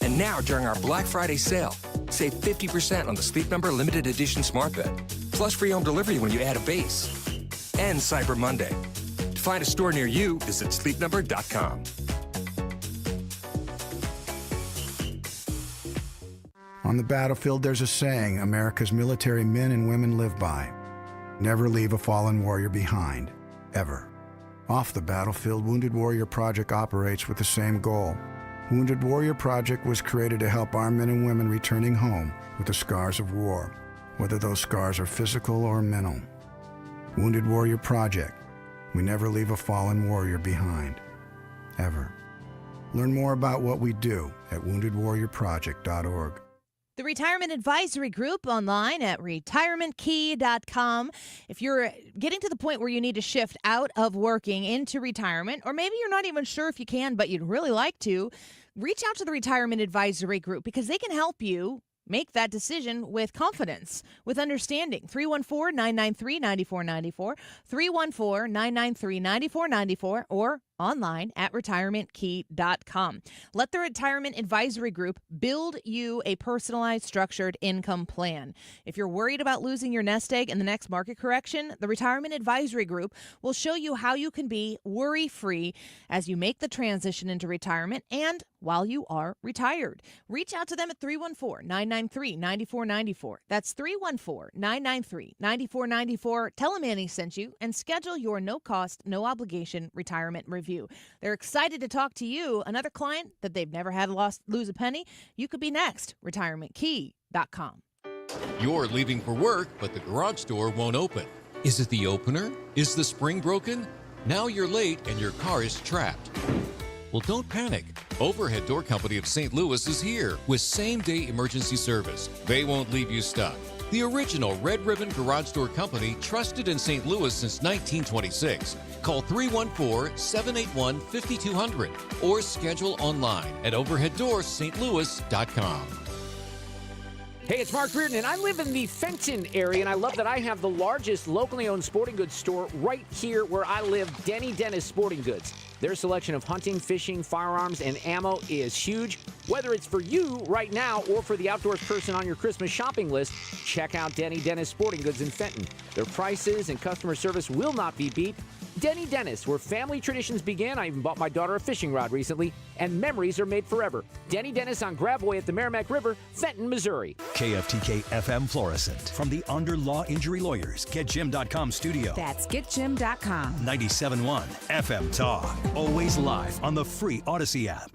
And now, during our Black Friday sale, save 50% on the Sleep Number limited edition smart bed. Plus free home delivery when you add a base. And Cyber Monday. To find a store near you, visit sleepnumber.com. On the battlefield, there's a saying America's military men and women live by. Never leave a fallen warrior behind, ever. Off the battlefield, Wounded Warrior Project operates with the same goal. Wounded Warrior Project was created to help our men and women returning home with the scars of war, whether those scars are physical or mental. Wounded Warrior Project. We never leave a fallen warrior behind, ever. Learn more about what we do at woundedwarriorproject.org. The Retirement Advisory Group online at retirementkey.com. If you're getting to the point where you need to shift out of working into retirement, or maybe you're not even sure if you can, but you'd really like to, reach out to the Retirement Advisory Group because they can help you make that decision with confidence, with understanding. 314-993-9494, 314-993-9494, or online at retirementkey.com. Let the Retirement Advisory Group build you a personalized, structured income plan. If you're worried about losing your nest egg in the next market correction, the Retirement Advisory Group will show you how you can be worry-free as you make the transition into retirement and while you are retired. Reach out to them at 314-993-9494. That's 314-993-9494. Tell them Annie sent you and schedule your no-cost, no-obligation retirement review. They're excited to talk to you, another client that they've never had lose a penny. You could be next. RetirementKey.com. You're leaving for work, but the garage door won't open. Is it the opener? Is the spring broken? Now you're late and your car is trapped. Well, don't panic. Overhead Door Company of St. Louis is here with same-day emergency service. They won't leave you stuck. The original Red Ribbon Garage Door Company, trusted in St. Louis since 1926. Call 314-781-5200 or schedule online at overheaddoorsstlouis.com. Hey, it's Mark Reardon, and I live in the Fenton area, and I love that I have the largest locally owned sporting goods store right here where I live, Denny Dennis Sporting Goods. Their selection of hunting, fishing, firearms, and ammo is huge. Whether it's for you right now or for the outdoors person on your Christmas shopping list, check out Denny Dennis Sporting Goods in Fenton. Their prices and customer service will not be beat. Denny Dennis, where family traditions begin. I even bought my daughter a fishing rod recently, and memories are made forever. Denny Dennis on Gravois at the Merrimack River, Fenton, Missouri. KFTK FM Florissant. From the Under Law Injury Lawyers, GetJim.com studio. That's GetJim.com. 97.1 FM Talk. Always live on the free Odyssey app.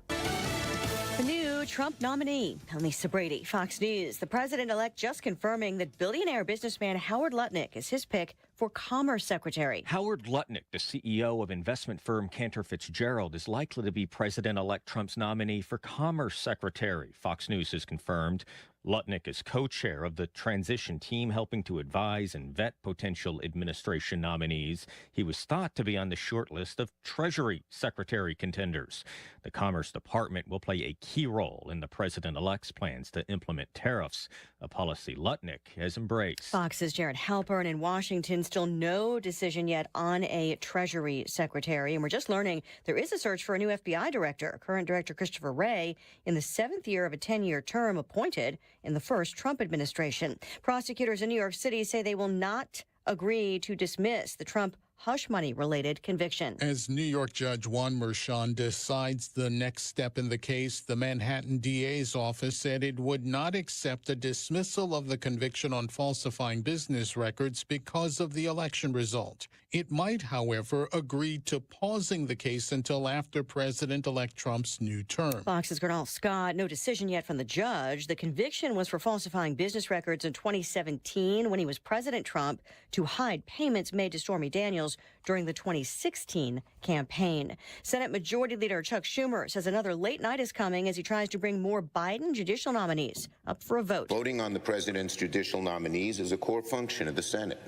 The new Trump nominee, Lisa Brady, Fox News. The president-elect just confirming that billionaire businessman Howard Lutnick is his pick for Commerce Secretary. Howard Lutnick, the CEO of investment firm Cantor Fitzgerald, is likely to be President-elect Trump's nominee for Commerce Secretary, Fox News has confirmed. Lutnick is co-chair of the transition team helping to advise and vet potential administration nominees. He was thought to be on the short list of Treasury Secretary contenders. The Commerce Department will play a key role in the president-elect's plans to implement tariffs, a policy Lutnick has embraced. Fox's Jared Halpern in Washington, still no decision yet on a Treasury Secretary. And we're just learning there is a search for a new FBI director. Current Director Christopher Wray, in the 7th year of a 10-year term, appointed in the first Trump administration. Prosecutors in New York City say they will not agree to dismiss the Trump hush money-related conviction. As New York Judge Juan Merchan decides the next step in the case, the Manhattan DA's office said it would not accept a dismissal of the conviction on falsifying business records because of the election result. It might, however, agree to pausing the case until after President-elect Trump's new term. Fox's Gernal Scott, no decision yet from the judge. The conviction was for falsifying business records in 2017 when he was President Trump to hide payments made to Stormy Daniels during the 2016 campaign. Senate Majority Leader Chuck Schumer says another late night is coming as he tries to bring more Biden judicial nominees up for a vote. Voting on the president's judicial nominees is a core function of the Senate.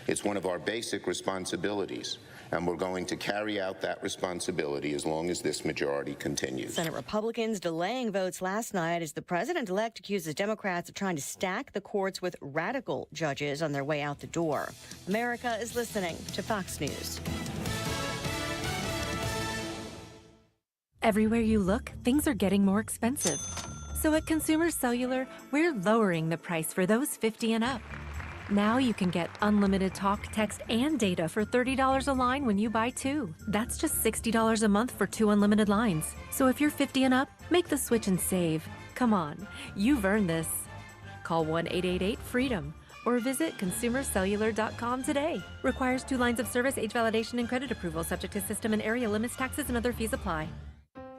It's one of our basic responsibilities, and we're going to carry out that responsibility as long as this majority continues. Senate Republicans delaying votes last night as the president-elect accuses Democrats of trying to stack the courts with radical judges on their way out the door. America is listening to Fox News. Everywhere you look, things are getting more expensive. So at Consumer Cellular, we're lowering the price for those 50 and up. Now you can get unlimited talk, text, and data for $30 a line when you buy 2. That's just $60 a month for 2 unlimited lines. So if you're 50 and up, make the switch and save. Come on, you've earned this. Call 1-888-FREEDOM or visit consumercellular.com today. Requires 2 lines of service, age validation, and credit approval, subject to system and area limits, taxes, and other fees apply.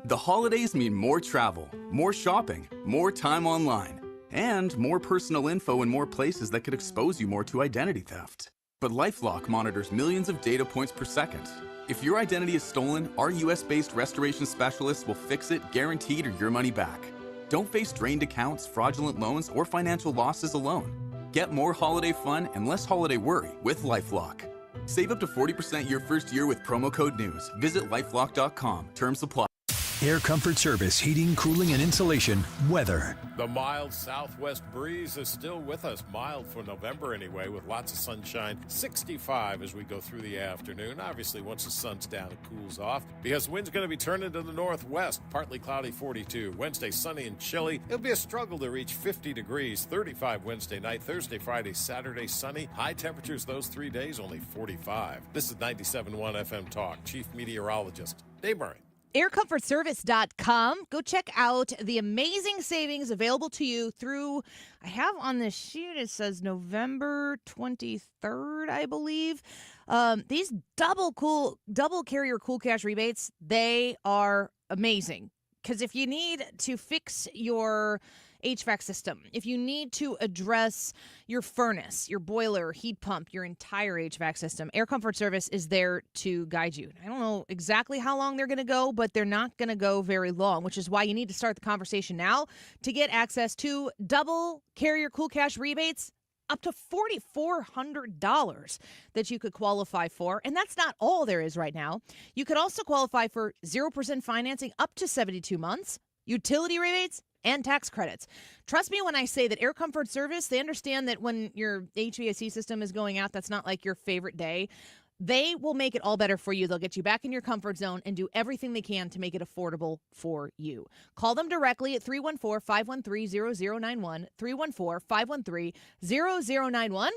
The holidays mean more travel, more shopping, more time online, and more personal info in more places that could expose you more to identity theft. But LifeLock monitors millions of data points per second. If your identity is stolen, our US-based restoration specialists will fix it, guaranteed, or your money back. Don't face drained accounts, fraudulent loans, or financial losses alone. Get more holiday fun and less holiday worry with LifeLock. Save up to 40% your first year with promo code NEWS. Visit LifeLock.com. Terms apply. Air Comfort Service, heating, cooling, and insulation, weather. The mild southwest breeze is still with us. Mild for November anyway, with lots of sunshine. 65 as we go through the afternoon. Obviously, once the sun's down, it cools off because wind's going to be turning to the northwest. Partly cloudy, 42. Wednesday, sunny and chilly. It'll be a struggle to reach 50 degrees. 35 Wednesday night. Thursday, Friday, Saturday, sunny. High temperatures those 3 days, only 45. This is 97.1 FM Talk. Chief Meteorologist Dave Murray. AirComfortService.com. Go check out the amazing savings available to you through, I have on this sheet, it says November 23rd, I believe. These double carrier cool cash rebates, they are amazing. Because if you need to fix your HVAC system, if you need to address your furnace, your boiler, heat pump, your entire HVAC system, Air Comfort Service is there to guide you. I don't know exactly how long they're going to go, but they're not going to go very long, which is why you need to start the conversation now to get access to double carrier cool cash rebates up to $4,400 that you could qualify for. And that's not all there is right now. You could also qualify for 0% financing up to 72 months, utility rebates, and tax credits. Trust me when I say that Air Comfort Service, they understand that when your HVAC system is going out, that's not like your favorite day. They will make it all better for you. They'll get you back in your comfort zone and do everything they can to make it affordable for you. Call them directly at 314-513-0091, 314-513-0091,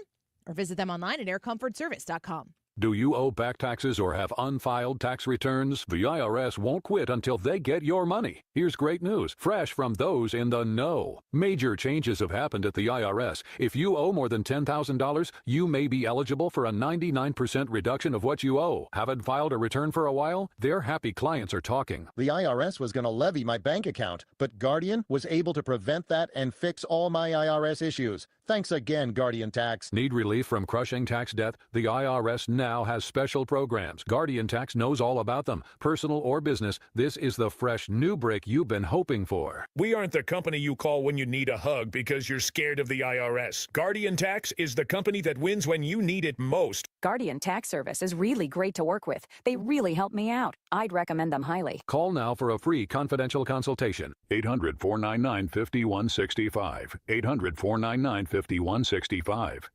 or visit them online at aircomfortservice.com. Do you owe back taxes or have unfiled tax returns? The IRS won't quit until they get your money. Here's great news, fresh from those in the know. Major changes have happened at the IRS. If you owe more than $10,000, you may be eligible for a 99% reduction of what you owe. Haven't filed a return for a while? Their happy clients are talking. The IRS was going to levy my bank account, but Guardian was able to prevent that and fix all my IRS issues. Thanks again, Guardian Tax. Need relief from crushing tax debt? The IRS now has special programs. Guardian Tax knows all about them. Personal or business, this is the fresh new break you've been hoping for. We aren't the company you call when you need a hug because you're scared of the IRS. Guardian Tax is the company that wins when you need it most. Guardian Tax Service is really great to work with. They really help me out. I'd recommend them highly. Call now for a free confidential consultation. 800-499-5165. 800-499-5165.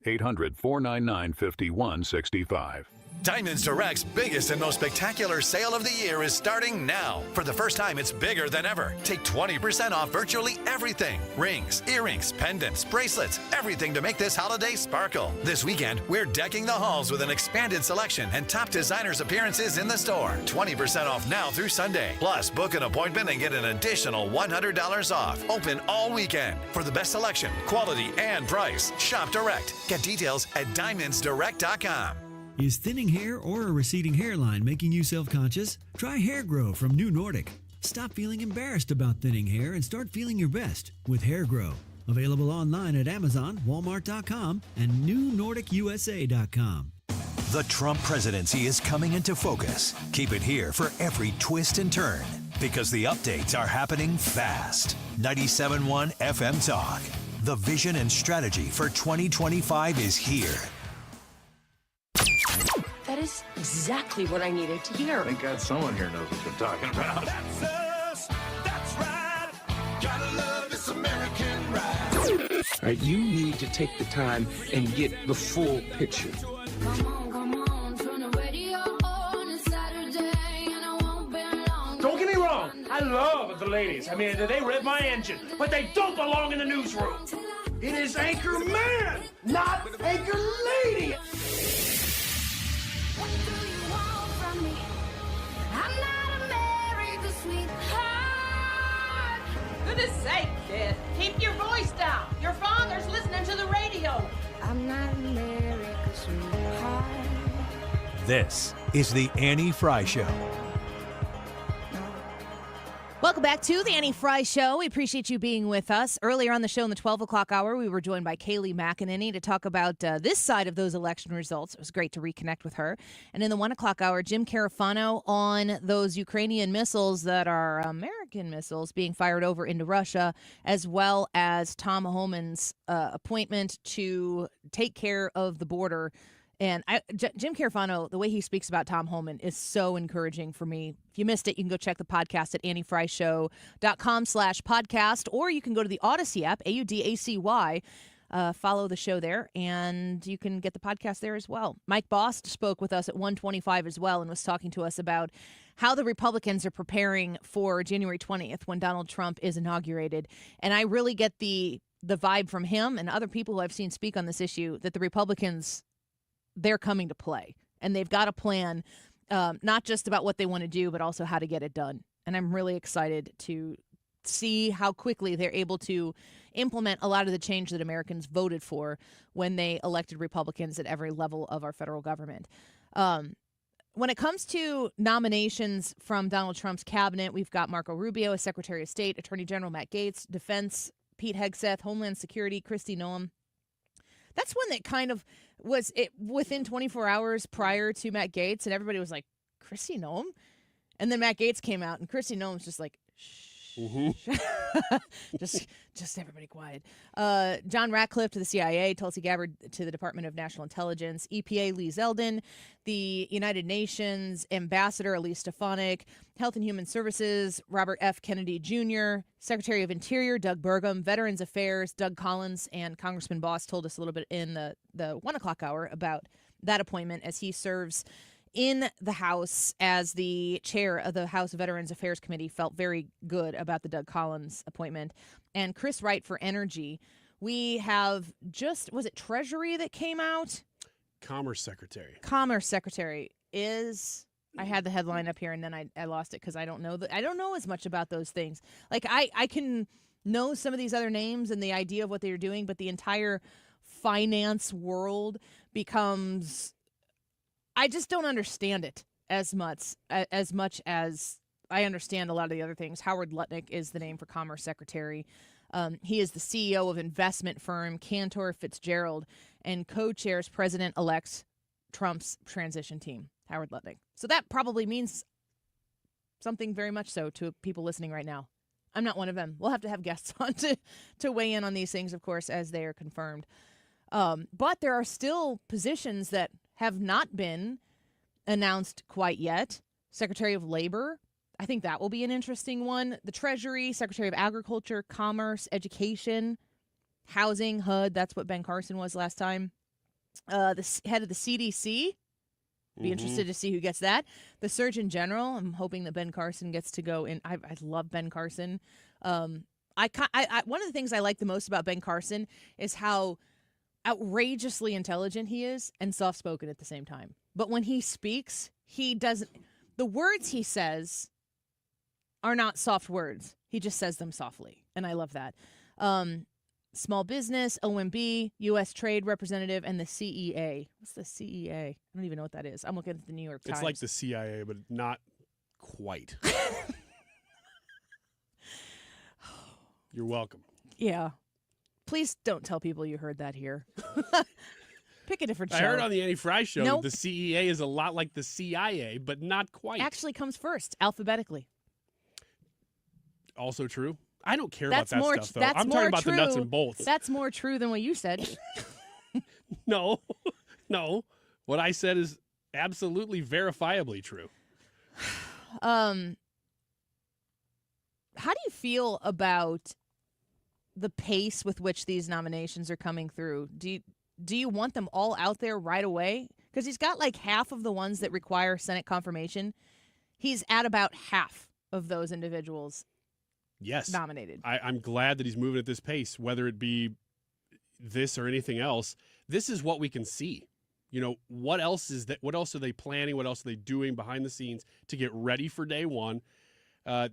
800-499-5165. Diamonds Direct's biggest and most spectacular sale of the year is starting now. For the first time, it's bigger than ever. Take 20% off virtually everything. Rings, earrings, pendants, bracelets, everything to make this holiday sparkle. This weekend, we're decking the halls with an expanded selection and top designers' appearances in the store. 20% off now through Sunday. Plus, book an appointment and get an additional $100 off. Open all weekend. For the best selection, quality, and price, shop direct. Get details at diamondsdirect.com. Is thinning hair or a receding hairline making you self-conscious? Try Hair Grow from New Nordic. Stop feeling embarrassed about thinning hair and start feeling your best with Hair Grow. Available online at Amazon, Walmart.com, and NewNordicUSA.com. The Trump presidency is coming into focus. Keep it here for every twist and turn because the updates are happening fast. 97.1 FM Talk. The vision and strategy for 2025 is here. That is exactly what I needed to hear. Thank God someone here knows what they're talking about. That's us. That's right. Gotta love this American ride. All right, you need to take the time and get the full picture. Come on, turn the radio on. It's Saturday and I won't be long. Don't get me wrong. I love the ladies. I mean, they rev my engine, but they don't belong in the newsroom. It is Anchor Man, not Anchor Lady. What do you want from me? I'm not America's sweetheart. Goodness sake, kid. Keep your voice down. Your father's listening to the radio. I'm not America's sweetheart. This is the Annie Fry Show. Welcome back to the Annie Fry Show. We appreciate you being with us. Earlier on the show in the 12 o'clock hour, we were joined by Kayleigh McEnany to talk about this side of those election results. It was great to reconnect with her. And in the 1 o'clock hour, Jim Carafano on those Ukrainian missiles that are American missiles being fired over into Russia, as well as Tom Homan's appointment to take care of the border And Jim Carafano, the way he speaks about Tom Homan is so encouraging for me. If you missed it, you can go check the podcast at anniefryshow.com/podcast, or you can go to the Odyssey app, AUDACY. Follow the show there, and you can get the podcast there as well. Mike Bost spoke with us at 1:25 as well and was talking to us about how the Republicans are preparing for January 20th when Donald Trump is inaugurated. And I really get the vibe from him and other people who I've seen speak on this issue that the Republicans, they're coming to play, and they've got a plan, not just about what they want to do, but also how to get it done. And I'm really excited to see how quickly they're able to implement a lot of the change that Americans voted for when they elected Republicans at every level of our federal government. When it comes to nominations from Donald Trump's cabinet, we've got Marco Rubio as Secretary of State, Attorney General Matt Gaetz, Defense Pete Hegseth, Homeland Security Kristi Noem. That's one that kind of was within 24 hours prior to Matt Gaetz, and everybody was like, Kristi Noem? And then Matt Gaetz came out, and Kristi Noem's just like, shh. just everybody quiet. John Ratcliffe to the CIA, Tulsi Gabbard to the Department of National Intelligence, EPA Lee Zeldin, the United Nations Ambassador Elise Stefanik, Health and Human Services Robert F. Kennedy Jr., Secretary of Interior Doug Burgum, Veterans Affairs Doug Collins, and Congressman Boss told us a little bit in the 1 o'clock hour about that appointment as he serves in the House as the chair of the House Veterans Affairs Committee. Felt very good about the Doug Collins appointment. And Chris Wright for Energy. We have was it Treasury that came out? Commerce Secretary. Commerce Secretary is, I had the headline up here and then I lost it because I don't know as much about those things. Like I can know some of these other names and the idea of what they're doing, but the entire finance world becomes, I just don't understand it as much as I understand a lot of the other things. Howard Lutnick is the name for Commerce Secretary. He is the CEO of investment firm Cantor Fitzgerald and co-chairs President-elect Trump's transition team, Howard Lutnick. So that probably means something very much so to people listening right now. I'm not one of them. We'll have to have guests on to weigh in on these things, of course, as they are confirmed. But there are still positions that have not been announced quite yet. Secretary of Labor, I think that will be an interesting one. The Treasury, Secretary of Agriculture, Commerce, Education, Housing, HUD, that's what Ben Carson was last time. The head of the CDC, be interested to see who gets that. The Surgeon General, I'm hoping that Ben Carson gets to go in. I love Ben Carson. One of the things I like the most about Ben Carson is how outrageously intelligent he is and soft-spoken at the same time. But when he speaks, the words he says are not soft words. He just says them softly, and I love that. Small Business, OMB, U.S. Trade Representative, and the CEA. What's the CEA? I don't even know what that is. I'm looking at the New York Times. It's like the CIA, but not quite. You're welcome. Yeah. Please don't tell people you heard that here. Pick a different show. I heard on the Annie Fry show Nope. that the CEA is a lot like the CIA, but not quite. Actually comes first, alphabetically. Also true. I don't care That's about that more, stuff, though. that's I'm more talking about true. the nuts and bolts. That's more true than what you said. No. What I said is absolutely verifiably true. How do you feel about the pace with which these nominations are coming through? Do you want them all out there right away? Because he's got like half of the ones that require Senate confirmation. He's at about half of those individuals nominated. I'm glad that he's moving at this pace, whether it be this or anything else. This is what we can see. You know, what else is that? What else are they planning? What else are they doing behind the scenes to get ready for day one?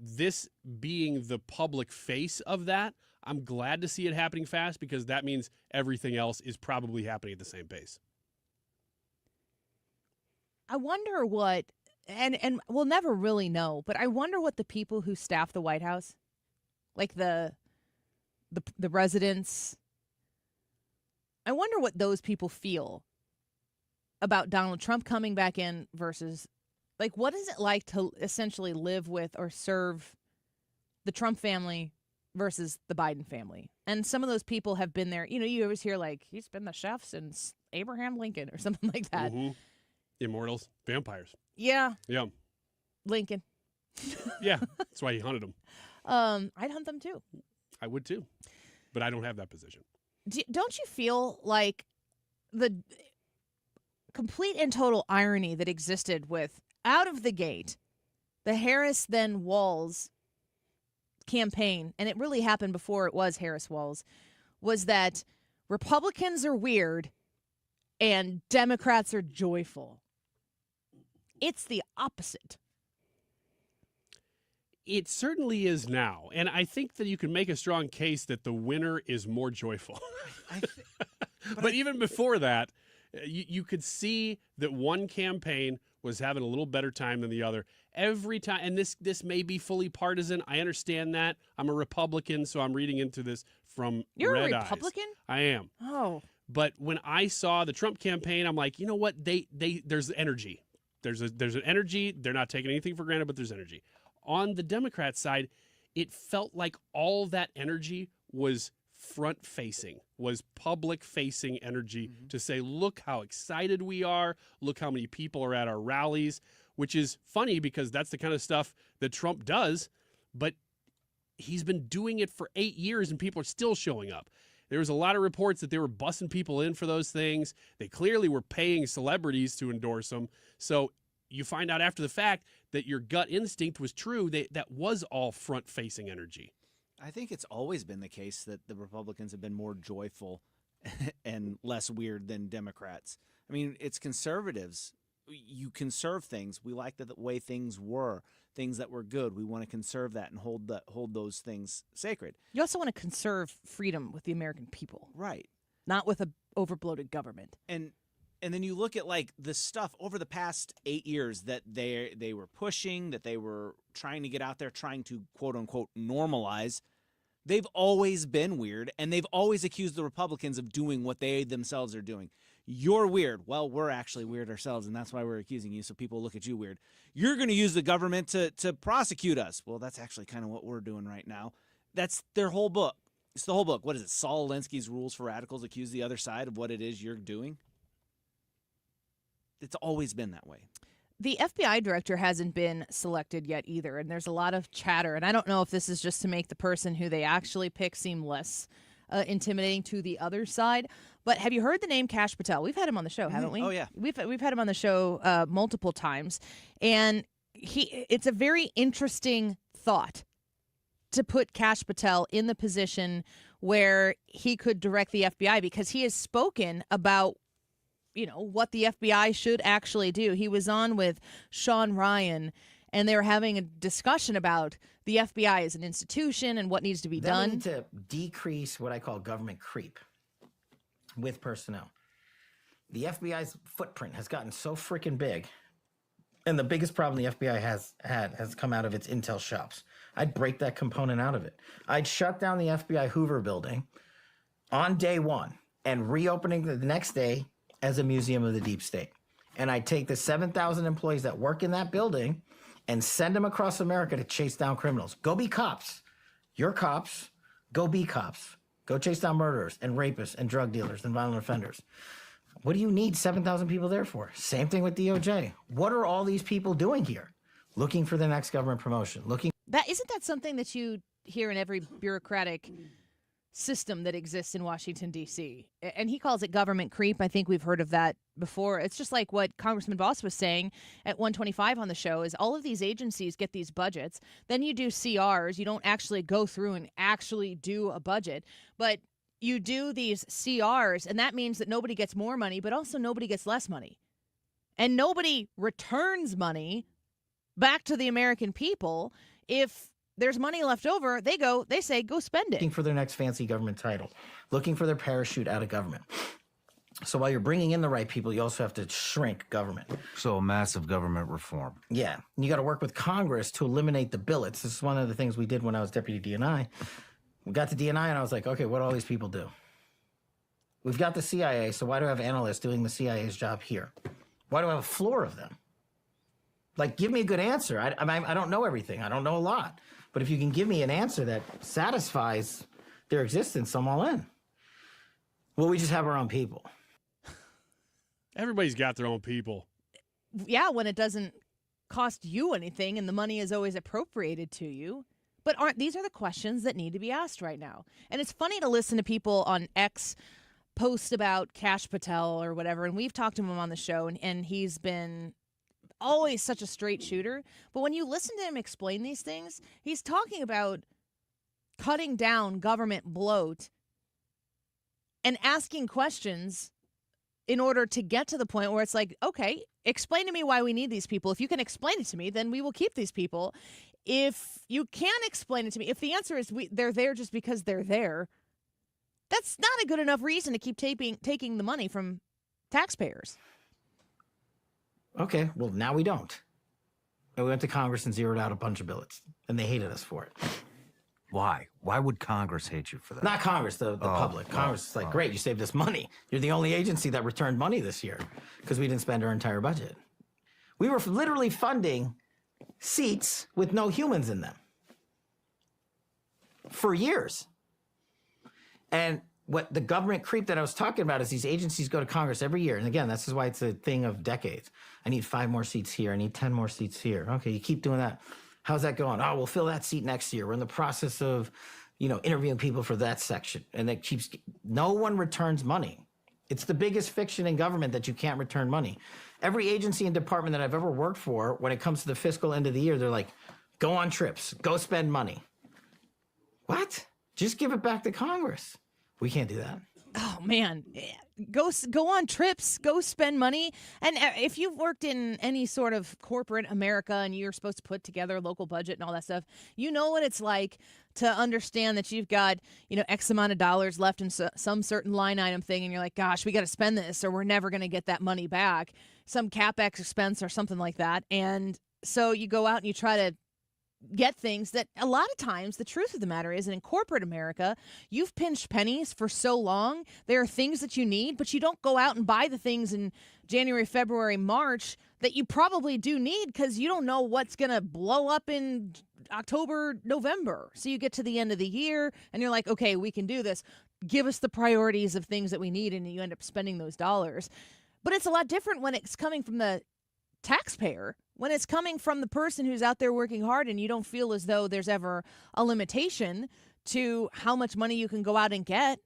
This being the public face of that, I'm glad to see it happening fast because that means everything else is probably happening at the same pace. I wonder what, and we'll never really know, but I wonder what the people who staff the White House, like the residents, I wonder what those people feel about Donald Trump coming back in versus, like, what is it like to essentially live with or serve the Trump family versus the Biden family. And some of those people have been there. You always hear like, he's been the chef since Abraham Lincoln or something like that. Mm-hmm. Immortals, vampires. Yeah. Yeah. Lincoln. Yeah, that's why he hunted them. I'd hunt them too. I would too, but I don't have that position. Don't you feel like the complete and total irony that existed with, out of the gate, the Harris then Walz campaign, and it really happened before it was Harris Walz, was that Republicans are weird and Democrats are joyful. It's the opposite. It certainly is now. And I think that you can make a strong case that the winner is more joyful. But even before that, you could see that one campaign was having a little better time than the other every time. And this may be fully partisan. I understand that. I'm a Republican, so I'm reading into this from You're red a Republican? eyes. I am. Oh. But when I saw the Trump campaign, I'm like, you know what? There's energy. There's an energy. They're not taking anything for granted, but there's energy. On the Democrat side, it felt like all that energy was front-facing, was public-facing energy to say, look how excited we are, look how many people are at our rallies, which is funny because that's the kind of stuff that Trump does, but he's been doing it for 8 years and people are still showing up. There was a lot of reports that they were bussing people in for those things. They clearly were paying celebrities to endorse them. So you find out after the fact that your gut instinct was true. That was all front-facing energy. I think it's always been the case that the Republicans have been more joyful and less weird than Democrats. I mean, it's conservatives. You conserve things. We like the way things were, things that were good. We want to conserve that and hold those things sacred. You also want to conserve freedom with the American people. Right. Not with a overbloated government. And then you look at like the stuff over the past 8 years that they were pushing, that they were trying to get out there, trying to quote unquote normalize. They've always been weird, and they've always accused the Republicans of doing what they themselves are doing. You're weird. Well, we're actually weird ourselves, and that's why we're accusing you, so people look at you weird. You're going to use the government to prosecute us. Well, that's actually kind of what we're doing right now. That's their whole book. It's the whole book. What is it? Saul Alinsky's Rules for Radicals accuse the other side of what it is you're doing? It's always been that way. The FBI director hasn't been selected yet either, and there's a lot of chatter. And I don't know if this is just to make the person who they actually pick seem less intimidating to the other side. But have you heard the name Kash Patel? We've had him on the show, haven't we? Oh, yeah. We've had him on the show multiple times. And it's a very interesting thought to put Kash Patel in the position where he could direct the FBI, because he has spoken about what the FBI should actually do. He was on with Sean Ryan, and they were having a discussion about the FBI as an institution and what needs to be done. They need to decrease what I call government creep with personnel. The FBI's footprint has gotten so freaking big, and the biggest problem the FBI has come out of its intel shops. I'd break that component out of it. I'd shut down the FBI Hoover building on day one and reopening the next day as a museum of the deep state. And I'd take the 7,000 employees that work in that building and send them across America to chase down criminals. Go be cops. You're cops. Go be cops. Go chase down murderers and rapists and drug dealers and violent offenders. What do you need 7,000 people there for? Same thing with DOJ. What are all these people doing here? Looking for the next government promotion. Isn't that something that you hear in every bureaucratic system that exists in Washington, D.C.? And he calls it government creep. I think we've heard of that before. It's just like what Congressman Boss was saying at 125 on the show, is all of these agencies get these budgets. Then you do CRs. You don't actually go through and actually do a budget, but you do these CRs, and that means that nobody gets more money, but also nobody gets less money. And nobody returns money back to the American people. If there's money left over, they say, go spend it. Looking for their next fancy government title, looking for their parachute out of government. So while you're bringing in the right people, you also have to shrink government. So massive government reform. Yeah. And you got to work with Congress to eliminate the billets. This is one of the things we did when I was deputy DNI. We got to DNI and I was like, okay, what do all these people do? We've got the CIA, so why do I have analysts doing the CIA's job here? Why do I have a floor of them? Like, give me a good answer. I don't know everything. I don't know a lot. But if you can give me an answer that satisfies their existence, I'm all in. Well, we just have our own people. Everybody's got their own people. Yeah, when it doesn't cost you anything and the money is always appropriated to you. But these are the questions that need to be asked right now. And it's funny to listen to people on X post about Kash Patel or whatever, and we've talked to him on the show, and he's been always such a straight shooter. But when you listen to him explain these things, he's talking about cutting down government bloat and asking questions in order to get to the point where it's like, okay, explain to me why we need these people. If you can explain it to me, then we will keep these people. If you can't explain it to me, if the answer is they're there just because they're there, that's not a good enough reason to keep taking the money from taxpayers. Okay, well, now we don't. And we went to Congress and zeroed out a bunch of billets, and they hated us for it. Why? Why would Congress hate you for that? Not Congress, the public. Congress is like, great, you saved us money. You're the only agency that returned money this year because we didn't spend our entire budget. We were literally funding seats with no humans in them for years. And what the government creep that I was talking about is these agencies go to Congress every year. And again, this is why it's a thing of decades. I need 5 more seats here. I need 10 more seats here. Okay, you keep doing that. How's that going? Oh, we'll fill that seat next year. We're in the process of, interviewing people for that section. And it keeps, no one returns money. It's the biggest fiction in government that you can't return money. Every agency and department that I've ever worked for, when it comes to the fiscal end of the year, they're like, go on trips, go spend money. What? Just give it back to Congress. We can't do that. Oh, man. Go on trips, go spend money. And if you've worked in any sort of corporate America and you're supposed to put together a local budget and all that stuff, you know what it's like to understand that you've got, X amount of dollars left in some certain line item thing. And you're like, gosh, we got to spend this or we're never going to get that money back. Some CapEx expense or something like that. And so you go out and you try to get things that a lot of times the truth of the matter is, in corporate America, you've pinched pennies for so long. There are things that you need, but you don't go out and buy the things in January, February, March that you probably do need because you don't know what's going to blow up in October, November. So you get to the end of the year and you're like, okay, we can do this. Give us the priorities of things that we need, and you end up spending those dollars. But it's a lot different when it's coming from the taxpayer, when it's coming from the person who's out there working hard, and you don't feel as though there's ever a limitation to how much money you can go out and get.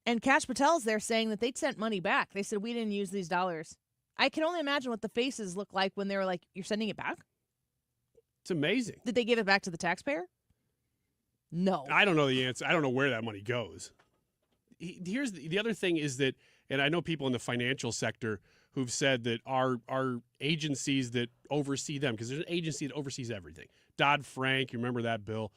And Kash Patel's there saying that they'd sent money back. They said, we didn't use these dollars. I can only imagine what the faces look like when they were like, you're sending it back? It's amazing. Did they give it back to the taxpayer? No. I don't know the answer. I don't know where that money goes. Here's the other thing is that, and I know people in the financial sector who've said that our agencies that oversee them, because there's an agency that oversees everything. Dodd-Frank, you remember that bill,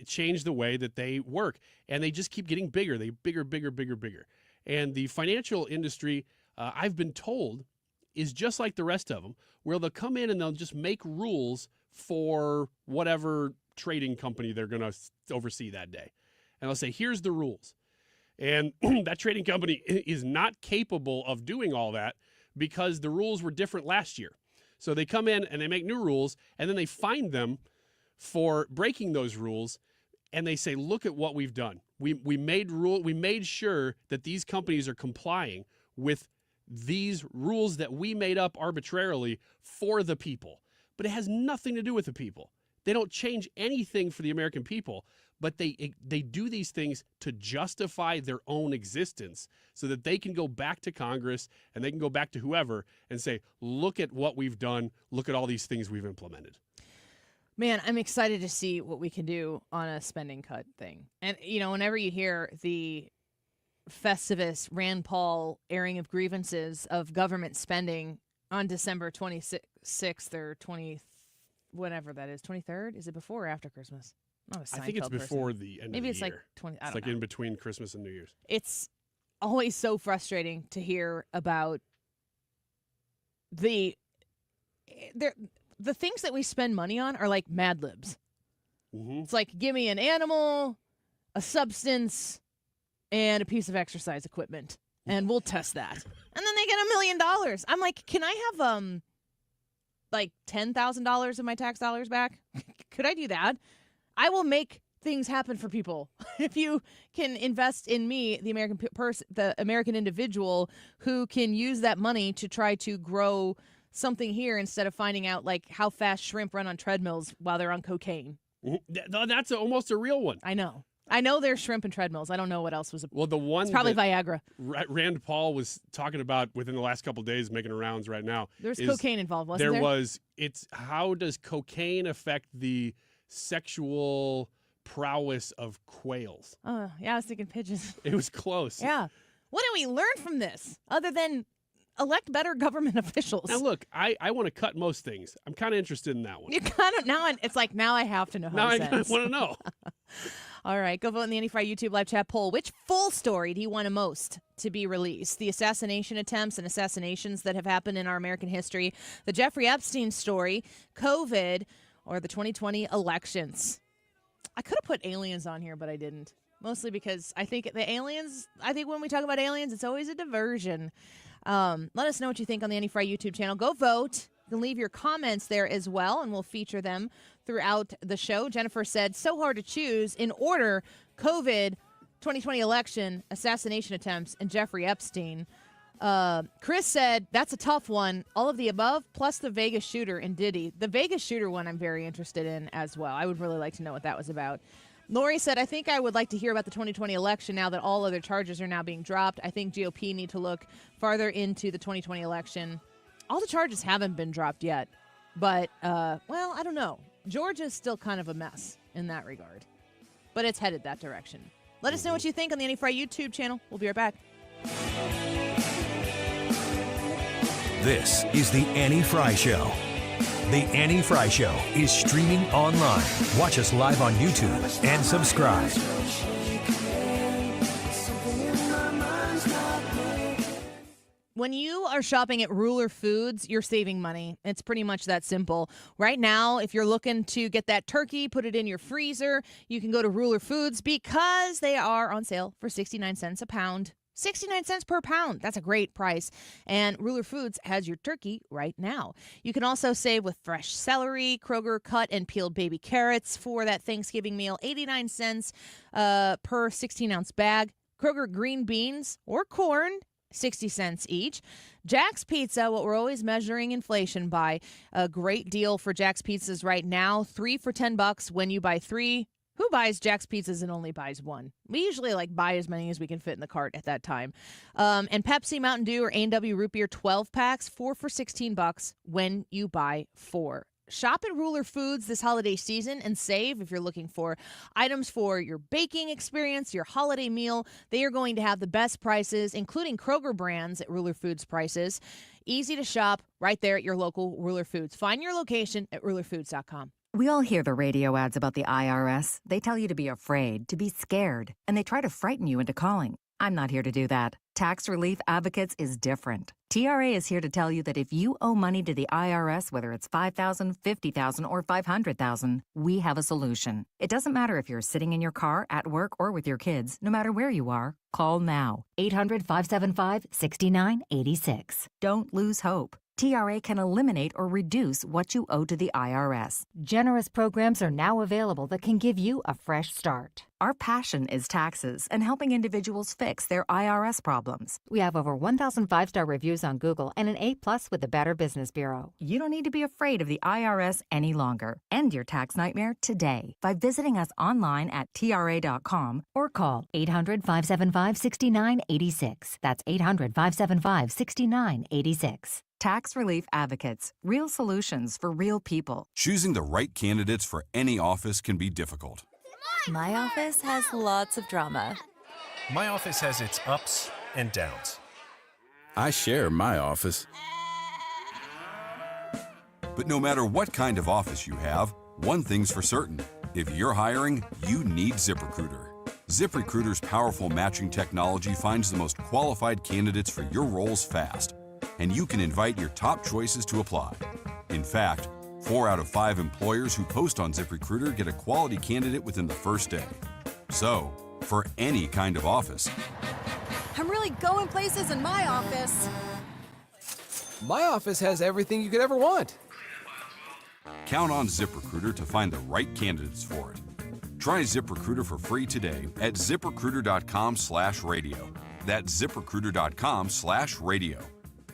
changed the way that they work. And they just keep getting bigger. They bigger. And the financial industry, I've been told, is just like the rest of them, where they'll come in and they'll just make rules for whatever trading company they're going to oversee that day. And they'll say, here's the rules. And that trading company is not capable of doing all that because the rules were different last year. So they come in and they make new rules, and then they fine them for breaking those rules, and they say, look at what we've done. We made sure that these companies are complying with these rules that we made up arbitrarily for the people. But it has nothing to do with the people. They don't change anything for the American people, but they do these things to justify their own existence so that they can go back to Congress and they can go back to whoever and say, look at what we've done. Look at all these things we've implemented. Man, I'm excited to see what we can do on a spending cut thing. And, whenever you hear the Festivus Rand Paul airing of grievances of government spending on December 26th or 20th, whatever that is, 23rd? Is it before or after Christmas? I'm not a I think it's Seinfeld before person. the end Maybe of it's the year. like 20. I It's don't like know. in between Christmas and New Year's. It's always so frustrating to hear about the things that we spend money on are like Mad Libs. Mm-hmm. It's like, give me an animal, a substance, and a piece of exercise equipment, and we'll test that. And then they get $1 million. I'm like, can I have like $10,000 of my tax dollars back? Could I do that? I will make things happen for people if you can invest in me, the American the American individual who can use that money to try to grow something here instead of finding out like how fast shrimp run on treadmills while they're on cocaine. That's almost a real one. I know there's shrimp and treadmills. I don't know what else was. Well, the one it's probably Viagra. Rand Paul was talking about within the last couple of days, making rounds right now. There's cocaine involved, wasn't there? It's how does cocaine affect the sexual prowess of quails? Oh, yeah, I was thinking pigeons. It was close. Yeah. What do we learn from this other than elect better government officials? Now, look, I want to cut most things. I'm kind of interested in that one. You kind of it's like now I have to know how now it I kind of want to know. All right, go vote in the Annie Fry YouTube live chat poll. Which full story do you want most to be released? The assassination attempts and assassinations that have happened in our American history, the Jeffrey Epstein story, COVID, or the 2020 elections? I could have put aliens on here, but I didn't. Mostly because I think when we talk about aliens, it's always a diversion. Let us know what you think on the Annie Fry YouTube channel. Go vote. You can leave your comments there as well, and we'll feature them throughout the show. Jennifer said, so hard to choose in order: COVID, 2020 election, assassination attempts, and Jeffrey Epstein. Chris said, that's a tough one. All of the above, plus the Vegas shooter and Diddy. The Vegas shooter one I'm very interested in as well. I would really like to know what that was about. Lori said, I think I would like to hear about the 2020 election now that all other charges are now being dropped. I think GOP need to look farther into the 2020 election. All the charges haven't been dropped yet. But, I don't know. Georgia's still kind of a mess in that regard. But it's headed that direction. Let us know what you think on the Annie Fry YouTube channel. We'll be right back. This is The Annie Fry Show. The Annie Fry Show is streaming online. Watch us live on YouTube and subscribe. When you are shopping at Ruler Foods, you're saving money. It's pretty much that simple. Right now, if you're looking to get that turkey, put it in your freezer, you can go to Ruler Foods because they are on sale for 69 cents a pound. 69 cents per pound. That's a great price. And Ruler Foods has your turkey right now. You can also save with fresh celery, Kroger cut and peeled baby carrots for that Thanksgiving meal. 89 cents per 16-ounce bag. Kroger green beans or corn, 60 cents each. Jack's Pizza, what we're always measuring inflation by. A great deal for Jack's Pizzas right now. 3 for $10 when you buy 3. Who buys Jack's Pizzas and only buys 1? We usually buy as many as we can fit in the cart at that time. And Pepsi, Mountain Dew, or A&W Root Beer 12 packs, 4 for $16 when you buy 4. Shop at Ruler Foods this holiday season and save if you're looking for items for your baking experience, your holiday meal. They are going to have the best prices, including Kroger brands at Ruler Foods prices. Easy to shop right there at your local Ruler Foods. Find your location at rulerfoods.com. We all hear the radio ads about the IRS. They tell you to be afraid, to be scared, and they try to frighten you into calling. I'm not here to do that. Tax Relief Advocates is different. TRA is here to tell you that if you owe money to the IRS, whether it's $5,000, $50,000, or $500,000, we have a solution. It doesn't matter if you're sitting in your car, at work, or with your kids. No matter where you are, call now. 800-575-6986. Don't lose hope. TRA can eliminate or reduce what you owe to the IRS. Generous programs are now available that can give you a fresh start. Our passion is taxes and helping individuals fix their IRS problems. We have over 1,000 5-star reviews on Google and an A+ with the Better Business Bureau. You don't need to be afraid of the IRS any longer. End your tax nightmare today by visiting us online at TRA.com or call 800-575-6986. That's 800-575-6986. Tax Relief Advocates. Real solutions for real people. Choosing the right candidates for any office can be difficult. My office has lots of drama. My office has its ups and downs. I share my office. But no matter what kind of office you have, one thing's for certain. If you're hiring, you need ZipRecruiter. ZipRecruiter's powerful matching technology finds the most qualified candidates for your roles fast, and you can invite your top choices to apply. In fact, 4 out of 5 employers who post on ZipRecruiter get a quality candidate within the first day. So, for any kind of office. I'm really going places in my office. My office has everything you could ever want. Count on ZipRecruiter to find the right candidates for it. Try ZipRecruiter for free today at ZipRecruiter.com/radio. That's ZipRecruiter.com/radio.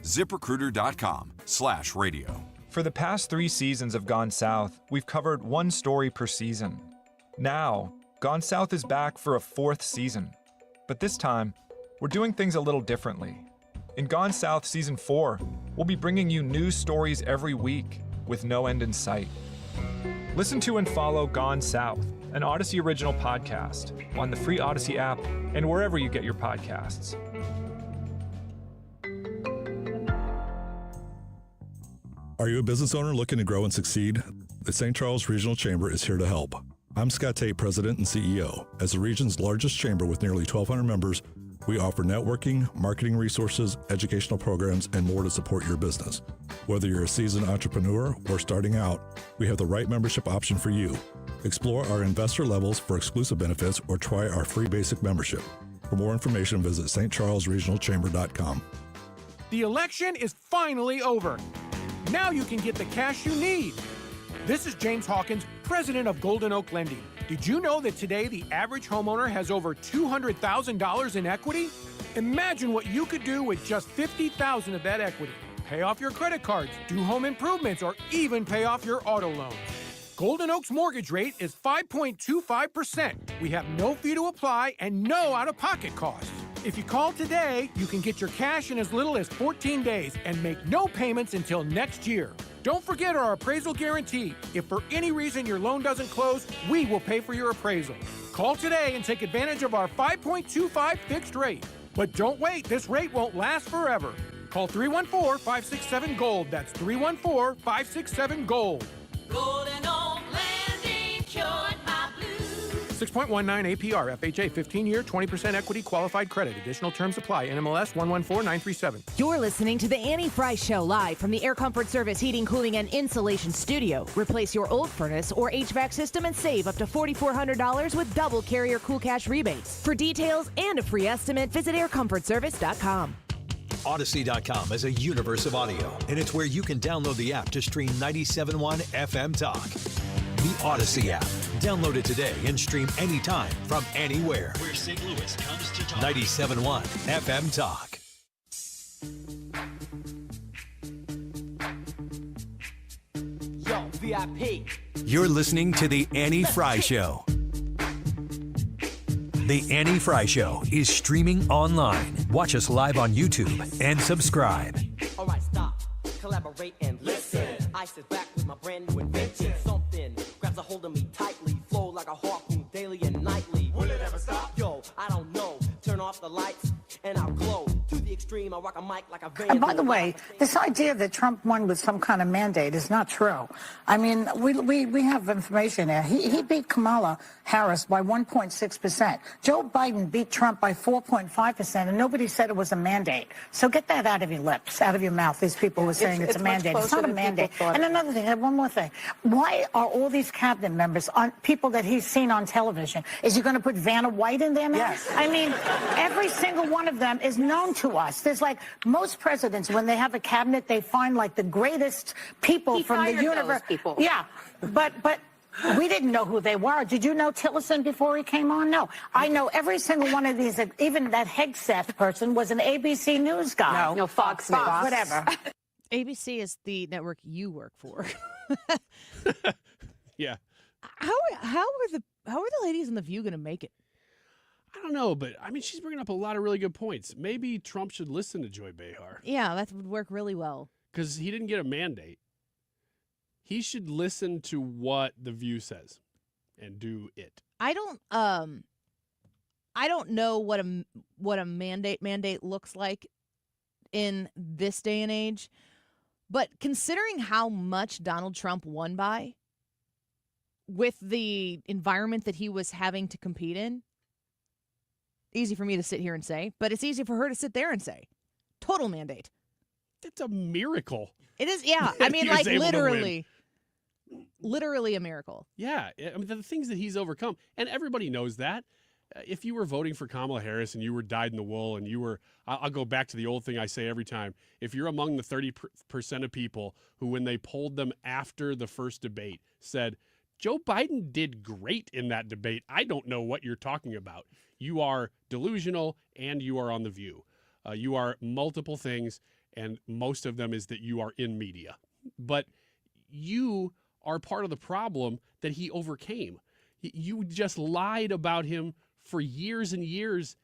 ZipRecruiter.com/radio. For the past 3 seasons of Gone South, we've covered one story per season. Now, Gone South is back for a 4th season. But this time, we're doing things a little differently. In Gone South Season 4, we'll be bringing you news stories every week with no end in sight. Listen to and follow Gone South, an Odyssey original podcast, on the free Odyssey app and wherever you get your podcasts. Are you a business owner looking to grow and succeed? The St. Charles Regional Chamber is here to help. I'm Scott Tate, President and CEO. As the region's largest chamber with nearly 1,200 members, we offer networking, marketing resources, educational programs, and more to support your business. Whether you're a seasoned entrepreneur or starting out, we have the right membership option for you. Explore our investor levels for exclusive benefits or try our free basic membership. For more information, visit stcharlesregionalchamber.com. The election is finally over. Now you can get the cash you need. This is James Hawkins, president of Golden Oak Lending. Did you know that today the average homeowner has over $200,000 in equity? Imagine what you could do with just $50,000 of that equity. Pay off your credit cards, do home improvements, or even pay off your auto loans. Golden Oak's mortgage rate is 5.25%. We have no fee to apply and no out-of-pocket costs. If you call today, you can get your cash in as little as 14 days and make no payments until next year. Don't forget our appraisal guarantee. If for any reason your loan doesn't close, we will pay for your appraisal. Call today and take advantage of our 5.25 fixed rate. But don't wait, this rate won't last forever. Call 314-567-GOLD. That's 314-567-GOLD. Golden Oak Landing cured my blues. 6.19 APR, FHA, 15-year, 20% equity qualified credit. Additional terms apply. NMLS 114937. You're listening to The Annie Fry Show live from the Air Comfort Service Heating, Cooling, and Insulation Studio. Replace your old furnace or HVAC system and save up to $4,400 with double carrier cool cash rebates. For details and a free estimate, visit aircomfortservice.com. Odyssey.com is a universe of audio, and it's where you can download the app to stream 97.1 FM Talk. The Odyssey app. Download it today and stream anytime from anywhere. Where St. Louis comes to talk. 97.1 FM Talk. Yo, VIP. You're listening to The Annie Fry Show. The Annie Fry Show is streaming online. Watch us live on YouTube and subscribe. All right, stop, collaborate and listen. I sit back with my brand new invention. Something grabs a hold of me tightly, flow like a harpoon daily and nightly. Will it ever stop? Yo, I don't know. Turn off the lights and I'll glow. To the extreme, I rock a mic like a van. And by the way, this idea that Trump won with some kind of mandate is not true. I mean, we have information there. He beat Kamala Harris by 1.6%. Joe Biden beat Trump by 4.5%, and nobody said it was a mandate. So get that out of your lips, out of your mouth, these people who are saying it's a mandate. It's not a mandate. And another thing, I have one more thing. Why are all these cabinet members on people that he's seen on television? Is he going to put Vanna White in there now? Yes. I mean, every single one of them is known to us. There's like most presidents, when they have a cabinet, they find like the greatest people from the universe. Yeah, but we didn't know who they were. Did you know Tillerson before he came on? No. I know every single one of these. Even that Hegseth person was an ABC News guy. No, Fox News. Whatever. ABC is the network you work for. Yeah. How are the ladies in The View going to make it? I don't know, but I mean, she's bringing up a lot of really good points. Maybe Trump should listen to Joy Behar. Yeah, that would work really well. Because he didn't get a mandate. He should listen to what The View says and do it. I don't know what a mandate looks like in this day and age, but considering how much Donald Trump won by with the environment that he was having to compete in, easy for me to sit here and say, but it's easy for her to sit there and say, total mandate. It's a miracle. It is, yeah. I mean, like literally a miracle. Yeah. I mean, the things that he's overcome, and everybody knows that. If you were voting for Kamala Harris and you were dyed in the wool and you were, I'll go back to the old thing I say every time. If you're among the 30% of people who, when they polled them after the first debate, said, Joe Biden did great in that debate. I don't know what you're talking about. You are delusional and you are on The View. You are multiple things, and most of them is that you are in media. But you are part of the problem that he overcame. You just lied about him for years and years,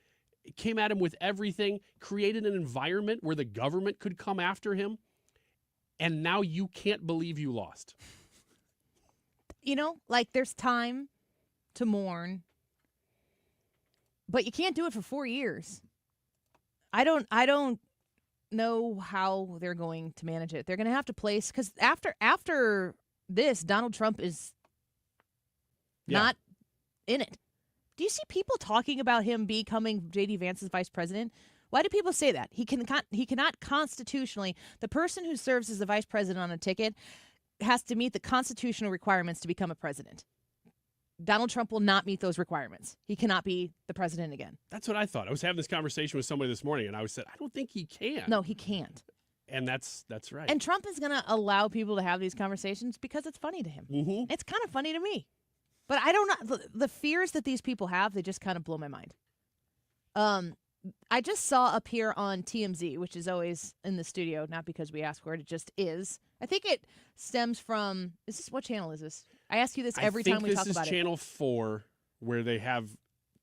came at him with everything, created an environment where the government could come after him, and now you can't believe you lost. You know, like there's time to mourn, but you can't do it for 4 years. I don't know how they're going to manage it. They're going to have to place, because after this, Donald Trump is not in it. Do you see people talking about him becoming J.D. Vance's vice president? Why do people say that? He cannot constitutionally, the person who serves as the vice president on a ticket has to meet the constitutional requirements to become a president. Donald Trump will not meet those requirements. He cannot be the president again. That's what I thought. I was having this conversation with somebody this morning, and I said, I don't think he can. No, he can't. And that's right. And Trump is going to allow people to have these conversations because it's funny to him. Mm-hmm. It's kind of funny to me. But I don't know. The fears that these people have, they just kind of blow my mind. I just saw up here on TMZ, which is always in the studio, not because we ask for it, it just is. I think it stems from, what channel is this? I ask you this every time we talk about it. I think this is Channel 4, where they have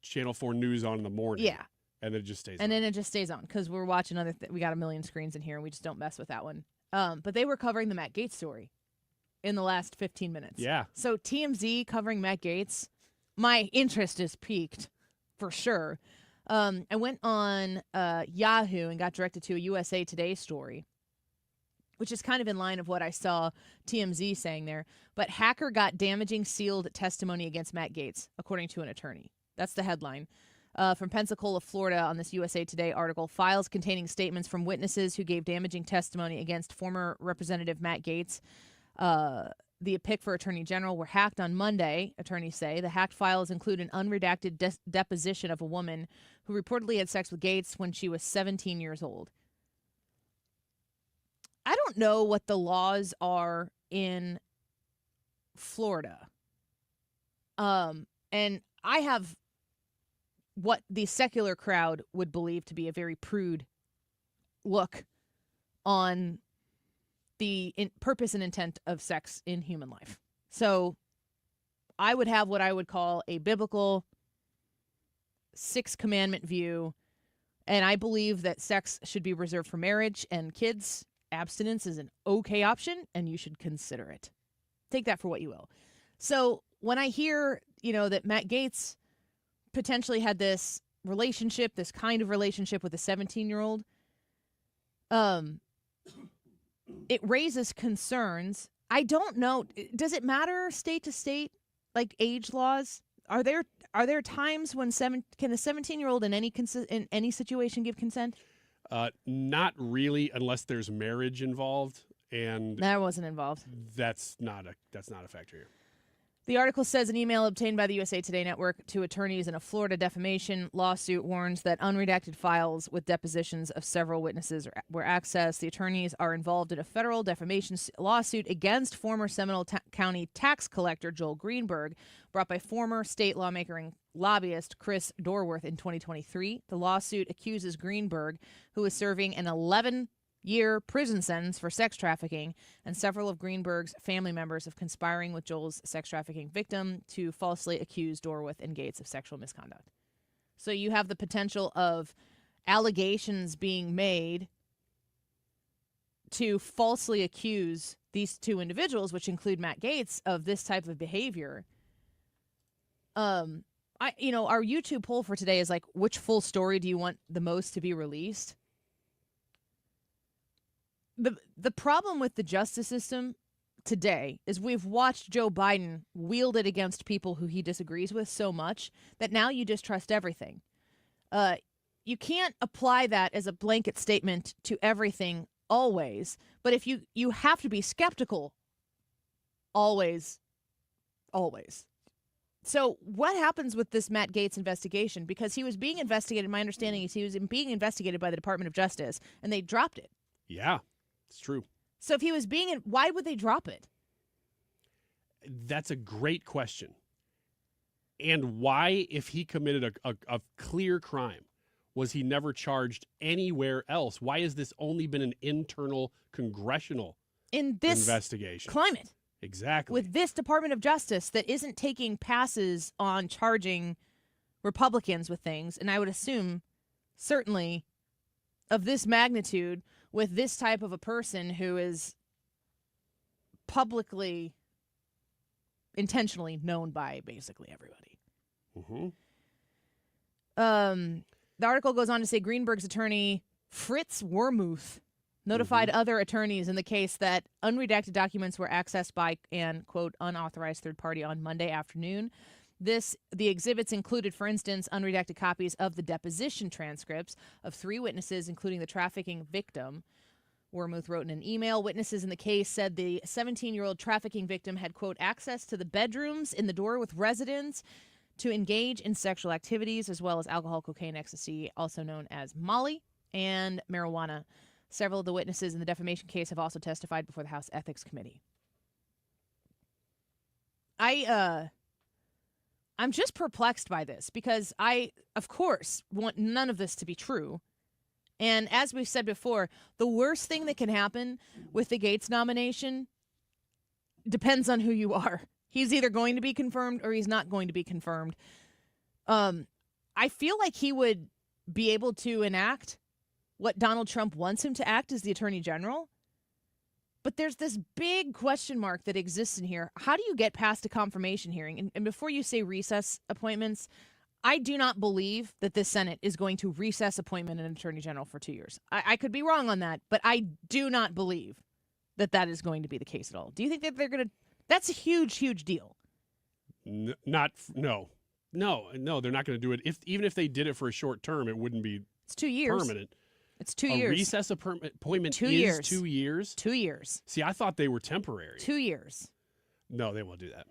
Channel 4 News on in the morning. Yeah. And then it just stays on. And then it just stays on, because we're watching we got a million screens in here, and we just don't mess with that one. But they were covering the Matt Gaetz story in the last 15 minutes. Yeah. So TMZ covering Matt Gaetz, my interest is piqued, for sure. I went on Yahoo and got directed to a USA Today story, which is kind of in line of what I saw TMZ saying there. But hacker got damaging sealed testimony against Matt Gaetz, according to an attorney. That's the headline. From Pensacola, Florida, on this USA Today article, files containing statements from witnesses who gave damaging testimony against former Representative Matt Gaetz, the pick for Attorney General, were hacked on Monday, attorneys say. The hacked files include an unredacted deposition of a woman who reportedly had sex with Gaetz when she was 17 years old. I don't know what the laws are in Florida. And I have what the secular crowd would believe to be a very prude look on the purpose and intent of sex in human life. So I would have what I would call a biblical sixth commandment view, and I believe that sex should be reserved for marriage and kids. Abstinence is an okay option, and you should consider it. Take that for what you will. So when I hear, that Matt Gaetz potentially had this relationship, this kind of relationship with a 17-year-old, it raises concerns. I don't know. Does it matter state to state, like age laws? Are there times when can a 17-year-old in any situation give consent? Not really, unless there's marriage involved, and that wasn't involved. That's not a factor here. The article says an email obtained by the USA Today Network to attorneys in a Florida defamation lawsuit warns that unredacted files with depositions of several witnesses were accessed. The attorneys are involved in a federal defamation lawsuit against former Seminole County tax collector Joel Greenberg, brought by former state lawmaker and lobbyist Chris Dorworth in 2023. The lawsuit accuses Greenberg, who is serving an 11-year prison sentence for sex trafficking, and several of Greenberg's family members of conspiring with Joel's sex trafficking victim to falsely accuse Dorworth and Gaetz of sexual misconduct. So you have the potential of allegations being made to falsely accuse these two individuals, which include Matt Gaetz, of this type of behavior. Our YouTube poll for today is like, which full story do you want the most to be released? The problem with the justice system today is we've watched Joe Biden wield it against people who he disagrees with so much that now you distrust everything. You can't apply that as a blanket statement to everything always, but if you have to be skeptical always. So what happens with this Matt Gaetz investigation? Because he was being investigated, my understanding is he was being investigated by the Department of Justice, and they dropped it. Yeah. It's true. So if he was why would they drop it? That's a great question. And why, if he committed a clear crime, was he never charged anywhere else? Why has this only been an internal congressional in this investigation climate? Exactly. With this Department of Justice that isn't taking passes on charging Republicans with things, and I would assume certainly of this magnitude with this type of a person who is publicly, intentionally known by basically everybody. Mm-hmm. The article goes on to say Greenberg's attorney, Fritz Wormuth, notified other attorneys in the case that unredacted documents were accessed by an, quote, unauthorized third party on Monday afternoon. The exhibits included, for instance, unredacted copies of the deposition transcripts of 3 witnesses, including the trafficking victim. Wormuth wrote in an email, witnesses in the case said the 17-year-old trafficking victim had, quote, access to the bedrooms in the door with residents to engage in sexual activities, as well as alcohol, cocaine, ecstasy, also known as Molly, and marijuana. Several of the witnesses in the defamation case have also testified before the House Ethics Committee. I'm just perplexed by this because I, of course, want none of this to be true. And as we've said before, the worst thing that can happen with the Gates nomination depends on who you are. He's either going to be confirmed or he's not going to be confirmed. I feel like he would be able to enact what Donald Trump wants him to act as the Attorney General. But there's this big question mark that exists in here. How do you get past a confirmation hearing? And before you say recess appointments, I do not believe that this Senate is going to recess appointment an Attorney General for 2 years. I could be wrong on that, but I do not believe that that is going to be the case at all. Do you think that they're going to... That's a huge, huge deal. No, they're not going to do it. Even if they did it for a short term, it wouldn't be It's 2 years. permanent. It's 2 A years. recess appointment 2 is years. 2 years? 2 years. See, I thought they were temporary. 2 years. No, they won't do that.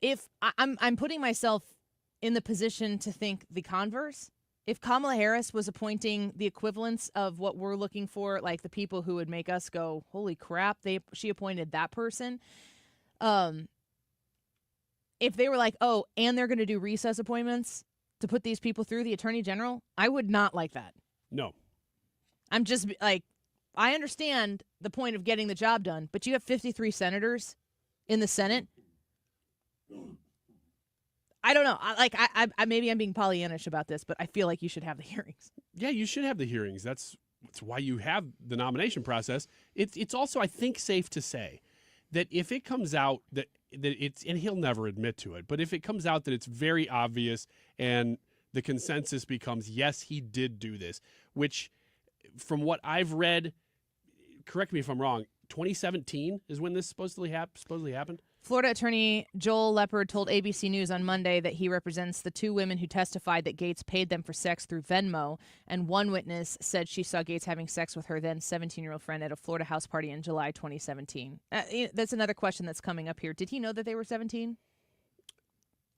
If I'm putting myself in the position to think the converse, if Kamala Harris was appointing the equivalents of what we're looking for, like the people who would make us go, holy crap, she appointed that person. If they were like, oh, and they're going to do recess appointments to put these people through the Attorney General, I would not like that. No. I'm just like, I understand the point of getting the job done, but you have 53 senators in the Senate. I don't know. I maybe I'm being Pollyannish about this, but I feel like you should have the hearings. Yeah, you should have the hearings. That's why you have the nomination process. It's also, I think, safe to say that if it comes out that it's, and he'll never admit to it, but if it comes out that it's very obvious and the consensus becomes, yes, he did do this, which from what I've read, correct me if I'm wrong, 2017 is when this supposedly happened? Florida attorney Joel Leopard told ABC News on Monday that he represents the 2 women who testified that Gates paid them for sex through Venmo, and one witness said she saw Gates having sex with her then 17-year-old friend at a Florida house party in July 2017. That's another question that's coming up here. Did he know that they were 17?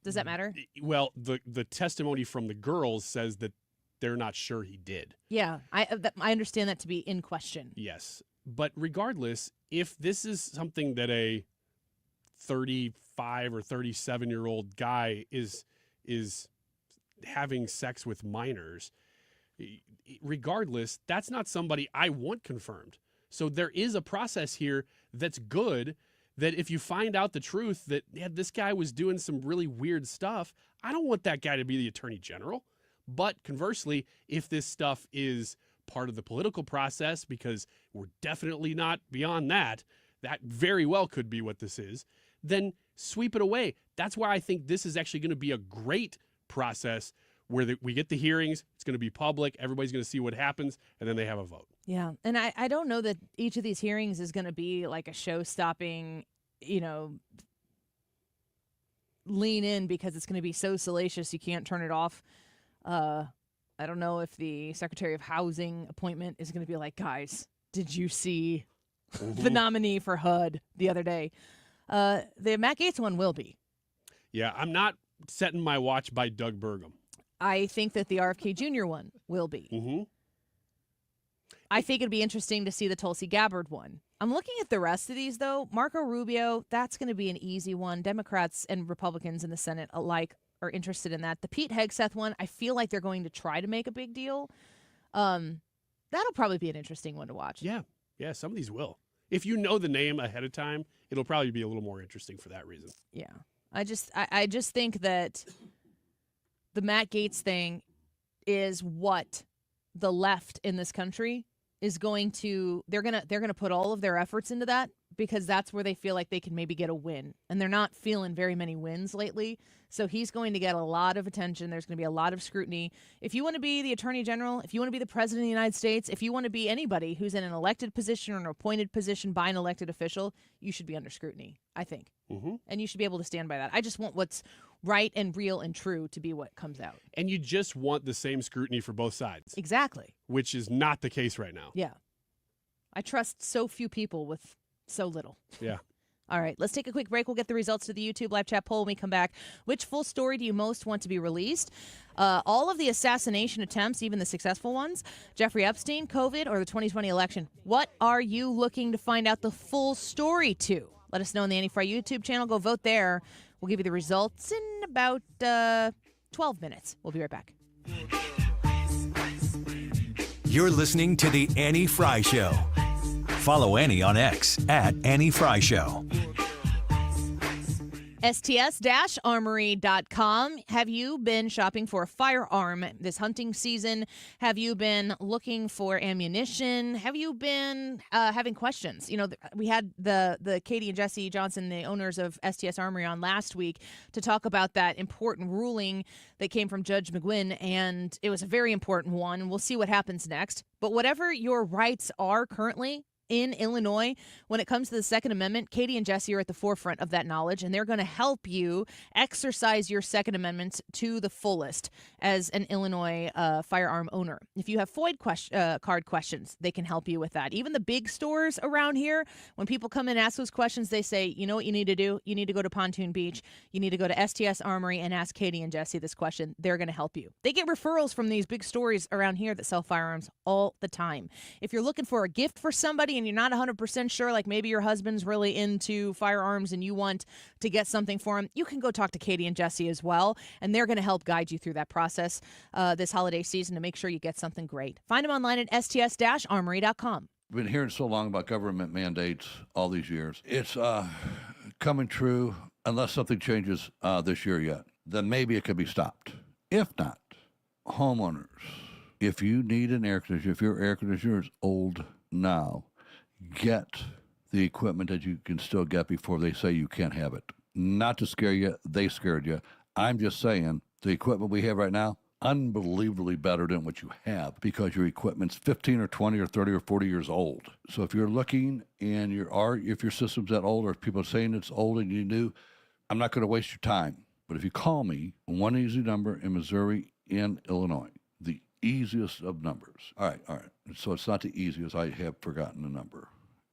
Does that matter? Well, the testimony from the girls says that they're not sure he did. Yeah, I understand that to be in question. Yes. But regardless, if this is something that a 35 or 37-year-old guy is having sex with minors, regardless, that's not somebody I want confirmed. So there is a process here that's good, that if you find out the truth that this guy was doing some really weird stuff, I don't want that guy to be the Attorney General. But conversely, if this stuff is part of the political process, because we're definitely not beyond that very well could be what this is, then sweep it away. That's why I think this is actually going to be a great process where we get the hearings, it's going to be public, everybody's going to see what happens, and then they have a vote. Yeah, and I don't know that each of these hearings is going to be like a show-stopping, lean in because it's going to be so salacious you can't turn it off. I don't know if the Secretary of Housing appointment is going to be like, guys, did you see the nominee for HUD the other day? The Matt Gaetz one will be. Yeah, I'm not setting my watch by Doug Burgum. I think that the RFK Jr. one will be. Mm-hmm. I think it'd be interesting to see the Tulsi Gabbard one. I'm looking at the rest of these, though. Marco Rubio, that's going to be an easy one. Democrats and Republicans in the Senate alike are interested in that. The Pete Hegseth one, I feel like they're going to try to make a big deal. That'll probably be an interesting one to watch. Yeah, some of these will. If you know the name ahead of time, it'll probably be a little more interesting for that reason. Yeah. I just think that the Matt Gaetz thing is what the left in this country is going to, they're going to put all of their efforts into that because that's where they feel like they can maybe get a win. And they're not feeling very many wins lately. So he's going to get a lot of attention. There's going to be a lot of scrutiny. If you want to be the Attorney General, if you want to be the President of the United States, if you want to be anybody who's in an elected position or an appointed position by an elected official, you should be under scrutiny, I think. Mm-hmm. And you should be able to stand by that. I just want what's right and real and true to be what comes out. And you just want the same scrutiny for both sides. Exactly. Which is not the case right now. Yeah. I trust so few people with so little. Yeah. All right, let's take a quick break. We'll get the results to the YouTube live chat poll when we come back. Which full story do you most want to be released? All of the assassination attempts, even the successful ones, Jeffrey Epstein, COVID, or the 2020 election. What are you looking to find out the full story to? Let us know on the Annie Fry YouTube channel. Go vote there. We'll give you the results in about 12 minutes. We'll be right back. You're listening to The Annie Fry Show. Follow Annie on X at Annie Fry Show. STS-armory.com. Have you been shopping for a firearm this hunting season? Have you been looking for ammunition? Have you been having questions? You know, we had the Katie and Jesse Johnson, the owners of STS Armory, on last week to talk about that important ruling that came from Judge McGuinn, and it was a very important one. We'll see what happens next. But whatever your rights are currently in Illinois, when it comes to the Second Amendment, Katie and Jesse are at the forefront of that knowledge, and they're going to help you exercise your Second Amendment to the fullest as an Illinois firearm owner. If you have FOID card questions, they can help you with that. Even the big stores around here, when people come in and ask those questions, they say, you know what you need to do? You need to go to Pontoon Beach. You need to go to STS Armory and ask Katie and Jesse this question. They're going to help you. They get referrals from these big stores around here that sell firearms all the time. If you're looking for a gift for somebody and you're not 100% sure, like maybe your husband's really into firearms and you want to get something for him, you can go talk to Katie and Jesse as well, and they're going to help guide you through that process this holiday season to make sure you get something great. Find them online at sts-armory.com. We've been hearing so long about government mandates all these years. It's coming true unless something changes this year yet. Then maybe it could be stopped. If not, homeowners, if you need an air conditioner, if your air conditioner is old now, get the equipment that you can still get before they say you can't have it. Not to scare you, they scared you. I'm just saying, the equipment we have right now, unbelievably better than what you have because your equipment's 15 or 20 or 30 or 40 years old. So if you're looking and if your system's that old or if people are saying it's old and you new, I'm not going to waste your time. But if you call me, one easy number in Missouri and Illinois, the easiest of numbers. All right. So it's not the easiest. I have forgotten the number,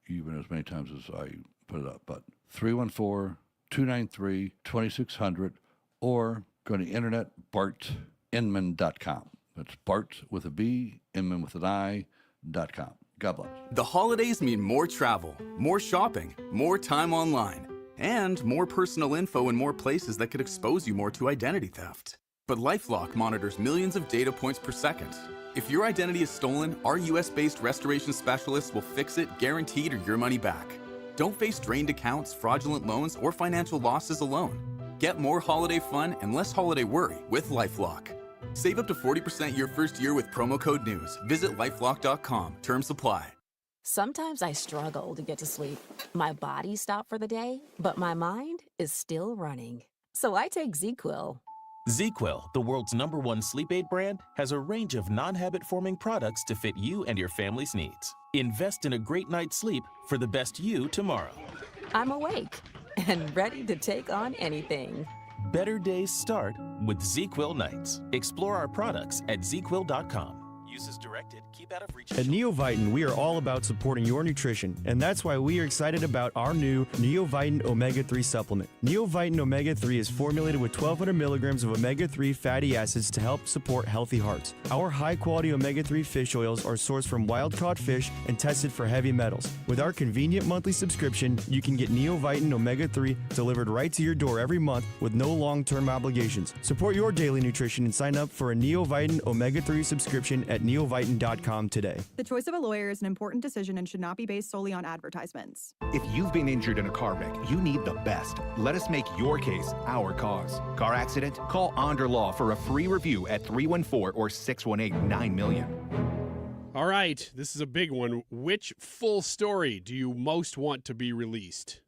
even as many times as I put it up. But 314-293-2600 or go to the internet, bartinman.com. That's Bart with a B, Inman with an I.com. God bless. The holidays mean more travel, more shopping, more time online, and more personal info in more places that could expose you more to identity theft. But LifeLock monitors millions of data points per second. If your identity is stolen, our US-based restoration specialists will fix it, guaranteed, or your money back. Don't face drained accounts, fraudulent loans, or financial losses alone. Get more holiday fun and less holiday worry with LifeLock. Save up to 40% your first year with promo code NEWS. Visit LifeLock.com. Terms apply. Sometimes I struggle to get to sleep. My body stopped for the day, but my mind is still running. So I take ZQuil. ZQuil, the world's #1 sleep aid brand, has a range of non-habit-forming products to fit you and your family's needs. Invest in a great night's sleep for the best you tomorrow. I'm awake and ready to take on anything. Better days start with ZQuil nights. Explore our products at ZQuil.com. Use as directed. Keep out of reach. At Neovitin, we are all about supporting your nutrition, and that's why we are excited about our new Neovitin Omega-3 supplement. Neovitin Omega-3 is formulated with 1,200 milligrams of omega-3 fatty acids to help support healthy hearts. Our high-quality omega-3 fish oils are sourced from wild-caught fish and tested for heavy metals. With our convenient monthly subscription, you can get Neovitin Omega-3 delivered right to your door every month with no long-term obligations. Support your daily nutrition and sign up for a Neovitin Omega-3 subscription at neovitin.com today. The choice of a lawyer is an important decision and should not be based solely on advertisements. If you've been injured in a car wreck, you need the best. Let us make your case our cause. Car accident? Call Onder Law for a free review at 314 or 618-900,000. All right, this is a big one. Which full story do you most want to be released?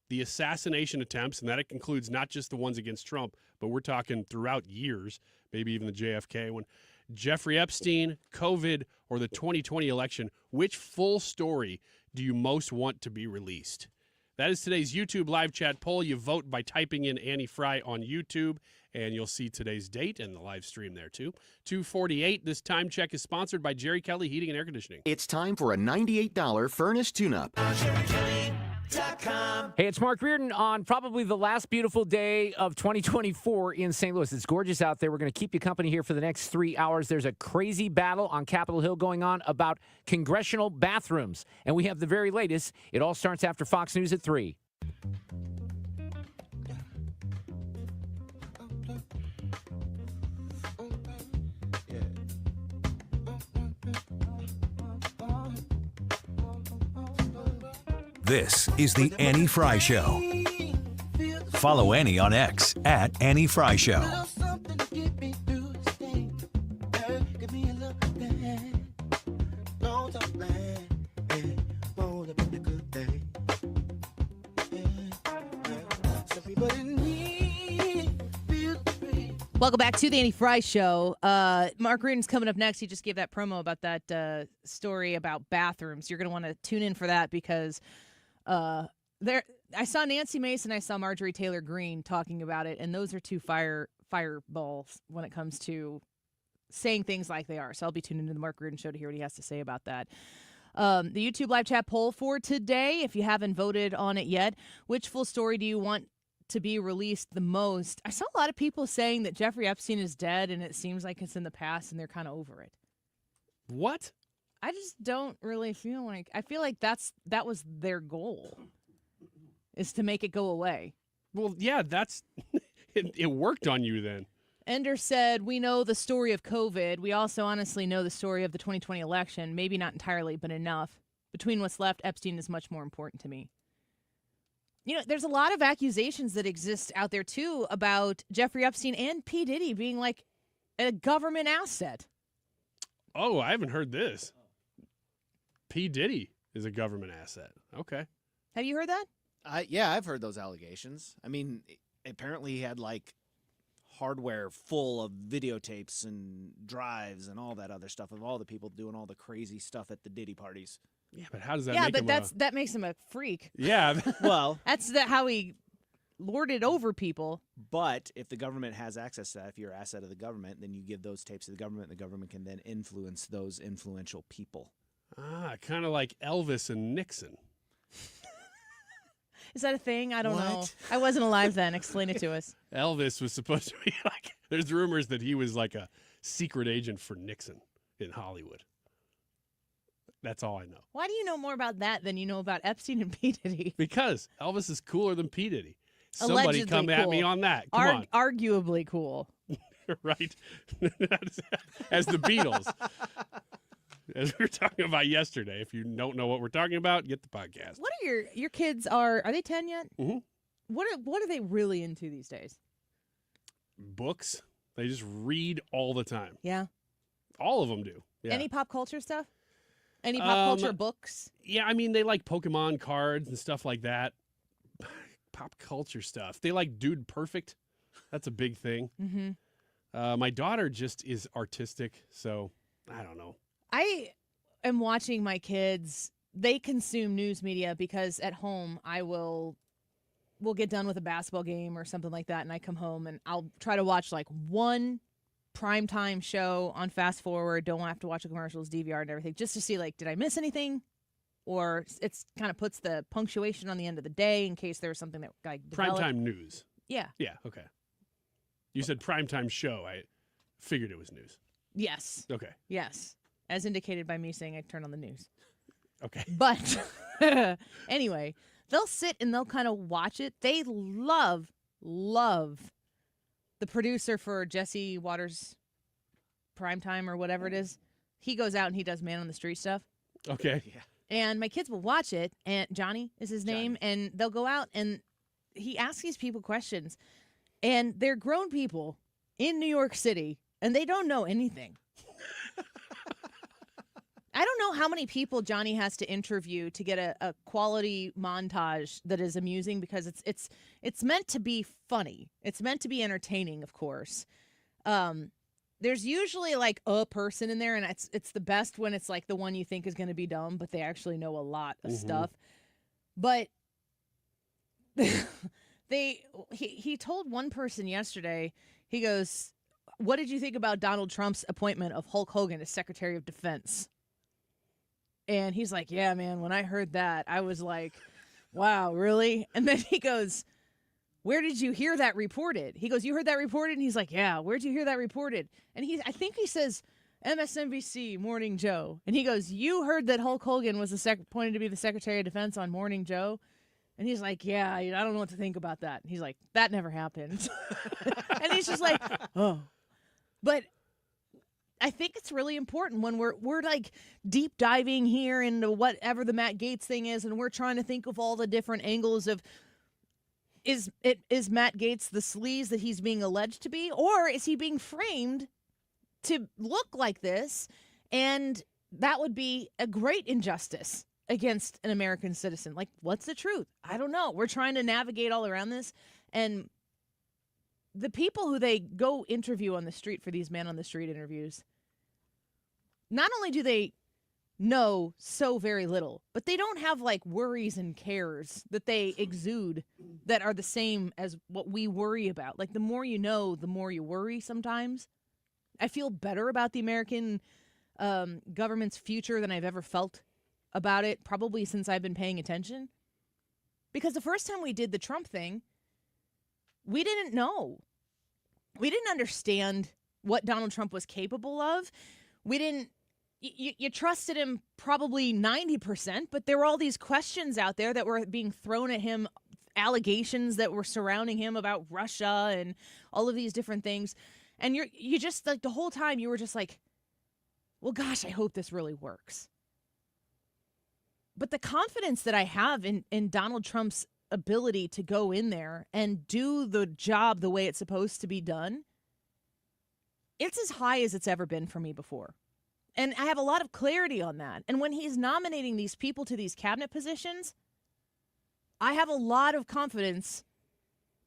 The assassination attempts, and that includes not just the ones against Trump, but we're talking throughout years, maybe even the JFK one. Jeffrey Epstein, COVID, or the 2020 election. Which full story do you most want to be released? That is today's YouTube live chat poll. You vote by typing in Annie Fry on YouTube, and you'll see today's date and the live stream there, too. 2:48. This time check is sponsored by Jerry Kelly Heating and Air Conditioning. It's time for a $98 furnace tune-up. Hey, it's Mark Reardon on probably the last beautiful day of 2024 in St. Louis. It's gorgeous out there. We're going to keep you company here for the next 3 hours. There's a crazy battle on Capitol Hill going on about congressional bathrooms, and we have the very latest. It all starts after Fox News at 3. This is the Annie Fry Show. Follow Annie on X at Annie Fry Show. Welcome back to the Annie Fry Show. Mark Reardon's coming up next. He just gave that promo about that story about bathrooms. You're going to want to tune in for that because I saw Nancy Mace and I saw Marjorie Taylor Greene talking about it, and those are two fireballs when it comes to saying things like they are. So I'll be tuning into the Mark Reardon Show to hear what he has to say about that. The YouTube live chat poll for today, if you haven't voted on it yet, which full story do you want to be released the most? I saw a lot of people saying that Jeffrey Epstein is dead and it seems like it's in the past and they're kind of over it. What? I just don't really feel like, I feel like that was their goal, is to make it go away. Well, yeah, that's it worked on you then. Ender said, we know the story of COVID. We also honestly know the story of the 2020 election. Maybe not entirely, but enough. Between what's left, Epstein is much more important to me. You know, there's a lot of accusations that exist out there, too, about Jeffrey Epstein and P. Diddy being like a government asset. Oh, I haven't heard this. P. Diddy is a government asset. Okay. Have you heard that? Yeah, I've heard those allegations. I mean, apparently he had like hardware full of videotapes and drives and all that other stuff of all the people doing all the crazy stuff at the Diddy parties. Yeah, but how does that make him that makes him a freak. Yeah. Well, that's how he lorded over people. But if the government has access to that, if you're an asset of the government, then you give those tapes to the government, and the government can then influence those influential people. Ah, kind of like Elvis and Nixon. Is that a thing? I don't know. I wasn't alive then. Explain it to us. Elvis was supposed to be like, there's rumors that he was like a secret agent for Nixon in Hollywood. That's all I know. Why do you know more about that than you know about Epstein and P. Diddy? Because Elvis is cooler than P. Diddy. Somebody Allegedly come cool. at me on that. Come on. Arguably cool. Right? As the Beatles. As we were talking about yesterday. If you don't know what we're talking about, get the podcast. What are your kids are they 10 yet? Mm-hmm. What are they really into these days? Books. They just read all the time. Yeah. All of them do. Yeah. Any pop culture stuff? Any pop culture books? Yeah, I mean, they like Pokemon cards and stuff like that. Pop culture stuff. They like Dude Perfect. That's a big thing. Mm-hmm. My daughter just is artistic, so I don't know. I am watching my kids. They consume news media because at home we'll get done with a basketball game or something like that, and I come home and I'll try to watch like one primetime show on fast forward, don't have to watch the commercials, DVR and everything, just to see, like, did I miss anything? Or it's kind of puts the punctuation on the end of the day in case there's something that I developed. Primetime news. Yeah. Yeah, okay. You said primetime show. I figured it was news. Yes. Okay. Yes. As indicated by me saying I turn on the news. Okay. But anyway, they'll sit and they'll kind of watch it. They love the producer for Jesse Waters Primetime or whatever it is. He goes out and he does man on the street stuff. Okay. Yeah. And my kids will watch it, and Johnny is his name, and they'll go out and he asks these people questions, and they're grown people in New York City, and they don't know anything. I don't know how many people Johnny has to interview to get a quality montage that is amusing, because it's meant to be funny. It's meant to be entertaining, of course. There's usually like a person in there, and it's the best when it's like the one you think is going to be dumb, but they actually know a lot of stuff. But he told one person yesterday, he goes, "What did you think about Donald Trump's appointment of Hulk Hogan as Secretary of Defense?" And he's like, "Yeah, man, when I heard that, I was like, wow, really?" And then he goes, "Where did you hear that reported?" He goes, "You heard that reported?" And he's like, "Yeah, where'd you hear that reported?" And I think he says, MSNBC, Morning Joe. And he goes, "You heard that Hulk Hogan was appointed to be the Secretary of Defense on Morning Joe?" And he's like, "Yeah, I don't know what to think about that." And he's like, "That never happened." And he's just like, oh. But I think it's really important when we're like deep diving here into whatever the Matt Gaetz thing is, and we're trying to think of all the different angles of, is Matt Gaetz the sleaze that he's being alleged to be, or is he being framed to look like this? And that would be a great injustice against an American citizen. Like, what's the truth? I don't know. We're trying to navigate all around this. And the people who they go interview on the street for these man on the street interviews, not only do they know so very little, but they don't have like worries and cares that they exude that are the same as what we worry about. Like, the more you know, the more you worry sometimes. I feel better about the American government's future than I've ever felt about it, probably since I've been paying attention. Because the first time we did the Trump thing, we didn't know. We didn't understand what Donald Trump was capable of. We didn't. You trusted him probably 90%, but there were all these questions out there that were being thrown at him, allegations that were surrounding him about Russia and all of these different things. And you just, like, the whole time you were just like, well, gosh, I hope this really works. But the confidence that I have in Donald Trump's ability to go in there and do the job the way it's supposed to be done, it's as high as it's ever been for me before. And I have a lot of clarity on that. And when he's nominating these people to these cabinet positions, I have a lot of confidence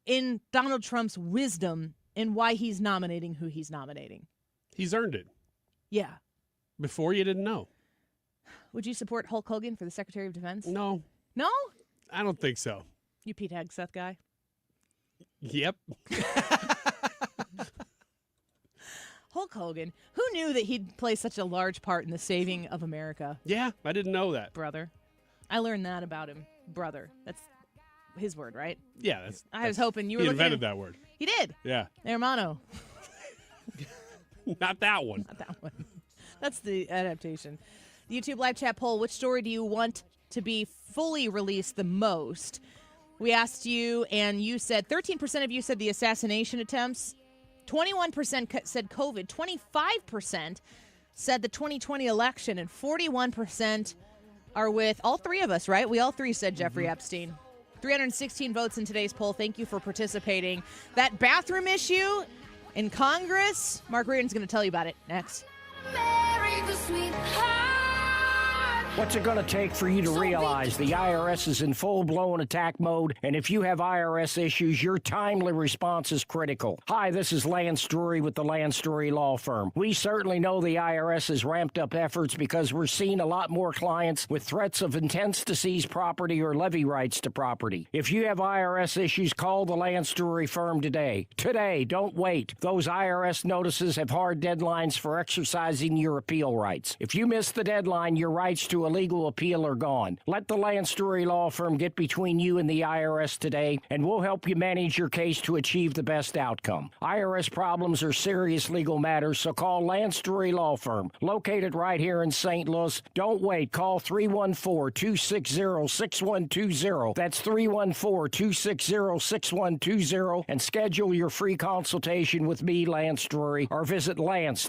in Donald Trump's wisdom in why he's nominating who he's nominating. He's earned it. Yeah. Before, you didn't know. Would you support Hulk Hogan for the Secretary of Defense? No. No? I don't think so. You Pete Hegseth guy? Yep. Hulk Hogan. Who knew that he'd play such a large part in the saving of America? Yeah, I didn't know that. Brother. I learned that about him. Brother. That's his word, right? Yeah. I was hoping you were He looking invented that word. He did. Yeah. Hermano. Not that one. Not that one. That's the adaptation. The YouTube live chat poll, which story do you want to be fully released the most? We asked you, and you said 13% of you said the assassination attempts. 21% said COVID. 25% said the 2020 election. And 41% are with all three of us, right? We all three said Jeffrey Epstein. 316 votes in today's poll. Thank you for participating. That bathroom issue in Congress, Mark Reardon's going to tell you about it next. Marry the sweetheart. What's it going to take for you to realize the IRS is in full-blown attack mode, and if you have IRS issues, your timely response is critical? Hi, this is Lance Drury with the Lance Drury Law Firm. We certainly know the IRS has ramped up efforts because we're seeing a lot more clients with threats of intents to seize property or levy rights to property. If you have IRS issues, call the Lance Drury Firm today. Today, don't wait. Those IRS notices have hard deadlines for exercising your appeal rights. If you miss the deadline, your rights to a legal appeal are gone. Let the Lance Drury Law Firm get between you and the IRS today, and we'll help you manage your case to achieve the best outcome. IRS problems are serious legal matters, so call Lance Drury Law Firm, located right here in St. Louis. Don't wait. Call 314-260-6120. That's 314-260-6120, and schedule your free consultation with me, Lance Drury, or visit Lance